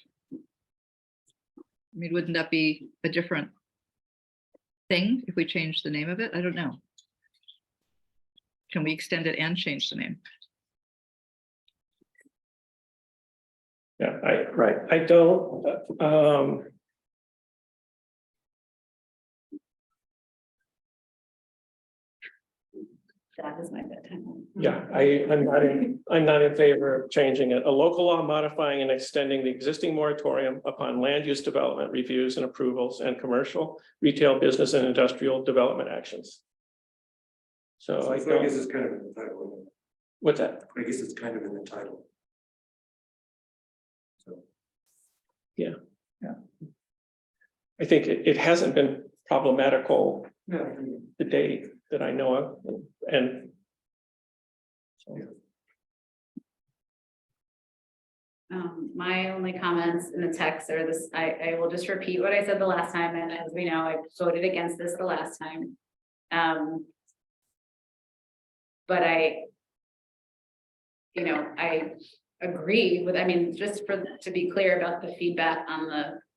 I mean, wouldn't that be a different thing if we change the name of it? I don't know. Can we extend it and change the name? Yeah, I don't, That is my bedtime. yeah, I'm not in favor of changing it. A local law modifying and extending the existing moratorium upon land use development reviews and approvals and commercial, retail, business and industrial development actions. So I guess don't, it's kind of in the title. what's that? I guess it's kind of in the title. So. Yeah. I think it hasn't been problematical Yeah. the day that I know of, and so. My only comments in the text are this, I will just repeat what I said the last time, and as we know, I voted against this the last time. But I agree with, I mean, just to be clear about the feedback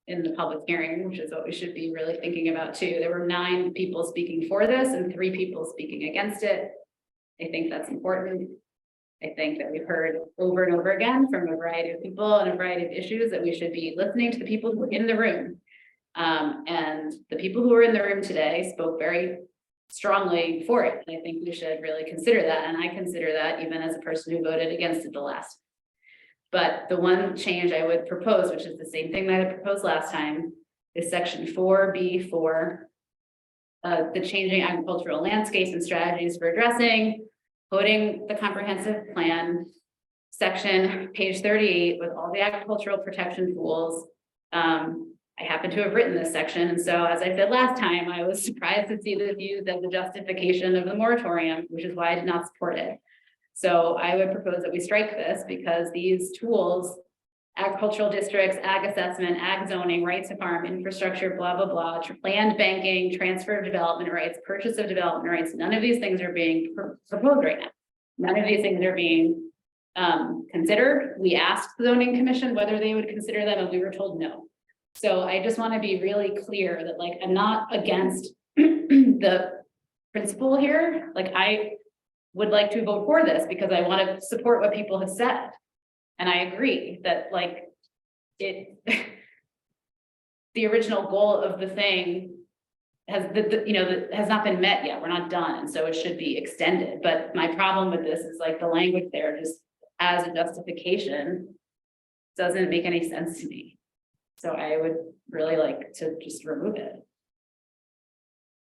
in the public hearing, which is what we should be really thinking about too. There were 9 people speaking for this and 3 people speaking against it. I think that's important. I think that we've heard over and over again from a variety of people and a variety of issues that we should be listening to the people who are in the room. And the people who are in the room today spoke very strongly for it. And I think we should really consider that. And I consider that even as a person who voted against it the last. But the one change I would propose, which is the same thing that I proposed last time, is section 4B4. The changing agricultural landscapes and strategies for addressing, quoting the comprehensive plan, section page 38 with all the agricultural protection tools. I happen to have written this section, and so as I said last time, I was surprised to see this used as a justification of the moratorium, which is why I did not support it. So I would propose that we strike this because these tools, agricultural districts, ag assessment, ag zoning, rights to farm, infrastructure, blah, blah, blah, land banking, transfer of development rights, purchase of development rights, none of these things are being proposed right now. None of these things are being considered. We asked the zoning commission whether they would consider them and we were told no. So I just want to be really clear that like, I'm not against the principle here. Like I would like to vote for this because I want to support what people have said. And I agree that like it, the original goal of the thing has has not been met yet. We're not done. And so it should be extended. But my problem with this is like the language there just as a justification doesn't make any sense to me. So I would really like to just remove it.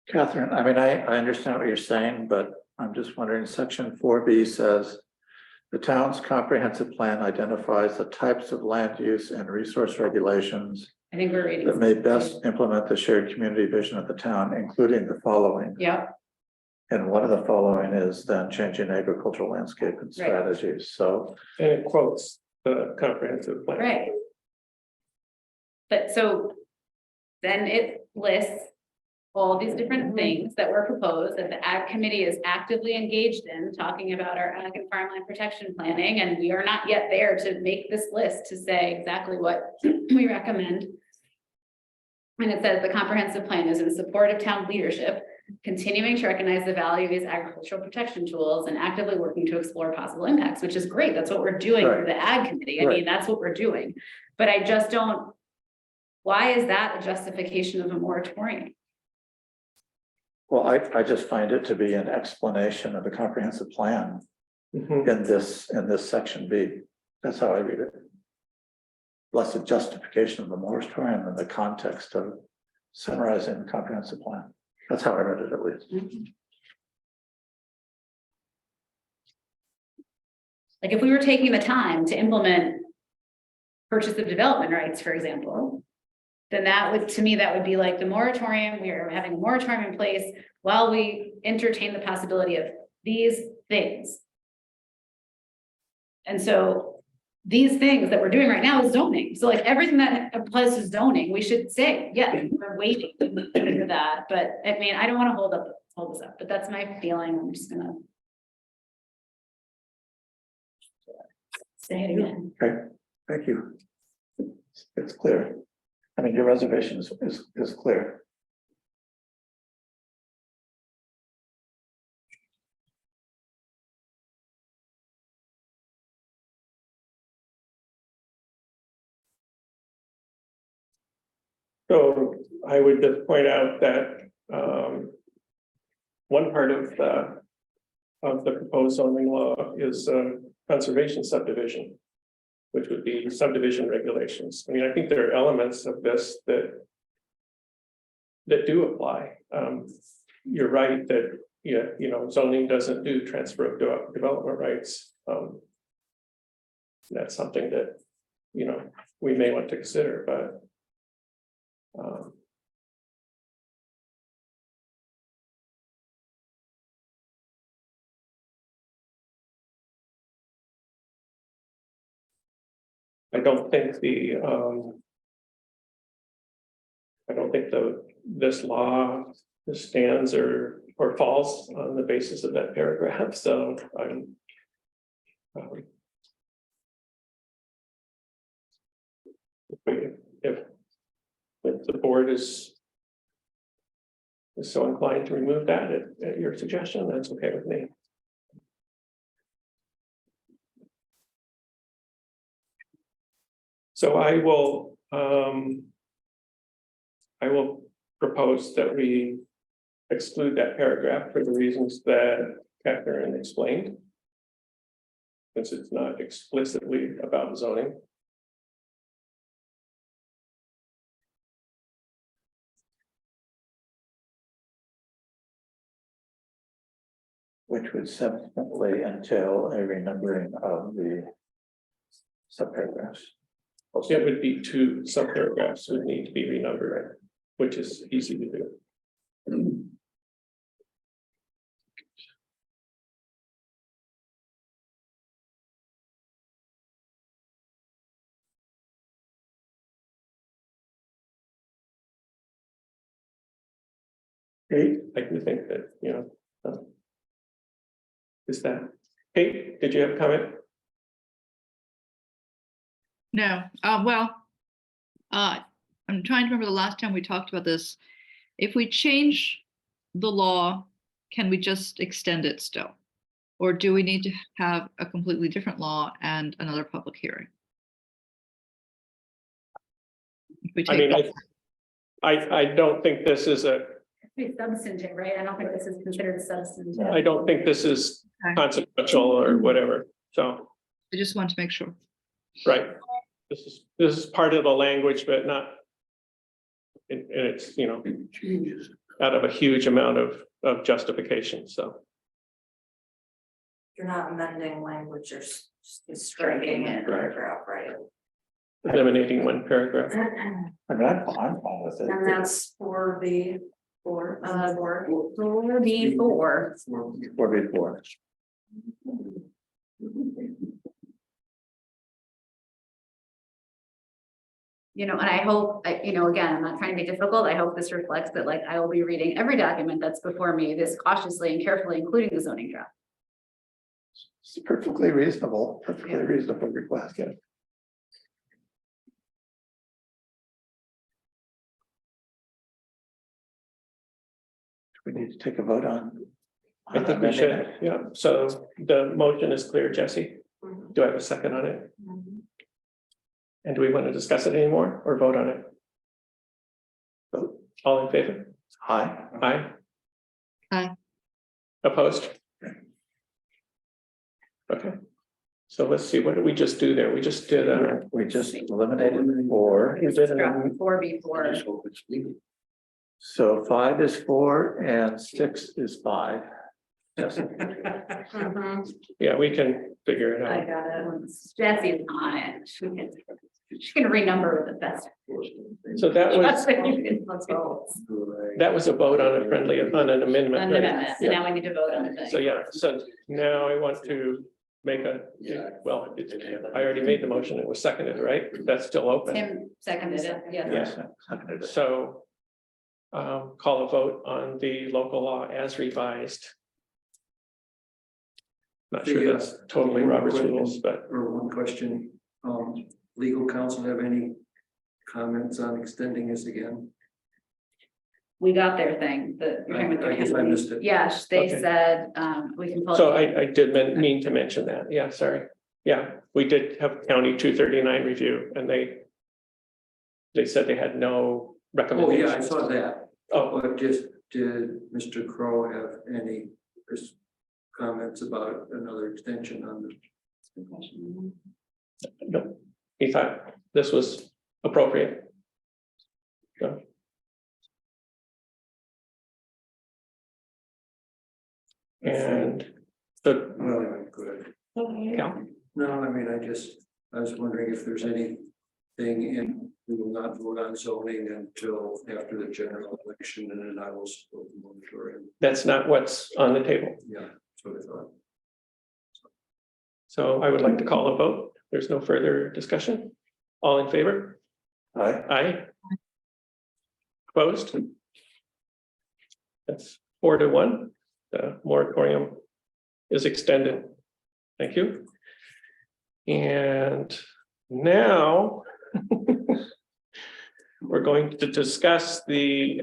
Catherine, I mean, I understand what you're saying, but I'm just wondering, section 4B says the town's comprehensive plan identifies the types of land use and resource regulations I think we're reading. that may best implement the shared community vision of the town, including the following. Yeah. And one of the following is then changing agricultural landscape and strategies. So, And it quotes the comprehensive plan. Right. But so then it lists all these different things that were proposed that the ag committee is actively engaged in, talking about our ag and farmland protection planning, and we are not yet there to make this list to say exactly what we recommend. And it says the comprehensive plan is in support of town leadership, continuing to recognize the value of these agricultural protection tools and actively working to explore possible impacts, which is great. That's what we're doing for the ag committee. I mean, that's what we're doing. But I just don't, why is that a justification of a moratorium? well, I just find it to be an explanation of the comprehensive plan Mhm. in this section B. That's how I read it. Less a justification of the moratorium in the context of summarizing the comprehensive plan. That's how I read it, at least. Like if we were taking the time to implement purchase of development rights, for example, then that would, to me, that would be like the moratorium, we are having a moratorium in place while we entertain the possibility of these things. And so these things that we're doing right now is zoning. So like everything that applies to zoning, we should say, yeah, we're waiting for that. But I mean, I don't want to hold this up, but that's my feeling. I'm just gonna say it again. Okay, thank you. It's clear. I mean, your reservation is clear. So I would just point out that one part of the proposed zoning law is conservation subdivision, which would be subdivision regulations. I mean, I think there are elements of this that do apply. You're right that zoning doesn't do transfer of development rights. That's something that we may want to consider, but I don't think this law stands or falls on the basis of that paragraph. So if the board is so inclined to remove that at your suggestion, that's okay with me. So I will propose that we exclude that paragraph for the reasons that Catherine explained. Since it's not explicitly about zoning. Which would subsequently entail a renumbering of the subparagraphs. It would be 2 subparagraphs would need to be renumbered, which is easy to do. I do think that, is that, Kate, did you have a comment? No, I'm trying to remember the last time we talked about this. If we change the law, can we just extend it still? Or do we need to have a completely different law and another public hearing? If we I take mean, I don't think this is It's substantive, right? I don't think this is considered substantive. I don't think this is consequential or whatever, so, I just want to make sure. right. This is part of the language, but not. And it's, out of a huge amount of justification, so. You're not amending language, you're striking it, paragraph, right? Eliminating one paragraph. I mean, I'm fine with it. And that's for the, for, Before. Or before. And I hope, again, I'm not trying to be difficult. I hope this reflects that, like, I will be reading every document that's before me this cautiously and carefully, including the zoning draft. It's perfectly reasonable request, yeah. We need to take a vote on. I think we should, yeah, so the motion is clear, Jesse. Do I have a second on it? And do we want to discuss it anymore or vote on it? Vote. All in favor? Aye. Aye. Aye. Opposed? Okay. So let's see, what did we just do there? We just did, We just eliminated 4. we did, Before, before. So 5 is 4 and 6 is 5. Yes. yeah, we can figure it I out. got it. Jesse's on it. She can renumber with the best. So that was, Let's go. that was a vote on an amendment. On right? the amendment, and now we need to vote on the thing. So, yeah, so now I want to make I already made the motion. It was seconded, right? That's still open. Tim seconded it, yes. Yes. Seconded it. So call a vote on the local law as revised. Not sure that's totally Robert's rules, but Or one question, legal counsel have any comments on extending this again? We got their thing, I guess I missed it. Yes, they Okay. said, we can. pull so it. I did mean to mention that. Yeah, sorry. Yeah, we did have county 239 review and they said they had no Oh, recommendations. yeah, I saw that. Oh, But just, did Mr. Crowe have any comments about another extension on the? no, he thought this was appropriate. So. And the, Well, good. Cal? No, I mean, I was wondering if there's anything in, we will not vote on zoning until after the general election, and then I will support the moratorium. That's not what's on the table. Yeah, that's what I thought. So I would like to call a vote. There's no further discussion. All in favor? Aye. Aye. Opposed? That's 4-1. The moratorium is extended. Thank you. And now We're going to discuss the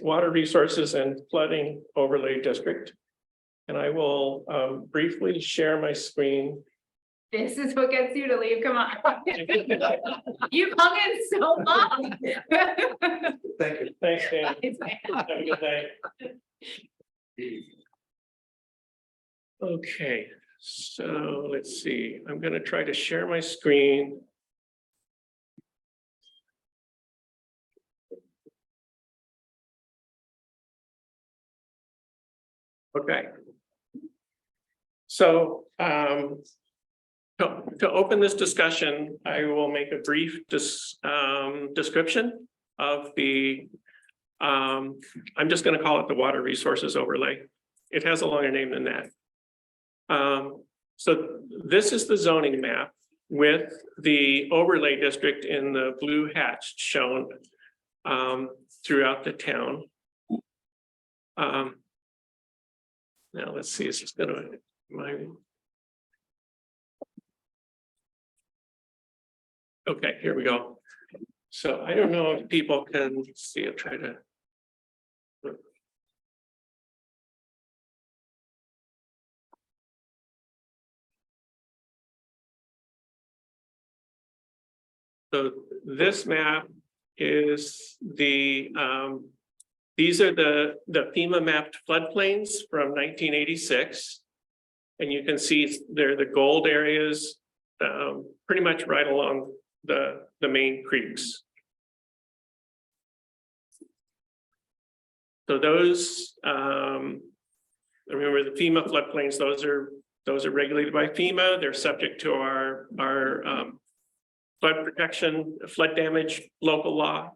water resources and flooding overlay district. And I will briefly share my screen. This is what gets you to leave, come on. You've hung in so long. Thank you. Thanks, Dan. It's my- Have a good night. Okay, so let's see, I'm gonna try to share my screen. Okay. So, to open this discussion, I will make a brief description of the, I'm just gonna call it the water resources overlay. It has a longer name than that. So this is the zoning map with the overlay district in the blue hatch shown throughout the town. Now let's see, is this gonna, okay, here we go. So I don't know if people can see it, try to. So this map is the, these are the FEMA mapped floodplains from 1986. And you can see they're the gold areas, pretty much right along the main creeks. So those, remember the FEMA floodplains, those are regulated by FEMA. They're subject to our flood protection, flood damage, local law.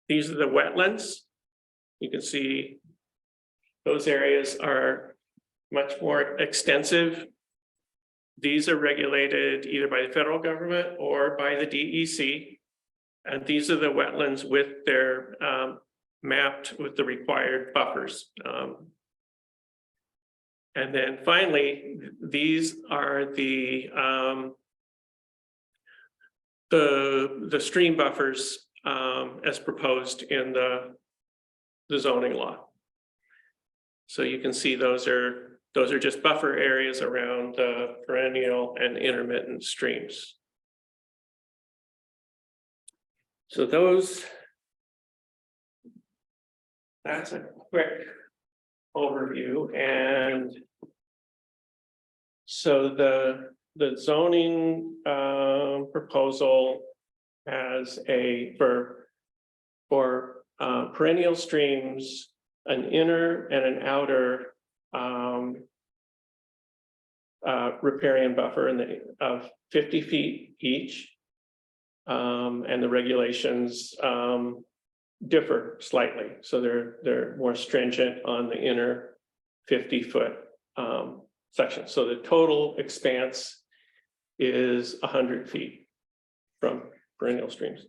These are the wetlands. You can see those areas are much more extensive. These are regulated either by the federal government or by the DEC. And these are the wetlands with their mapped with the required buffers. And then finally, these are the stream buffers as proposed in the zoning law. So you can see those are just buffer areas around the perennial and intermittent streams. So that's a quick overview. And so the zoning proposal has for perennial streams, an inner and an outer riparian buffer of 50 feet each. And the regulations differ slightly. So they're more stringent on the inner 50-foot section. So the total expanse is 100 feet from perennial streams.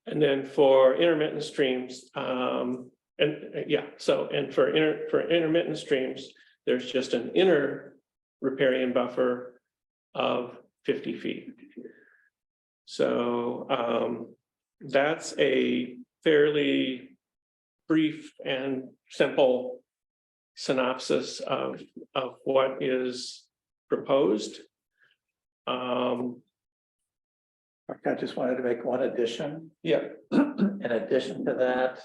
And then for intermittent streams, for intermittent streams, there's just an inner riparian buffer of 50 feet. So that's a fairly brief and simple synopsis of what is proposed. I just wanted to make one addition. Yeah. In addition to that,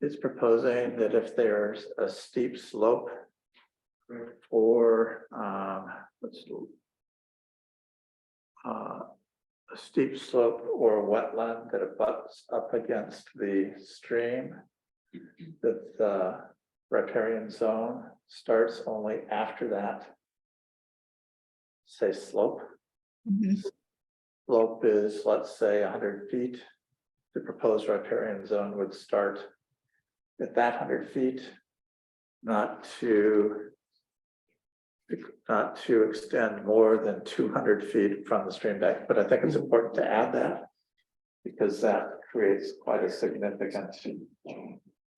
it's proposing that if there's a steep slope or a steep slope or wetland that abuts up against the stream, that the riparian zone starts only after that, say, slope. Slope is, let's say, 100 feet. The proposed riparian zone would start at that 100 feet, not to extend more than 200 feet from the stream bank. But I think it's important to add that because that creates quite a significant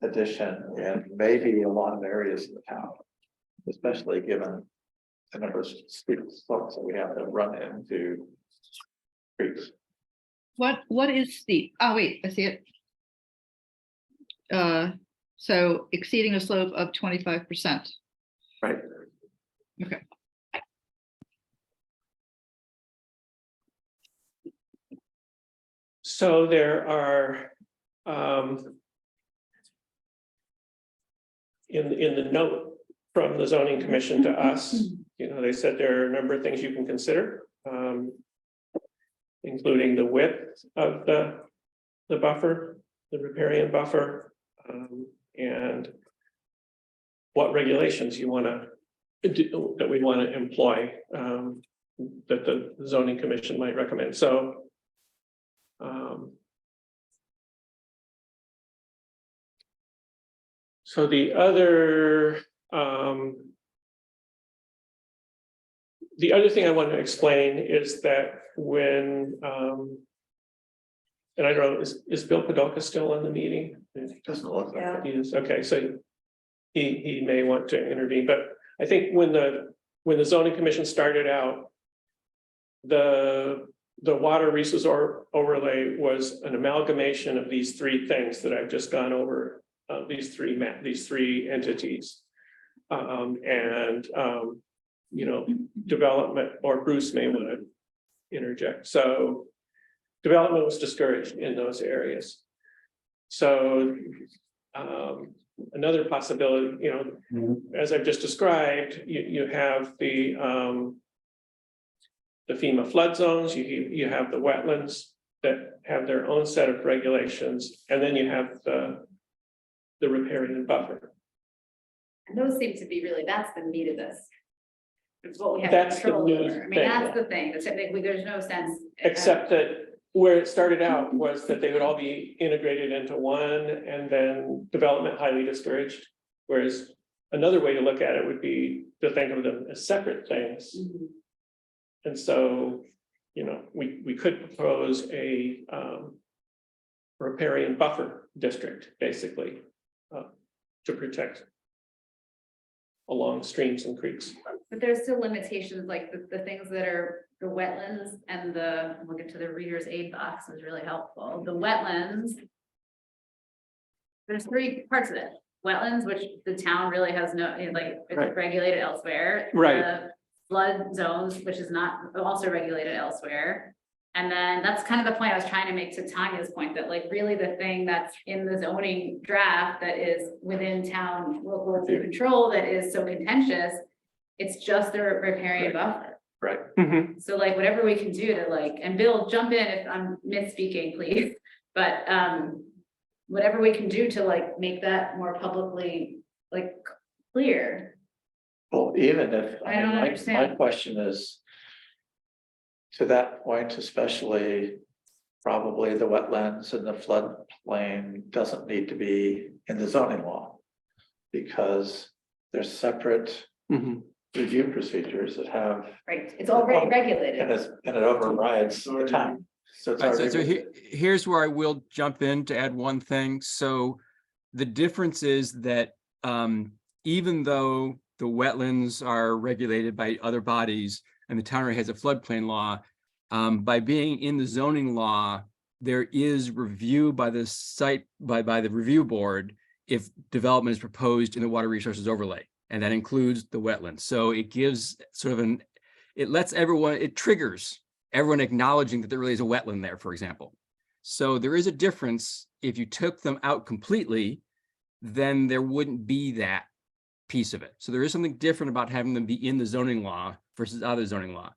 addition in maybe a lot of areas in the town, especially given the number of students, folks that we have that run into creeks. What is steep? Oh, wait, I see it. So exceeding a slope of 25%. Right. Okay. So there are, in the note from the zoning commission to us, you know, they said there are a number of things you can consider, including the width of the buffer, the riparian buffer, and what regulations you want to do, that we want to employ, that the zoning commission might recommend. So so the other thing I want to explain is that when and I don't know, is Bill Podolka still on the meeting? It doesn't look like it. He is, okay, so he may want to intervene, but I think when the zoning commission started out, the water resource overlay was an amalgamation of these three things that I've just gone over, these three entities. You know, development, or Bruce may want to interject. So development was discouraged in those areas. So another possibility, you know, as I've just described, you have the FEMA flood zones, you have the wetlands that have their own set of regulations, and then you have the riparian buffer. And those seem to be really, that's the meat of this. It's what we have That's the control new over. I mean, thing, that's the thing, that's technically, there's no sense. Except that where it started out was that they would all be integrated into one, and then development highly discouraged. Whereas another way to look at it would be to think of them as separate things. And so, you know, we could propose a riparian buffer district, basically, to protect along streams and creeks. But there's still limitations, like the things that are the wetlands and we'll get to the reader's aid box is really helpful. The wetlands. There's three parts of it. Wetlands, which the town really has no, like, it's Right. regulated elsewhere. Right. The flood zones, which is not also regulated elsewhere. And then that's kind of the point I was trying to make to Tanya's point, that like really the thing that's in the zoning draft that is within town local control that is so contentious, it's just the riparian buffer. Right. So like whatever we can do to like, and Bill, jump in if I'm misspeaking, please, but whatever we can do to like make that more publicly like clear. Well, even if, I don't my understand. question is, to that point, especially, probably the wetlands and the floodplain doesn't need to be in the zoning law. Because there's separate review procedures that have, Right, it's already regulated. and it overrides the town. So it's All right, so already. here's where I will jump in to add one thing. So the difference is that even though the wetlands are regulated by other bodies and the town already has a floodplain law, by being in the zoning law, there is review by the by the review board if development is proposed in the water resources overlay, and that includes the wetlands. So it gives sort of it lets everyone, it triggers everyone acknowledging that there really is a wetland there, for example. So there is a difference. If you took them out completely, then there wouldn't be that piece of it. So there is something different about having them be in the zoning law versus other zoning law.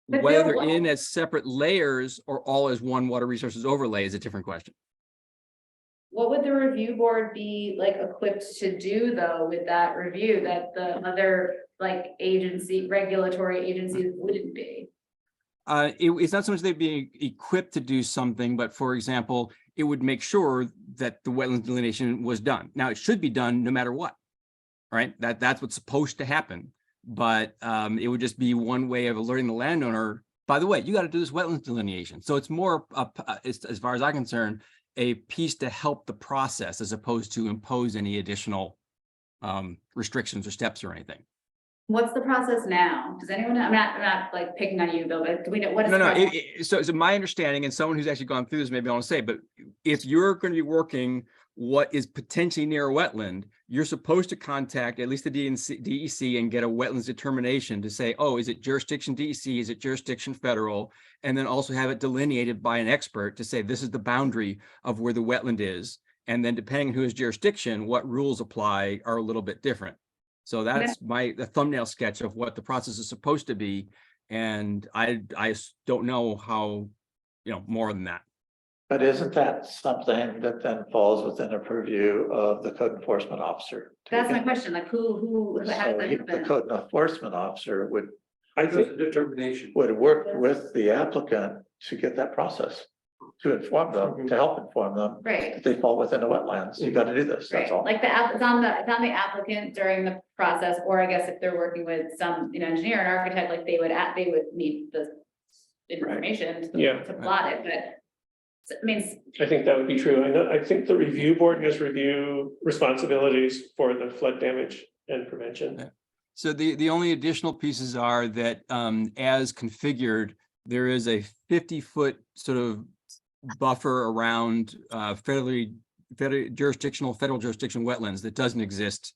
But Whether Bill, they're in as separate layers or all as one water resources overlay is a different question. What would the review board be like equipped to do though with that review that the other like regulatory agencies wouldn't be? It's not so much they'd be equipped to do something, but for example, it would make sure that the wetlands delineation was done. Now, it should be done no matter what, right? That's what's supposed to happen. But it would just be one way of alerting the landowner, by the way, you got to do this wetlands delineation. So it's more, as far as I'm concerned, a piece to help the process as opposed to impose any additional restrictions or steps or anything. What's the process now? Does anyone, I'm not like picking on you, Bill, but do we know what is? No, the no, process? so my understanding, and someone who's actually gone through this, maybe I want to say, but if you're going to be working what is potentially near a wetland, you're supposed to contact at least the DEC and get a wetlands determination to say, oh, is it jurisdiction DEC, is it jurisdiction federal? And then also have it delineated by an expert to say, this is the boundary of where the wetland is. And then depending on whose jurisdiction, what rules apply are a little bit different. So that's the thumbnail sketch of what the process is supposed to be. And I don't know how, more than that. But isn't that something that then falls within a purview of the code enforcement officer? That's my question, like who, how does So that the happen? code enforcement officer would I think, Determination. work with the applicant to get that process, to inform them, to help inform them. Right. If they fall within the wetlands, you got to do this, that's Right, all. like it's on the applicant during the process, or I guess if they're working with some, engineer and architect, like they would need the information Yeah. to plot it, but. I mean, I think that would be true. I think the review board has review responsibilities for the flood damage and prevention. So the only additional pieces are that as configured, there is a 50-foot sort of buffer around federal jurisdictional wetlands that doesn't exist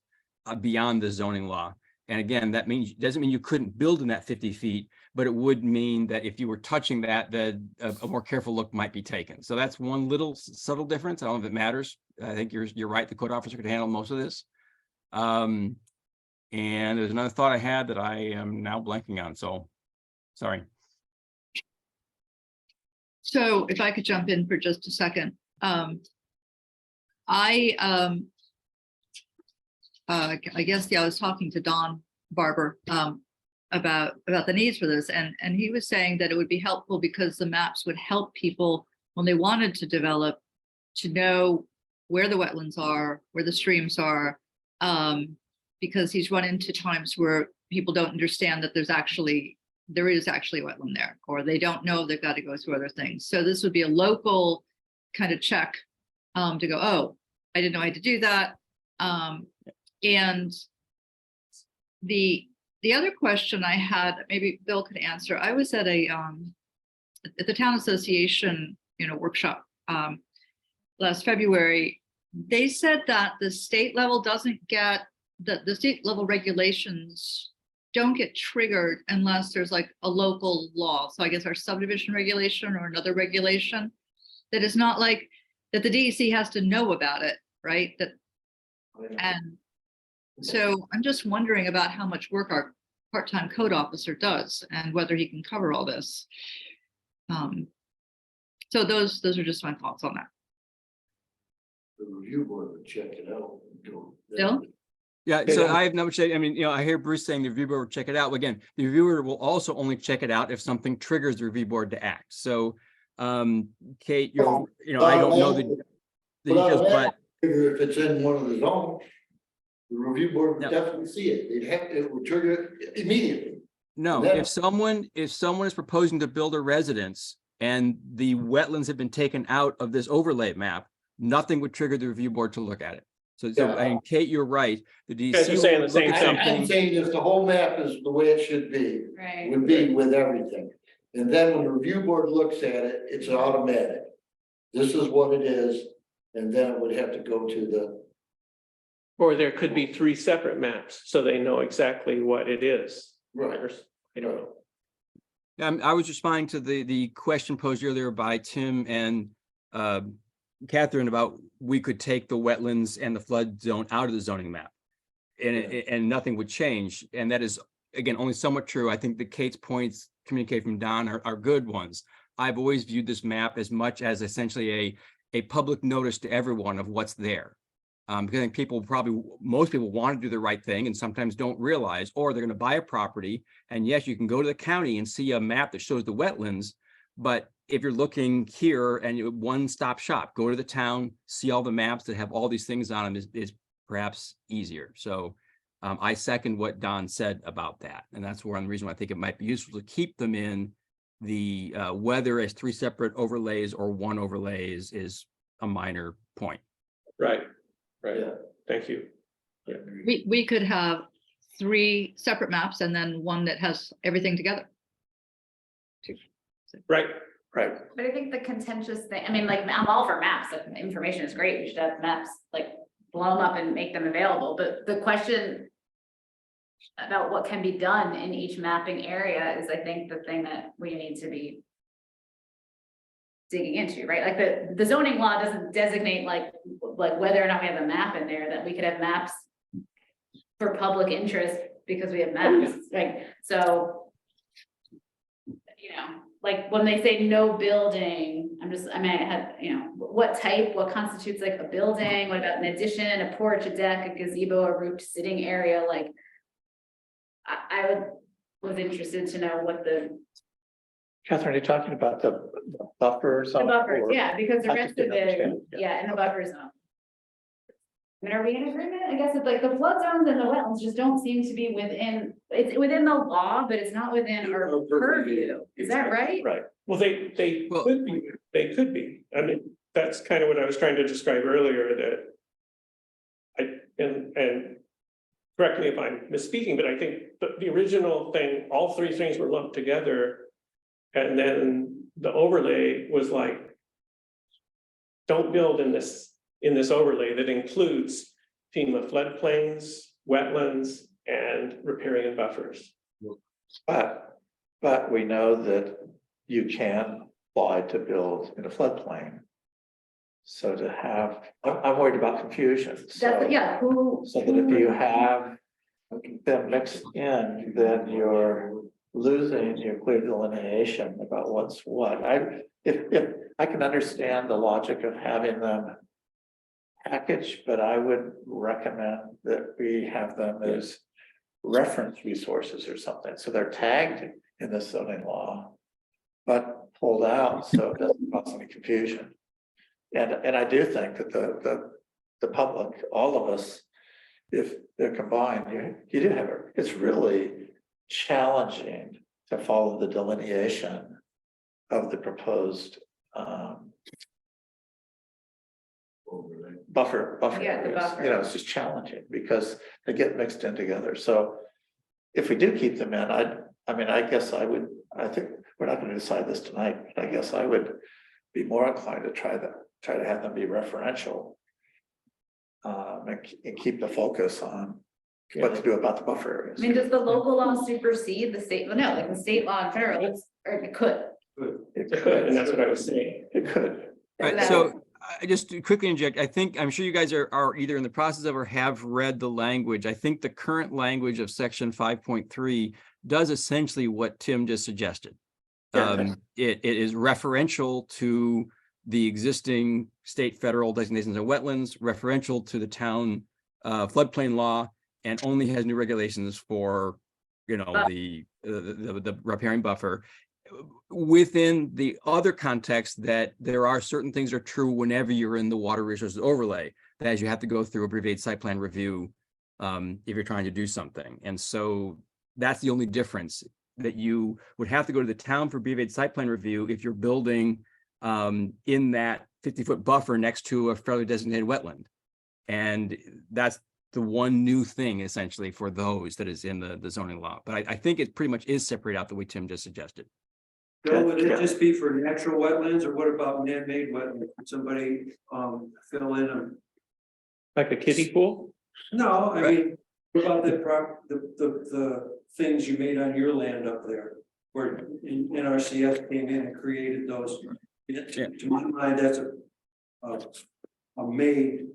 beyond the zoning law. And again, that doesn't mean you couldn't build in that 50 feet, but it would mean that if you were touching that, a more careful look might be taken. So that's one little subtle difference. I don't know if it matters. I think you're right. The code officer could handle most of this. And there's another thought I had that I am now blanking on. So sorry. So if I could jump in for just a second. I guess, I was talking to Don Barber about the needs for this, and he was saying that it would be helpful because the maps would help people when they wanted to develop to know where the wetlands are, where the streams are, because he's run into times where people don't understand that there is actually a wetland there, or they don't know they've got to go through other things. So this would be a local kind of check to go, oh, I didn't know I had to do that. And the other question I had, maybe Bill could answer. I was at the town association, workshop last February. They said that the state level doesn't get the state level regulations don't get triggered unless there's like a local law. So I guess our subdivision regulation or another regulation that is not like that the DEC has to know about it, right? And so I'm just wondering about how much work our part-time code officer does and whether he can cover all this. So those are just my thoughts on that. The review board would check it out. Bill? Yeah, so I have no check. I mean, I hear Bruce saying the review board will check it out. Again, the reviewer will also only check it out if something triggers the review board to act. So, Kate, I don't know the details, but if it's in one of the zones, the review board would definitely see it. It would trigger it immediately. no, if someone is proposing to build a residence and the wetlands have been taken out of this overlay map, nothing would trigger the review board to look at it. So and Kate, you're right. The guys are DEC saying will the look same at thing. something. I'm saying if the whole map is the way it should be, right. would be with everything. And then when the review board looks at it, it's automatic. This is what it is, and then it would have to go to the. Or there could be 3 separate maps, so they know exactly what it is. Right. I don't know. I was responding to the question posed earlier by Tim and Catherine about we could take the wetlands and the flood zone out of the zoning map and nothing would change. And that is, again, only somewhat true. I think that Kate's points communicated from Don are good ones. I've always viewed this map as much as essentially a public notice to everyone of what's there. Because I think most people want to do the right thing and sometimes don't realize, or they're going to buy a property. And yes, you can go to the county and see a map that shows the wetlands. But if you're looking here and one-stop shop, go to the town, see all the maps that have all these things on them is perhaps easier. So I second what Don said about that. And that's one reason why I think it might be useful to keep them in the whether as 3 separate overlays or one overlay is a minor point. Right. Yeah. Thank you. We could have 3 separate maps and then one that has everything together. Right. Right. But I think the contentious thing, I mean, like, I'm all for maps, like, the information is great, we should have maps, like, blow them up and make them available, but the question about what can be done in each mapping area is, I think, the thing that we need to be digging into, right? Like, the zoning law doesn't designate like whether or not we have a map in there, that we could have maps for public interest because we have maps, like, so, you know, like, when they say no building, I mean, I had, you know, what constitutes like a building, what about an addition, a porch, a deck, a gazebo, a roofed sitting area, like, was interested to know what the Catherine, are you talking about the buffer zone? buffers, or- yeah, because the I rest just of didn't it, understand. yeah, in the buffer zone. I mean, are we in agreement? I guess it's like the flood zones and the wetlands just don't seem to be within, it's within the law, but it's not within our purview. Is that right? Right, well, they Well- could be, I mean, that's kind of what I was trying to describe earlier, that and correct me if I'm misspeaking, but I think the original thing, all 3 things were lumped together. And then the overlay was like, don't build in this overlay that includes FEMA floodplains, wetlands, and riparian buffers. But we know that you can apply to build in a floodplain. So to have, I'm worried about confusion. So That's, yeah, so that if you have them mixed in, then you're losing your clear delineation about what's what. If I can understand the logic of having them packaged, but I would recommend that we have them as reference resources or something, so they're tagged in the zoning law, but pulled out so it doesn't cause any confusion. And I do think that the public, all of us, if they're combined, you do have it's really challenging to follow the delineation of the proposed buffer Yeah, the areas. buffer. You know, it's just challenging because they get mixed in together. So if we do keep them in, I mean, I guess I think we're not going to decide this tonight, but I guess I would be more inclined to try to have them be referential. And keep the focus on what to do about the buffer areas. I mean, does the local law supersede the state? Well, no, like the state law and federal, or it could. It could, and that's what I was saying. It could. Right, so I just to quickly inject, I'm sure you guys are either in the process of or have read the language. I think the current language of section 5.3 does essentially what Tim just suggested. It is referential to the existing state federal designations of wetlands, referential to the town floodplain law, and only has new regulations for, you know, the riparian buffer. Within the other context that there are certain things that are true whenever you're in the water resources overlay, that is you have to go through abbreviated site plan review if you're trying to do something. And so that's the only difference, that you would have to go to the town for abbreviated site plan review if you're building in that 50-foot buffer next to a federally designated wetland. And that's the one new thing essentially for those that is in the zoning law. But I think it pretty much is separated out the way Tim just suggested. Bill, would it just be for natural wetlands, or what about man-made wetlands? Could somebody fill in a? Like a kiddie pool? No, I mean, what about the things you made on your land up there? Where NRCS came in and created those. To my mind, that's a made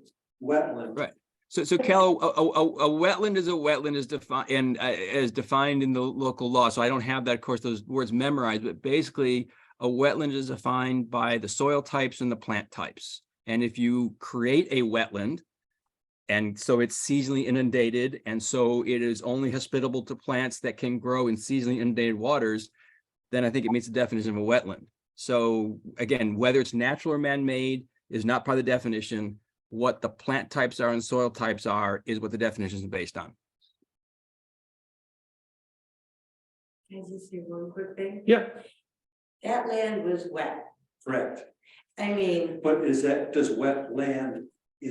wetland. Right. So Cal, a wetland is a wetland is defined and as defined in the local law. So I don't have that, of course, those words memorized, but basically a wetland is defined by the soil types and the plant types. And if you create a wetland, and so it's seasonally inundated, and so it is only hospitable to plants that can grow in seasonally inundated waters, then I think it meets the definition of a wetland. So again, whether it's natural or man-made is not part of the definition. What the plant types are and soil types are is what the definition is based on. Can I just say one quick thing? Yeah. That land was wet. Correct. I mean, But is wetland a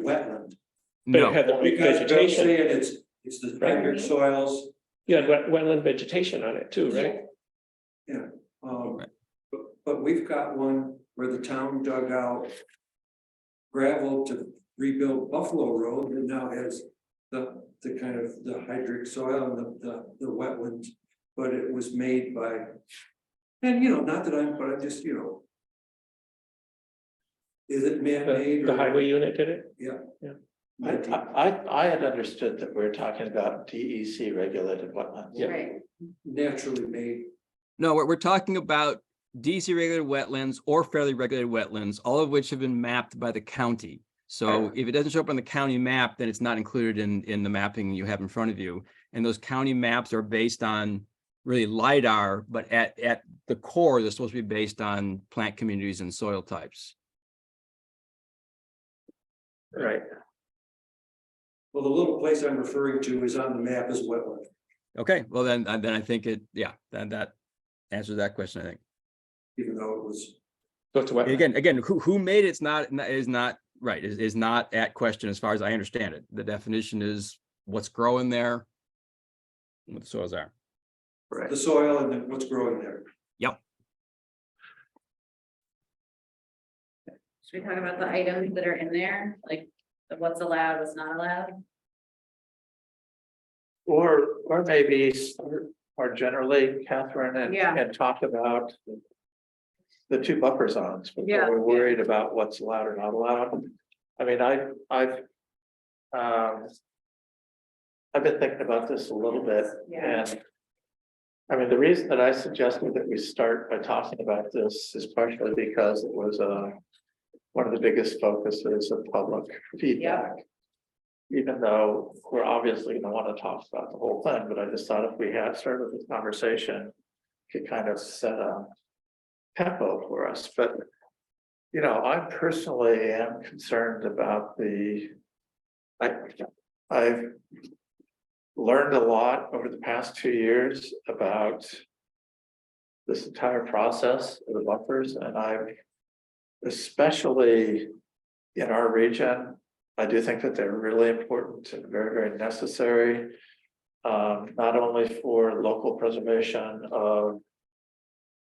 wetland? But it had the Because Bill's vegetation. saying it's It's the hydric soils. You had wetland vegetation on it too, right? Yeah, but we've got one where the town dug out gravel to rebuild Buffalo Road, and now has the kind of the hydric soil and the wetlands, but it was made by, and not that but I just, is it man-made? The highway unit did it? Yeah. Yeah. I had understood that we we're talking about DEC regulated wetlands. Right. Naturally made. No, we're talking about DC regulated wetlands or fairly regulated wetlands, all of which have been mapped by the county. So if it doesn't show up on the county map, then it's not included in the mapping you have in front of you. And those county maps are based on really LiDAR, but at the core, they're supposed to be based on plant communities and soil types. Right. Well, the little place I'm referring to is on the map as wetland. Okay, well then I think that answers that question, I think. Even though it was. Again, who made it's not is not right, is not at question as far as I understand it. The definition is what's growing there, what the soils are. Right. The soil and then what's growing there. Yep. Should we talk about the items that are in there, like what's allowed, what's not allowed? Or maybe more generally, Catherine, and talk about the two buffer zones before we're worried about what's allowed or not allowed. I mean, I've been thinking about this a little bit, and I mean, the reason that I suggested that we start by talking about this is partially because it was one of the biggest focuses of public feedback. Even though we're obviously going to want to talk about the whole thing, but I just thought if we had started this conversation, could kind of set a tempo for us. But I personally am concerned about I've learned a lot over the past 2 years about this entire process of the buffers, and I've especially in our region, I do think that they're really important and very, very necessary, not only for local preservation of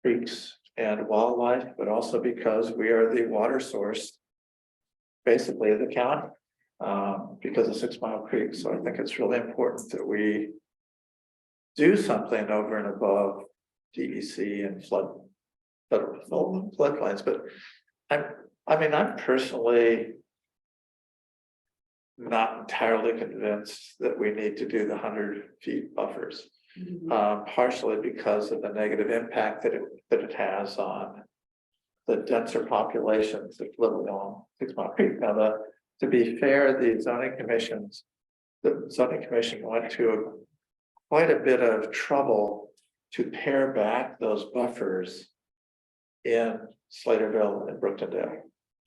creeks and wildlife, but also because we are the water source, basically, of the county, because of 6 Mile Creek. So I think it's really important that we do something over and above DEC and floodplains. But I'm personally not entirely convinced that we need to do the 100 feet buffers. Partially because of the negative impact that it has on the denser populations that live along 6 Mile Creek. Now, to be fair, the zoning commission went to quite a bit of trouble to pare back those buffers in Slaterville and Brooktondale.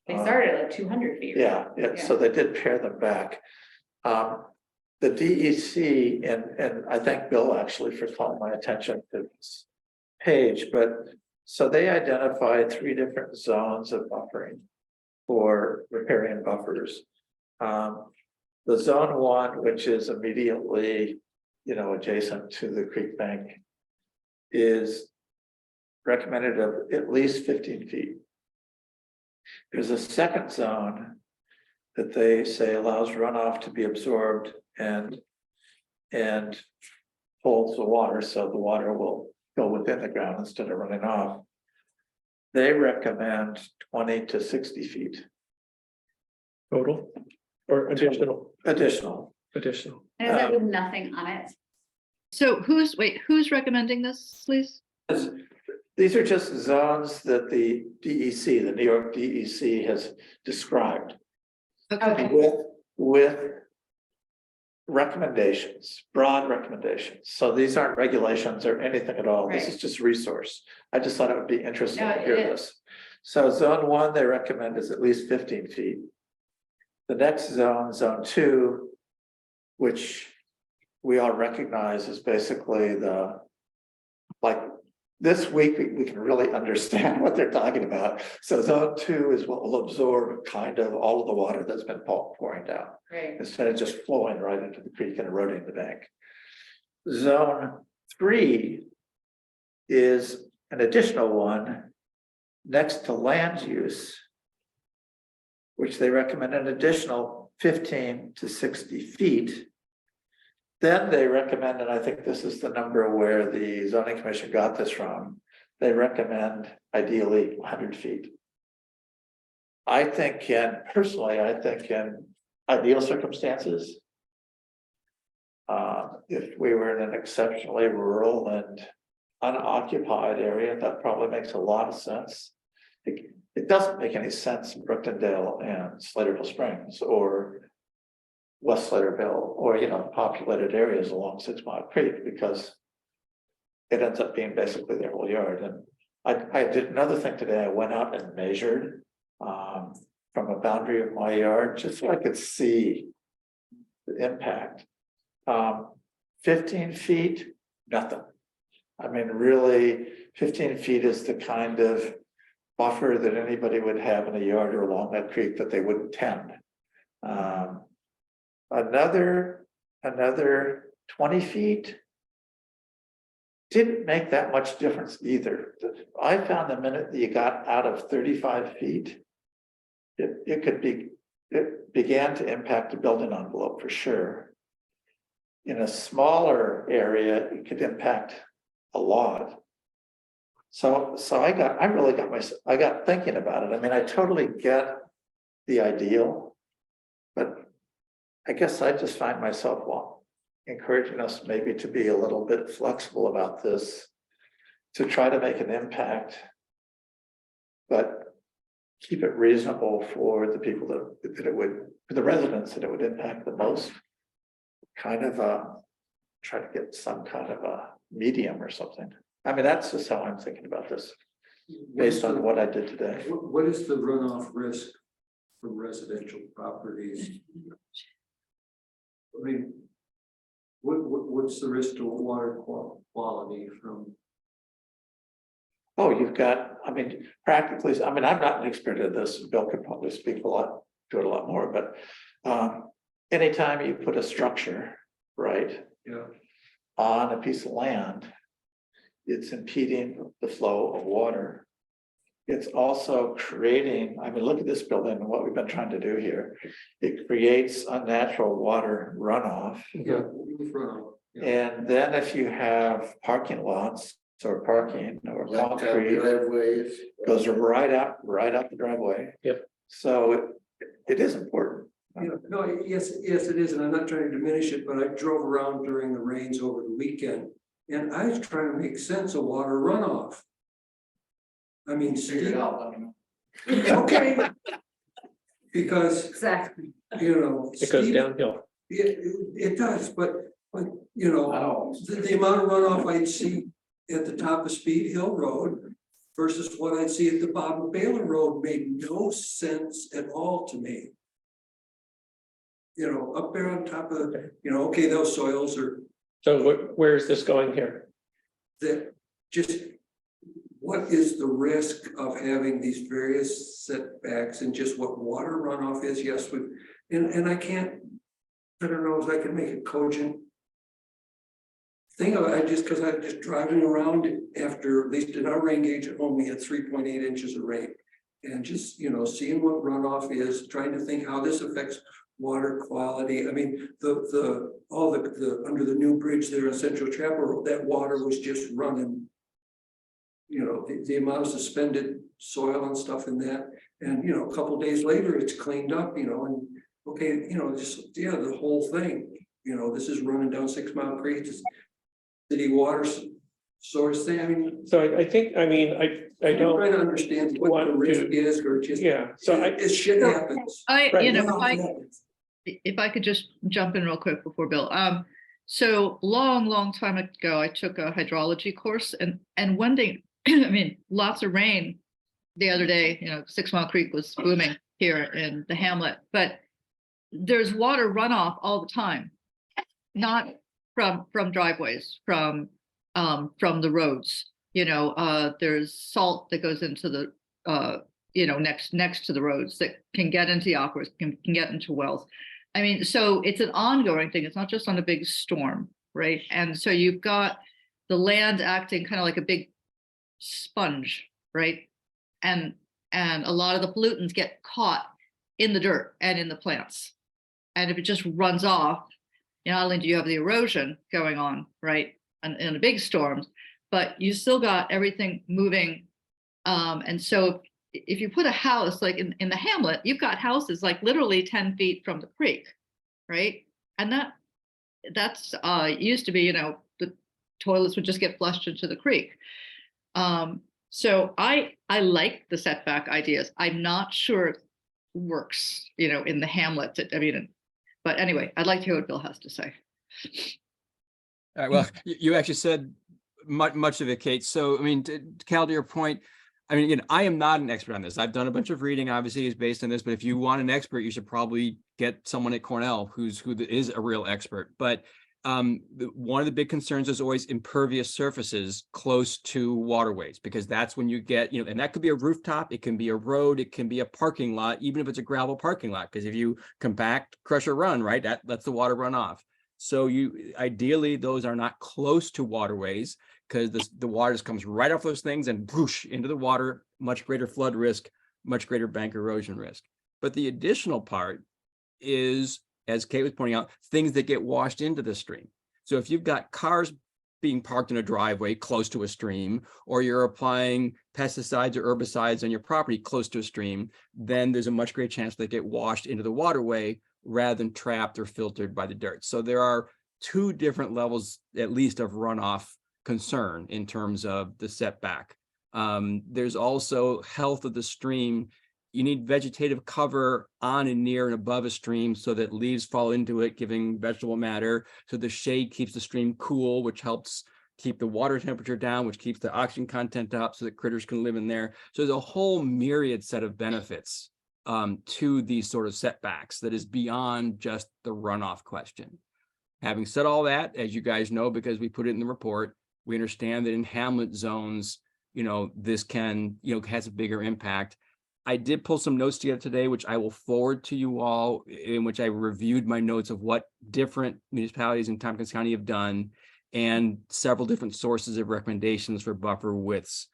They started at like 200 feet. Yeah, so they did pare them back. The DEC, and I thank Bill actually for calling my attention to this page, but so they identified 3 different zones of buffering for riparian buffers. The zone 1, which is immediately, adjacent to the creek bank, is recommended of at least 15 feet. There's a second zone that they say allows runoff to be absorbed and holds the water, so the water will go within the ground instead of running off. They recommend 20 to 60 feet. Total or additional? Additional. And is that with nothing on it? So who's recommending this, please? These are just zones that the DEC, the New York DEC, has described. Okay. With recommendations, broad recommendations. So these aren't regulations or anything at all. This is just resource. I just thought it would be interesting to hear this. So zone 1, they recommend is at least 15 feet. The next zone, zone 2, which we all recognize is basically this week, we can really understand what they're talking about. So zone 2 is what will absorb kind of all of the water that's been pouring down, Right. instead of just flowing right into the creek and eroding the bank. Zone 3 is an additional one next to land use, which they recommend an additional 15 to 60 feet. Then they recommend, and I think this is the number where the zoning commission got this from, they recommend ideally 100 feet. I think personally, I think in ideal circumstances, if we were in an exceptionally rural and unoccupied area, that probably makes a lot of sense. It doesn't make any sense in Brooktondale and Sladeville Springs or West Sladeville or, populated areas along 6 Mile Creek, because it ends up being basically their whole yard. And I did another thing today. I went out and measured from a boundary of my yard, just so I could see the impact. 15 feet, nothing. I mean, really, 15 feet is the kind of buffer that anybody would have in a yard or along that creek that they wouldn't tend. Another 20 feet didn't make that much difference either. I found the minute that you got out of 35 feet, it began to impact the building envelope for sure. In a smaller area, it could impact a lot. So I got thinking about it. I mean, I totally get the ideal, but I guess I just find myself encouraging us maybe to be a little bit flexible about this, to try to make an impact, but keep it reasonable for the people that it would, for the residents that it would impact the most. Kind of try to get some kind of a medium or something. I mean, that's just how I'm thinking about this, based on what I did today. What is the runoff risk from residential properties? I mean, what's the risk to water quality from? Oh, you've got, I mean, practically, I mean, I'm not an expert at this. Bill could probably speak to it a lot more, but anytime you put a structure, right, on a piece of land, it's impeding the flow of water. It's also creating, I mean, look at this building and what we've been trying to do here. It creates unnatural water runoff. And then if you have parking lots or parking or concrete, Driveways. goes right out the driveway. Yep. So it is important. No, yes, it is, and I'm not trying to diminish it, but I drove around during the rains over the weekend, and I was trying to make sense of water runoff. I mean, Figure it out, let me know. okay. Because, Exactly. It goes downhill. it does, but the amount of runoff I'd see at the top of Speed Hill Road versus what I'd see at the bottom of Baylor Road made no sense at all to me. Up there on top of, okay, those soils are So where is this going here? that just. What is the risk of having these various setbacks and just what water runoff is? Yes, and I don't know if I can make a cogent thing of it. Because I'm just driving around after, at least in our rain gauge at home, we had 3.8 inches of rain. And just, seeing what runoff is, trying to think how this affects water quality. I mean, under the new bridge there on Central Chapel Road, that water was just running. The amount of suspended soil and stuff in that, and a couple days later, it's cleaned up, and okay, the whole thing, this is running down 6 Mile Creek, city water source thing. I mean, So I think, I don't. trying to understand what the risk is, or just it's shit happens. If I could just jump in real quick before Bill. So long time ago, I took a hydrology course, and one day, I mean, lots of rain the other day, 6 Mile Creek was booming here in the hamlet, but there's water runoff all the time, not from driveways, from the roads. There's salt that goes into the, next to the roads that can get into the aquifers, can get into wells. I mean, so it's an ongoing thing. It's not just on a big storm, right? And so you've got the land acting kind of like a big sponge, right? And a lot of the pollutants get caught in the dirt and in the plants. And if it just runs off, not only do you have the erosion going on, right, in the big storms, but you still got everything moving. And so if you put a house like in the hamlet, you've got houses like literally 10 feet from the creek, right? And that's used to be, the toilets would just get flushed into the creek. So I like the setback ideas. I'm not sure it works, in the hamlet. But anyway, I'd like to hear what Bill has to say. All right, well, you actually said much of it, Kate. So, Cal, to your point, I am not an expert on this. I've done a bunch of reading, obviously, is based on this, but if you want an expert, you should probably get someone at Cornell who is a real expert. But one of the big concerns is always impervious surfaces close to waterways, because that's when you get, and that could be a rooftop, it can be a road, it can be a parking lot, even if it's a gravel parking lot, because if you compact, crush or run, right, that lets the water run off. So ideally, those are not close to waterways, because the water just comes right off those things and whoosh into the water, much greater flood risk, much greater bank erosion risk. But the additional part is, as Kate was pointing out, things that get washed into the stream. So if you've got cars being parked in a driveway close to a stream, or you're applying pesticides or herbicides on your property close to a stream, then there's a much greater chance they get washed into the waterway rather than trapped or filtered by the dirt. So there are two different levels, at least, of runoff concern in terms of the setback. There's also health of the stream. You need vegetative cover on and near and above a stream so that leaves fall into it, giving vegetable matter. So the shade keeps the stream cool, which helps keep the water temperature down, which keeps the oxygen content up so that critters can live in there. So there's a whole myriad set of benefits to these sort of setbacks that is beyond just the runoff question. Having said all that, as you guys know, because we put it in the report, we understand that in hamlet zones, this can, has a bigger impact. I did pull some notes together today, which I will forward to you all, in which I reviewed my notes of what different municipalities in Tompkins County have done, and several different sources of recommendations for buffer widths.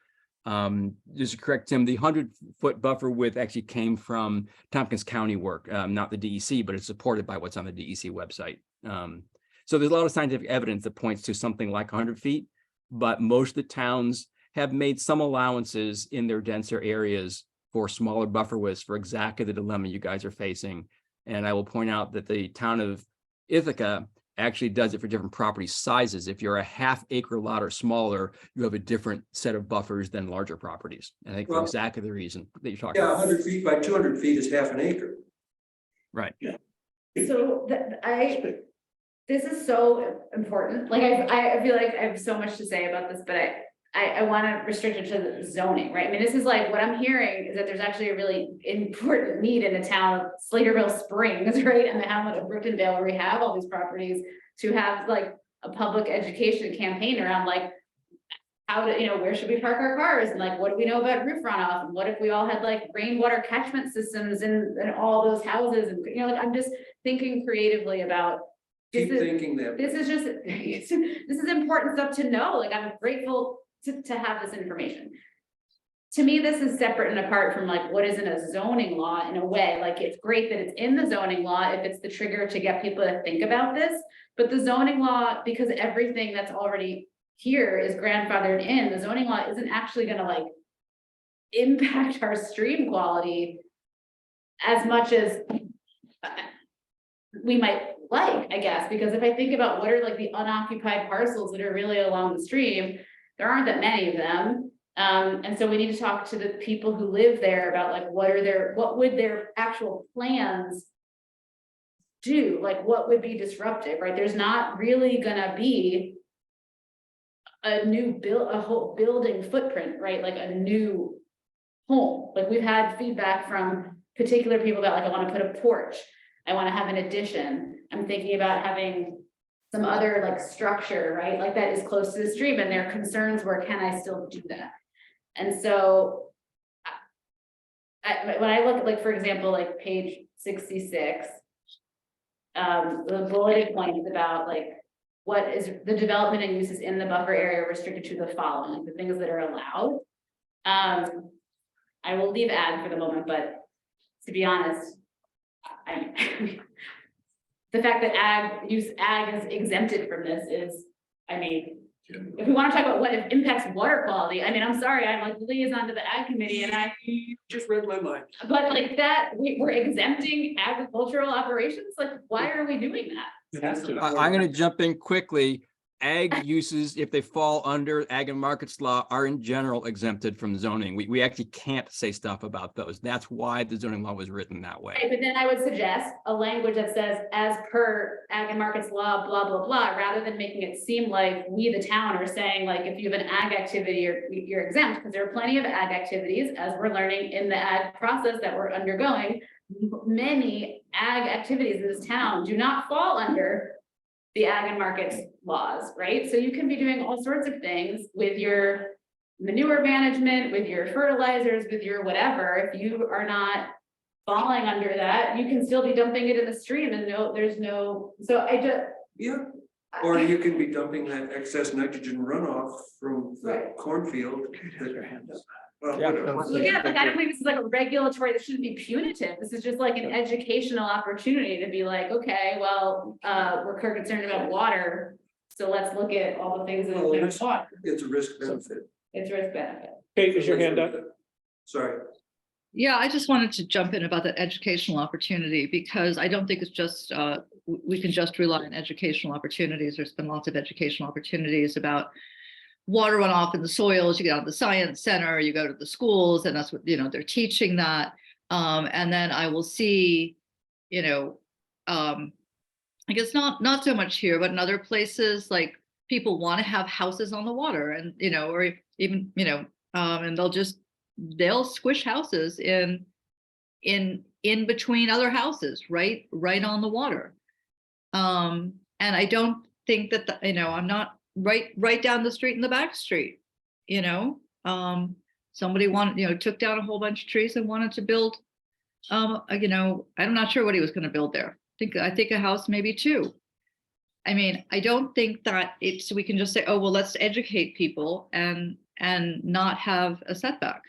Just to correct Tim, the 100-foot buffer width actually came from Tompkins County work, not the DEC, but it's supported by what's on the DEC website. So there's a lot of scientific evidence that points to something like 100 feet, but most of the towns have made some allowances in their denser areas for smaller buffer widths for exactly the dilemma you guys are facing. And I will point out that the town of Ithaca actually does it for different property sizes. If you're a half-acre lot or smaller, you have a different set of buffers than larger properties. And I think for exactly the reason that you're talking about. 100 feet by 200 feet is half an acre. Right. Yeah. So this is so important. Like I feel like I have so much to say about this, but I want to restrict it to the zoning, right? I mean, this is like, what I'm hearing is that there's actually a really important need in the town of Slaterville Springs, right? And the hamlet of Brookendale, where we have all these properties, to have like a public education campaign around like, how to, where should we park our cars? And like, what do we know about roof runoff? And what if we all had like rainwater catchment systems in all those houses? And, I'm just thinking creatively about, Keep thinking that. this is just, this is important stuff to know. Like, I'm grateful to have this information. To me, this is separate and apart from like what is in a zoning law in a way. Like, it's great that it's in the zoning law if it's the trigger to get people to think about this, but the zoning law, because everything that's already here is grandfathered in, the zoning law isn't actually going to like impact our stream quality as much as we might like, I guess, because if I think about what are like the unoccupied parcels that are really along the stream, there aren't that many of them. And so we need to talk to the people who live there about like, what would their actual plans do? Like, what would be disruptive, right? There's not really gonna be a whole building footprint, right? Like a new home. Like, we've had feedback from particular people about like, I want to put a porch, I want to have an addition, I'm thinking about having some other like structure, right? Like that is close to the stream and their concerns were, can I still do that? And so when I look at, like, for example, like page 66, the bulleted point is about like, what is the development and uses in the buffer area restricted to the following, like the things that are allowed. I will leave ag for the moment, but to be honest, the fact that ag is exempted from this is, I mean, if we want to talk about what impacts water quality, I mean, I'm sorry, I'm like liaison to the ag committee and I just read my mind. But like that, we're exempting agricultural operations, like, why are we doing that? I'm going to jump in quickly. Ag uses, if they fall under ag and markets law, are in general exempted from zoning. We actually can't say stuff about those. That's why the zoning law was written that way. Right, but then I would suggest a language that says, as per ag and markets law, blah, blah, blah, rather than making it seem like we, the town, are saying like, if you have an ag activity, you're exempt, because there are plenty of ag activities, as we're learning in the ag process that we're undergoing. Many ag activities in this town do not fall under the ag and markets laws, right? So you can be doing all sorts of things with your manure management, with your fertilizers, with your whatever. If you are not falling under that, you can still be dumping it in the stream and there's no, so I just. Yeah, or you can be dumping that excess nitrogen runoff from the Right. cornfield. Well, Yeah. whatever. Well, yeah, like I don't believe this is like a regulatory, this shouldn't be punitive. This is just like an educational opportunity to be like, okay, well, we're concerned about water. So let's look at all the things that Well, are water. It's a risk benefit. It's risk benefit. Kate, is your hand up? Sorry. Yeah, I just wanted to jump in about that educational opportunity, because I don't think it's just, we can just rely on educational opportunities. There's been lots of educational opportunities about water runoff in the soils. You get out of the science center, you go to the schools, and that's what, they're teaching that. And then I will see, I guess not so much here, but in other places, like people want to have houses on the water, and, or even, and they'll squish houses in between other houses, right on the water. And I don't think that, I'm not right down the street in the back street, somebody took down a whole bunch of trees and wanted to build, I'm not sure what he was going to build there. I think a house, maybe two. I mean, I don't think that we can just say, oh, well, let's educate people and not have a setback.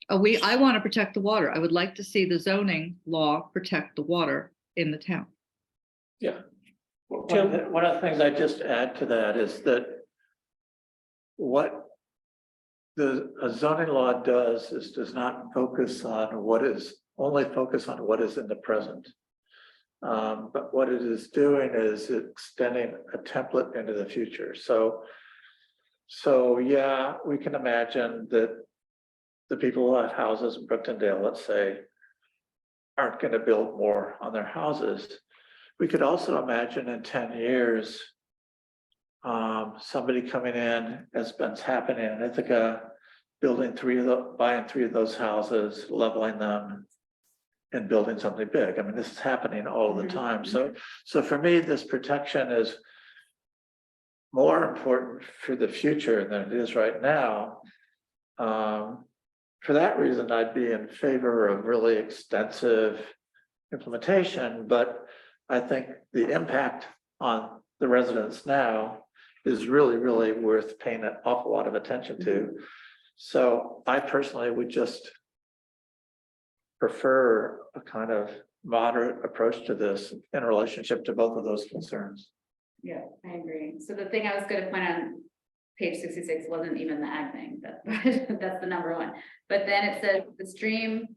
I want to protect the water. I would like to see the zoning law protect the water in the town. Yeah. One of the things I just add to that is that what a zoning law does not focus on only focus on what is in the present. But what it is doing is extending a template into the future. So yeah, we can imagine that the people who have houses in Brooktondale, let's say, aren't going to build more on their houses. We could also imagine in 10 years, somebody coming in, as been happening in Ithaca, buying three of those houses, leveling them, and building something big. I mean, this is happening all the time. So for me, this protection is more important for the future than it is right now. For that reason, I'd be in favor of really extensive implementation, but I think the impact on the residents now is really, really worth paying an awful lot of attention to. So I personally would just prefer a kind of moderate approach to this in relationship to both of those concerns. Yeah, I agree. So the thing I was going to point on page 66 wasn't even the ag thing, that's the number one. But then it says the stream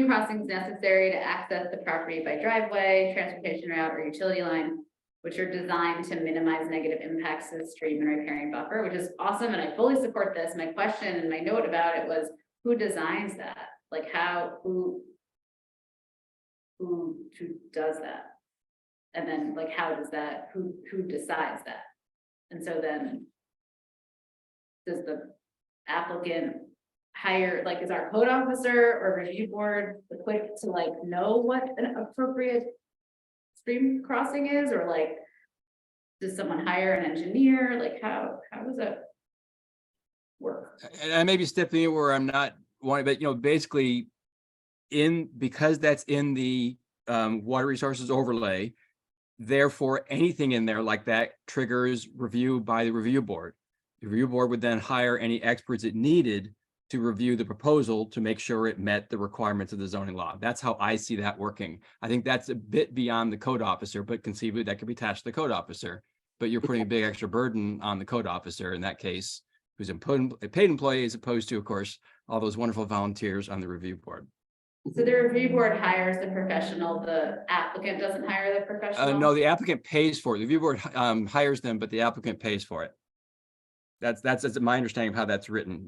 crossings necessary to access the property by driveway, transportation route, or utility line, which are designed to minimize negative impacts to the stream and riparian buffer, which is awesome. And I fully support this. My question and my note about it was, who designs that? Like who does that? And then like, how does that, who decides that? And so then does the applicant hire, like, is our code officer or review board equipped to like know what an appropriate stream crossing is, or like, does someone hire an engineer? Like, how does that work? And I may be stepping in where I'm not wanting, but basically because that's in the water resources overlay, therefore anything in there like that triggers review by the review board. The review board would then hire any experts it needed to review the proposal to make sure it met the requirements of the zoning law. That's how I see that working. I think that's a bit beyond the code officer, but conceivably that could be attached to the code officer. But you're putting a big extra burden on the code officer in that case, who's a paid employee, as opposed to, of course, all those wonderful volunteers on the review board. So the review board hires the professional, the applicant doesn't hire the professional? No, the applicant pays for it. The review board hires them, but the applicant pays for it. That's my understanding of how that's written.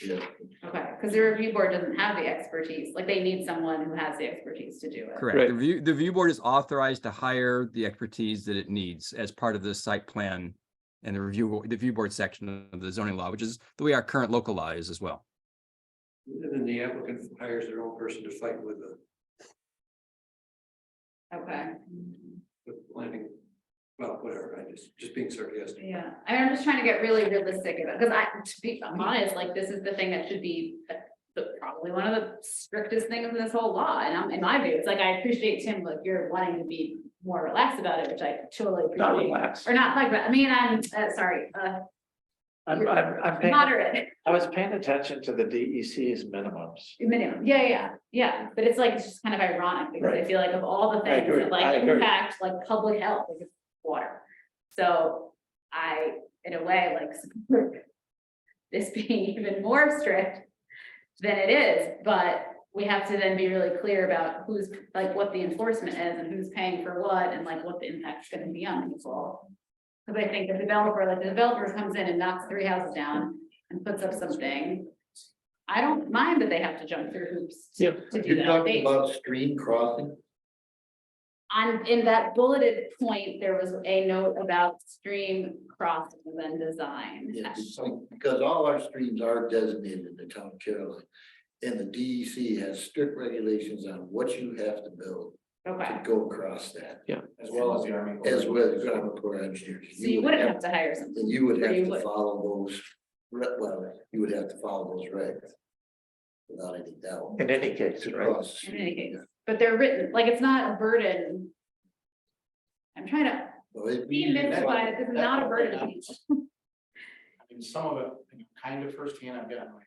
Okay, because the review board doesn't have the expertise, like they need someone who has the expertise to do it. Correct. The review board is authorized to hire the expertise that it needs as part of the site plan and the review board section of the zoning law, which is the way our current local law is as well. And then the applicant hires their own person to fight with the Okay. planning. Well, whatever, I just being sarcastic. Yeah, I'm just trying to get really realistic about, because to be honest, like, this is the thing that should be probably one of the strictest things in this whole law, and in my view, it's like, I appreciate, Tim, like, you're wanting to be more relaxed about it, which I totally appreciate. Not relaxed. Or not, like, I mean, I'm, sorry, I'm paying, moderate. I was paying attention to the DEC's minimums. Minimum, yeah, but it's like, it's just kind of ironic, because I Right. feel like of all the I things agree, that I like agree. impact like public health, like it's water. So I, in a way, like support this being even more strict than it is, but we have to then be really clear about who's, like, what the enforcement is and who's paying for what, and like what the impact's gonna be on people. Because I think the developer comes in and knocks 3 houses down and puts up something, I don't mind that they have to jump through hoops to do You're that. talking about stream crossing? In that bulleted point, there was a note about stream crossings and design. Yes, because all our streams are designated in the town of Caroline. And the DEC has strict regulations on what you have to build Okay, to go across that. Yeah. As well as the Army Corps. As well as the Army Corps of Engineers. so you wouldn't have to hire someone. And you would Or have you to would. follow those, well, you would have to follow those regs. Without any doubt. In any case, right? Across. In any case, but they're written, like, it's not a burden. I'm trying to Well, it'd be mystified, this is not a burden. I mean, some of it, kind of firsthand, I've gotten my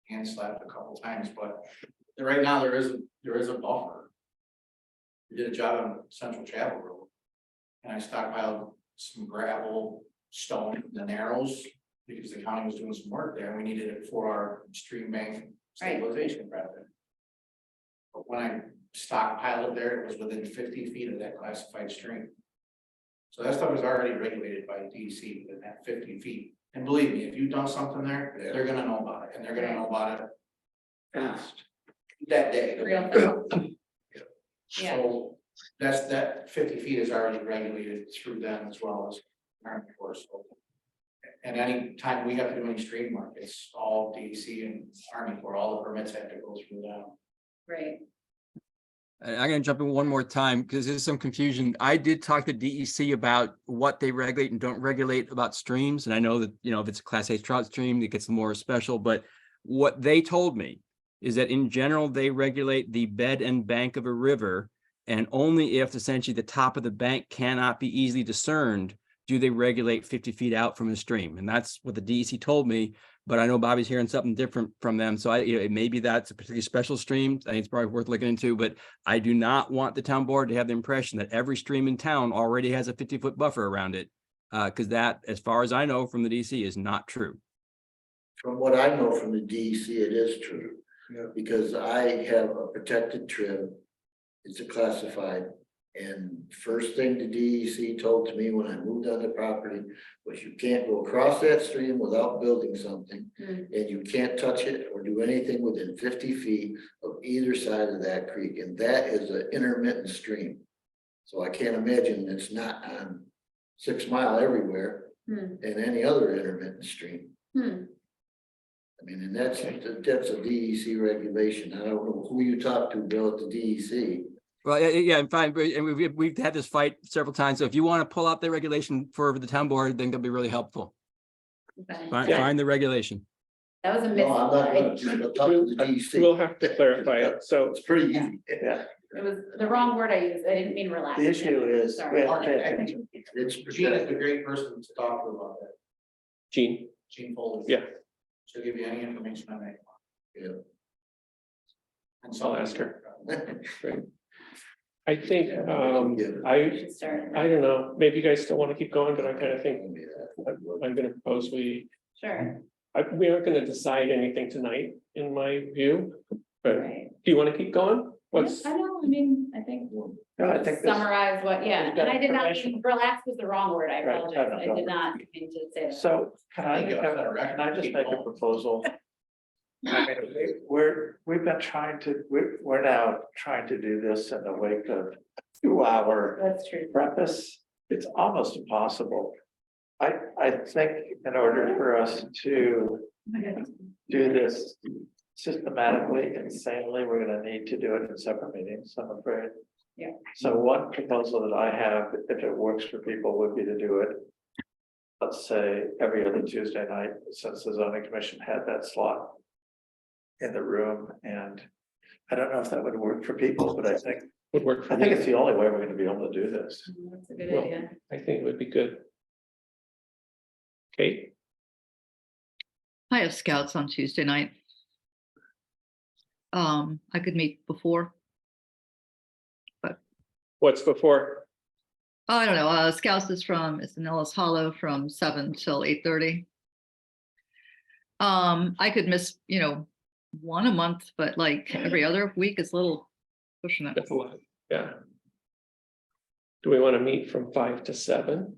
hand slapped a couple times, but right now, there is a buffer. We did a job on Central Chapel Road. And I stockpiled some gravel, stone, the narrows, because the county was doing some work there, and we needed it for our stream bank stabilization project. But when I stockpiled it there, it was within 50 feet of that classified stream. So that stuff is already regulated by DEC within that 50 feet. And believe me, if you've done something there, they're gonna know about it, and they're gonna know about it Fast. that day. Real. Yeah, So that 50 feet is already regulated through them as well as Army Corps. So, and any time we have to do any stream work, it's all DEC and Army Corps, all the permits have to go through them. right. And I'm going to jump in one more time because there's some confusion. I did talk to DEC about what they regulate and don't regulate about streams. And I know that, if it's a Class A trout stream, it gets more special. But what they told me is that in general, they regulate the bed and bank of a river. And only if essentially the top of the bank cannot be easily discerned do they regulate 50 feet out from a stream. And that's what the DEC told me. But I know Bobby's hearing something different from them. So maybe that's a particularly special stream. I think it's probably worth looking into, but I do not want the town board to have the impression that every stream in town already has a 50-foot buffer around it. Because that, as far as I know from the DC, is not true. From what I know from the DEC, it is true. Yeah. Because I have a protected trim. It's a classified. And first thing the DEC told to me when I moved on the property was you can't go across that stream without building something. And you can't touch it or do anything within 50 feet of either side of that creek. And that is an intermittent stream. So I can't imagine it's not on 6 Mile everywhere and any other intermittent stream. I mean, and that's a DEC regulation. I don't know who you talk to, Bill, at the DEC. Well, yeah, I'm fine, but and we've had this fight several times, so if you want to pull out the regulation for the town board, then that'll be really helpful. Find the regulation. That was a No, I'm not gonna, mistake. just talk to the DEC. We'll have to clarify it. So It's pretty easy. Yeah, It was the wrong word I used. I didn't mean relax. the issue is, Sorry. we have to pay attention. It's. Gene is a great person to talk to about that. Gene, Gene Foley. yeah, She'll give you any information on that. Yeah. And I'll ask her. Great. I think, I Should start. don't know, maybe you guys still want to keep going, but I kind of think I'm gonna propose Sure. we aren't gonna decide anything tonight, in my view. But Right. do you want to keep going? What's, I know, I mean, I think No, I think this- summarize what, yeah, we've and got I did not, information. mean relax was the wrong word. I Right, apologize. no. I did not mean to say that. So can I just make a proposal? I mean, we've been trying to, we're now trying to do this in the wake of 2-hour That's true. preface. It's almost impossible. I think in order for us to do this systematically and sanely, we're gonna need to do it in separate meetings, I'm afraid. Yeah. So one proposal that I have, if it works for people, would be to do it. Let's say every other Tuesday night, since the zoning commission had that slot in the room, and I don't know if that would work for people, but I think would work for I think me? it's the only way we're gonna be able to do this. That's a good Well, idea. I think it would be good. Kate, I have scouts on Tuesday night. I could meet before. what's before? Oh, I don't know, Scouts is in Ellis Hollow from 7 till 8:30. I could miss, one a month, but like every other week is a little pushing it. That's a lot, yeah. Do we want to meet from 5 to 7?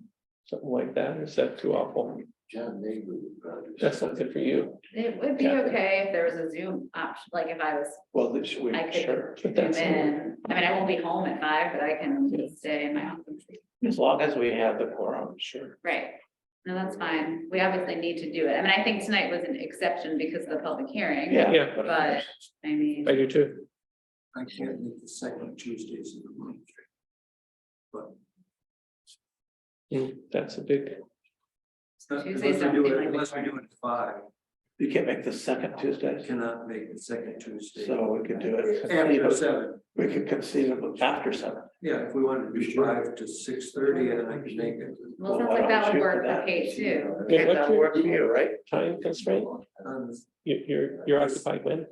Something like that, or is that too awful? John Nagel would probably. That's not good for you. It would be Yeah. okay if there was a Zoom option, like if I was, Well, I sure, could But zoom that's- in. I mean, I won't be home at 5, but I can stay in my office. as long as we have the quorum, sure. Right. No, that's fine. We obviously need to do it. I mean, I think tonight was an exception because of the public hearing. Yeah. But, I mean. I do too. I can't make the second Tuesdays of the month. But That's a big, it's not, Tuesday's unless we do something it, like unless we before. do it at 5, You can't make the second I Tuesday, cannot make the second Tuesday. so we could do it. After 7, We could conceivably after 7. yeah, if we wanted to do 5 to 6:30, and I can make it. Well, it sounds like that would work for Kate too. Yeah, what's That your- work for you, right? time constraint? You're occupied when?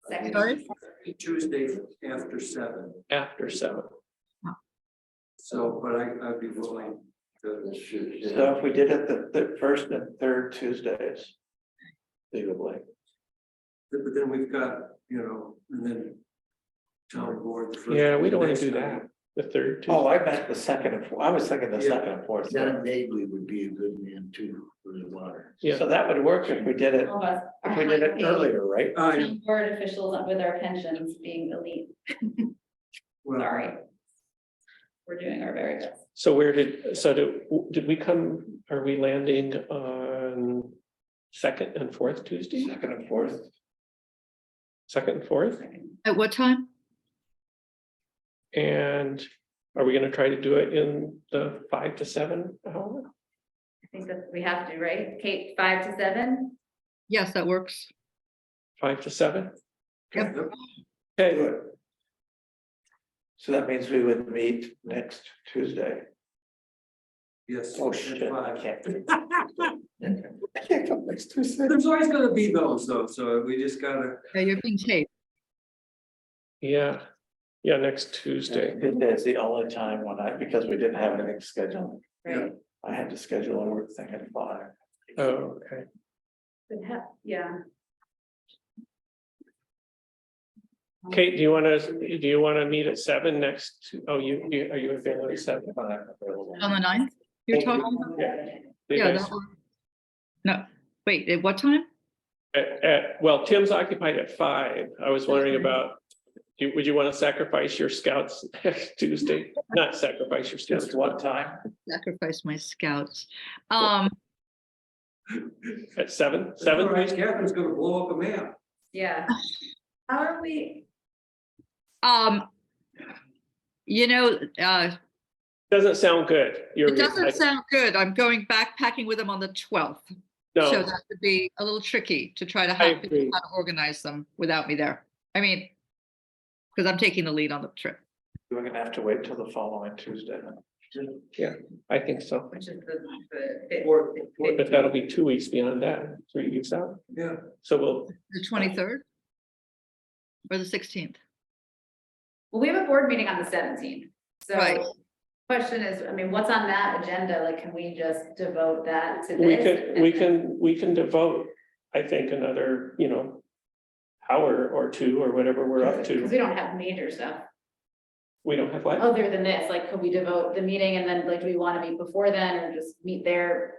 Second. Sorry? Tuesday after 7, After 7. so, but I'd be willing to. So if we did it the first and third Tuesdays. Legally. But then we've got, and then town board. the first- Yeah, we don't want next to do night. that. The third Tuesday. Oh, I meant the second and fourth. I was thinking the Yeah. second and fourth. John Nagel would be a good man too, for the water. Yeah. So that would work if we did it, All of us are if we did it high-paid earlier, right? town board officials with our pensions being elite. Well, Sorry. We're doing our very best. So did we come, are we landing on second and fourth Tuesday? Second and fourth. Second and fourth? At what time? And are we gonna try to do it in the 5 to 7 hour? I think that we have to, right? Kate, 5 to 7? Yes, that works. 5 to 7? Yep. Okay, So that means we would meet next Tuesday. Yes. Oh, at shit, I 5. can't. I can't come next Tuesday. There's always gonna be those though, so we just gotta. Yeah, you're being taped. yeah, next Tuesday. Tuesday is the only time because we didn't have anything scheduled. Right. I had to schedule a work thing at 5. Oh, okay. Yeah. Kate, do you wanna meet at 7 next? Are you available at 7? On the 9th, you're talking about? Yeah. You Yeah, guys- that works. No, wait, at what time? Well, Tim's occupied at 5. I was wondering about, would you want to sacrifice your scouts next Tuesday? Not sacrifice your scouts. Just one time. Sacrifice my scouts. At 7? 7? All right, Catherine's gonna blow up a map. Yeah. How are we? You know, Doesn't sound good. it doesn't sound good. I'm going backpacking with them on the 12th. So No, that would be a little tricky to try to I have people agree. how to organize them without me there. I mean, because I'm taking the lead on the trip. We're gonna have to wait till the following Tuesday. yeah, I think so. Which is the. But that'll be 2 weeks beyond that, 3 weeks out. Yeah. So we'll, The 23rd? Or the 16th? Well, we have a board meeting on the 17th, Right. so question is, I mean, what's on that agenda? Like, can we just devote that to we this? we can devote, I think, another, hour or two or whatever we're up Because to. we don't have major stuff We don't have what? other than this, like, could we devote the meeting and then, like, do we want to meet before then or just meet there?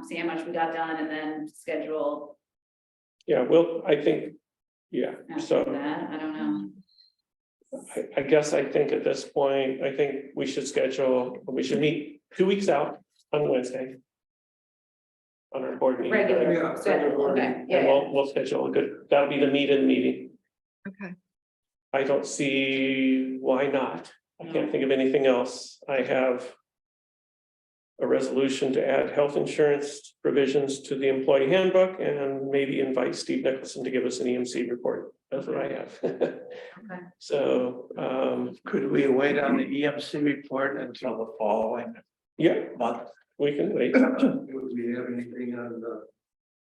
See how much we got done and then schedule Yeah, well, I think, yeah, after so that, I don't know. I guess I think at this point, I think we should meet 2 weeks out on Wednesday. On our board meeting. Regular schedule, okay, And yeah, we'll schedule a good, that'll be the meeting. Okay. I don't see why not. I can't think of anything else. I have a resolution to add health insurance provisions to the employee handbook and maybe invite Steve Nicholson to give us an EMC report. That's what I have. So, Could we wait on the EMC report until the following yeah, month? we can wait. Would we have anything on the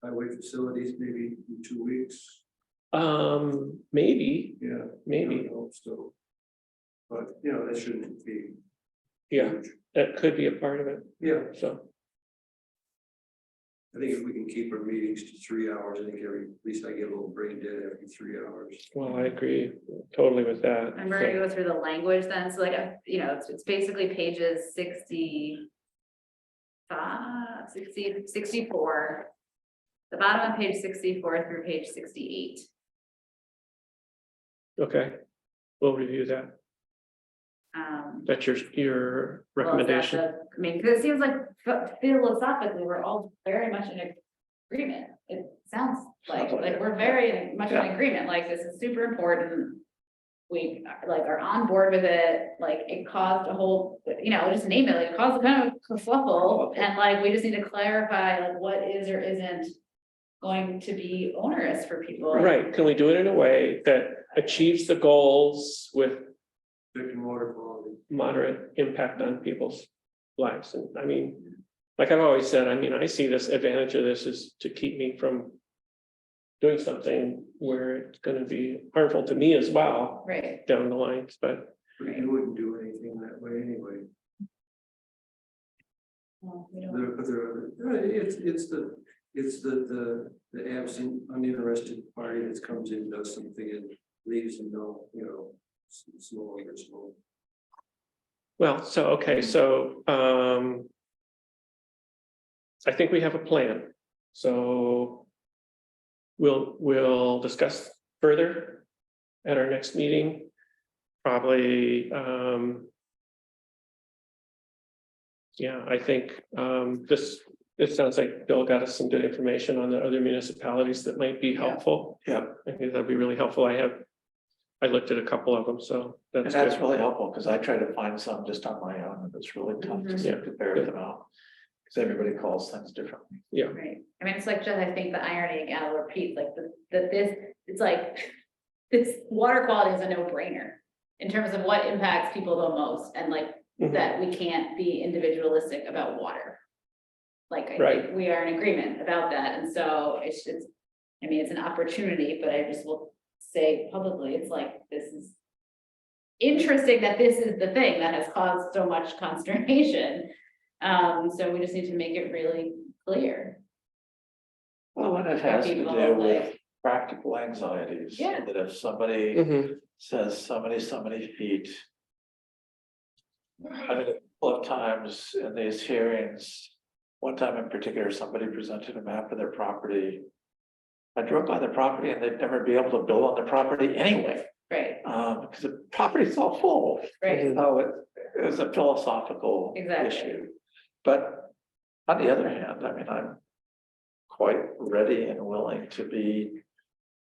highway facilities, maybe in 2 weeks? Maybe, Yeah. maybe, I hope so. But, that shouldn't be. yeah, huge. that could be a part of it, Yeah, so. I think if we can keep our meetings to 3 hours, I think at least I get a little brain dead every 3 hours. Well, I agree totally with that. I'm ready to go through the language then, so like, it's basically pages 64. The bottom of page 64 through page 68. Okay, we'll review that. That's your Well, recommendation. I mean, because it seems like philosophically, we're all very much in agreement. It sounds like we're very much in agreement, like this is super important. We are on board with it, like it caused a whole, just name it, like it caused a kind of kerfuffle. And like, we just need to clarify like what is or isn't going to be onerous for people. Right, can we do it in a way that achieves the goals with Drinking water quality. moderate impact on people's lives? And I mean, like I've always said, I mean, I see this advantage of this is to keep me from doing something where it's gonna be harmful to me as well Right. down the lines, but But you wouldn't do anything that way anyway. Well, we don't- It's the absent, uninterested party that comes in, does something and leaves and it's no longer small. well, so, okay, so, I think we have a plan, so we'll discuss further at our next meeting, probably, yeah, I think, this sounds like Bill got us some good information on the other municipalities that might be helpful. Yeah, I think that'd be really helpful. I looked at a couple of them, so and that's that's good. really helpful, because I try to find some just on my own, and it's really tough to Yeah. compare them out. Because everybody calls things differently. Yeah, Right, I mean, it's like, just, I think the irony again, I'll repeat, like, it's like, this water quality is a no-brainer. In terms of what impacts people the most, and like, Mhm. that we can't be individualistic about water. Like, I Right. think we are in agreement about that, and so it's an opportunity, but I just will say publicly, it's like, this is interesting that this is the thing that has caused so much consternation. So we just need to make it really clear. Well, and it has to People, do with like- practical anxieties. So Yeah. that if somebody Mhm. says so many feet. I mean, a couple of times in these hearings, one time in particular, somebody presented a map of their property. I drove by the property and they'd never be able to build on the property anyway, Right, because the property's all full. right, So it was a philosophical Exactly. issue. But on the other hand, I mean, I'm quite ready and willing to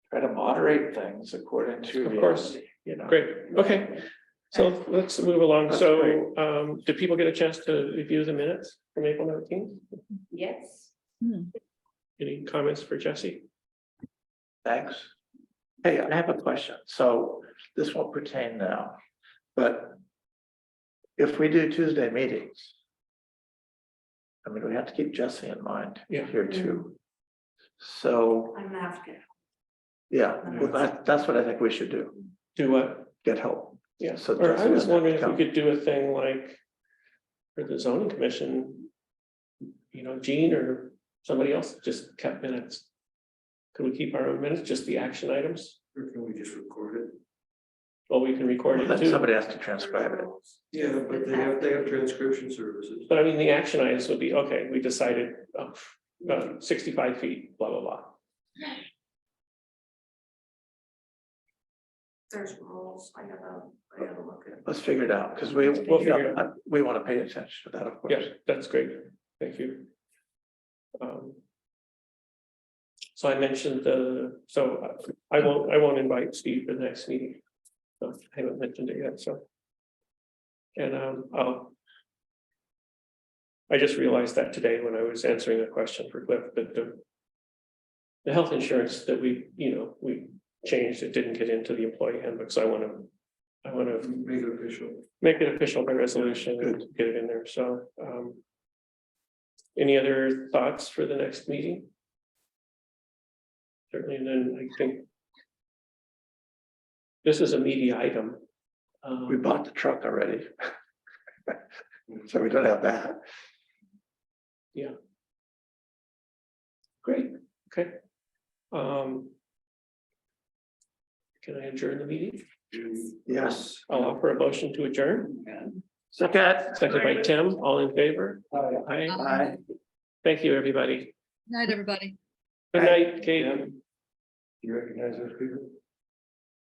try to moderate things according to Of course. reality, Great, okay. So let's move along. So, did people get a chance to review the minutes from April 19th? Yes. Any comments for Jesse? Thanks. Hey, I have a question. So this won't pertain now, but if we do Tuesday meetings, I mean, we have to keep Jesse in mind Yeah. here too. So, I'm asking. yeah, well, that's what I think we should do, Do what? get help. Yeah, So or I Jesse was doesn't have wondering to if we come. could do a thing like for the zoning commission, you know, Gene or somebody else just kept minutes. Could we keep our own minutes, just the action items? Or can we just record it? Well, we can record it Then too. somebody has to transcribe it. Yeah, but they have transcription services. But I mean, the action items would be, okay, we decided 65 feet, blah, blah, blah. There's rules, I gotta look at. Let's figure it out, because we, We'll figure it we want to pay attention to that, of course. Yeah, that's great. Thank you. So I mentioned I won't invite Steve for the next meeting. So I haven't mentioned it yet, so. And I just realized that today when I was answering a question for Cliff, that the health insurance that we changed, it didn't get into the employee handbook, so I want to Make it official. make it official by resolution and get it in there, so. Any other thoughts for the next meeting? Certainly, and then I think this is a meaty item. We bought the truck already. So we don't have that. Yeah. Great, okay. Can I adjourn the meeting? Yes. I'll offer a motion to adjourn. Second. Seconded by Tim, all in favor? Aye. Aye. Thank you, everybody. Night, everybody. Good night, Kate. You recognize those people?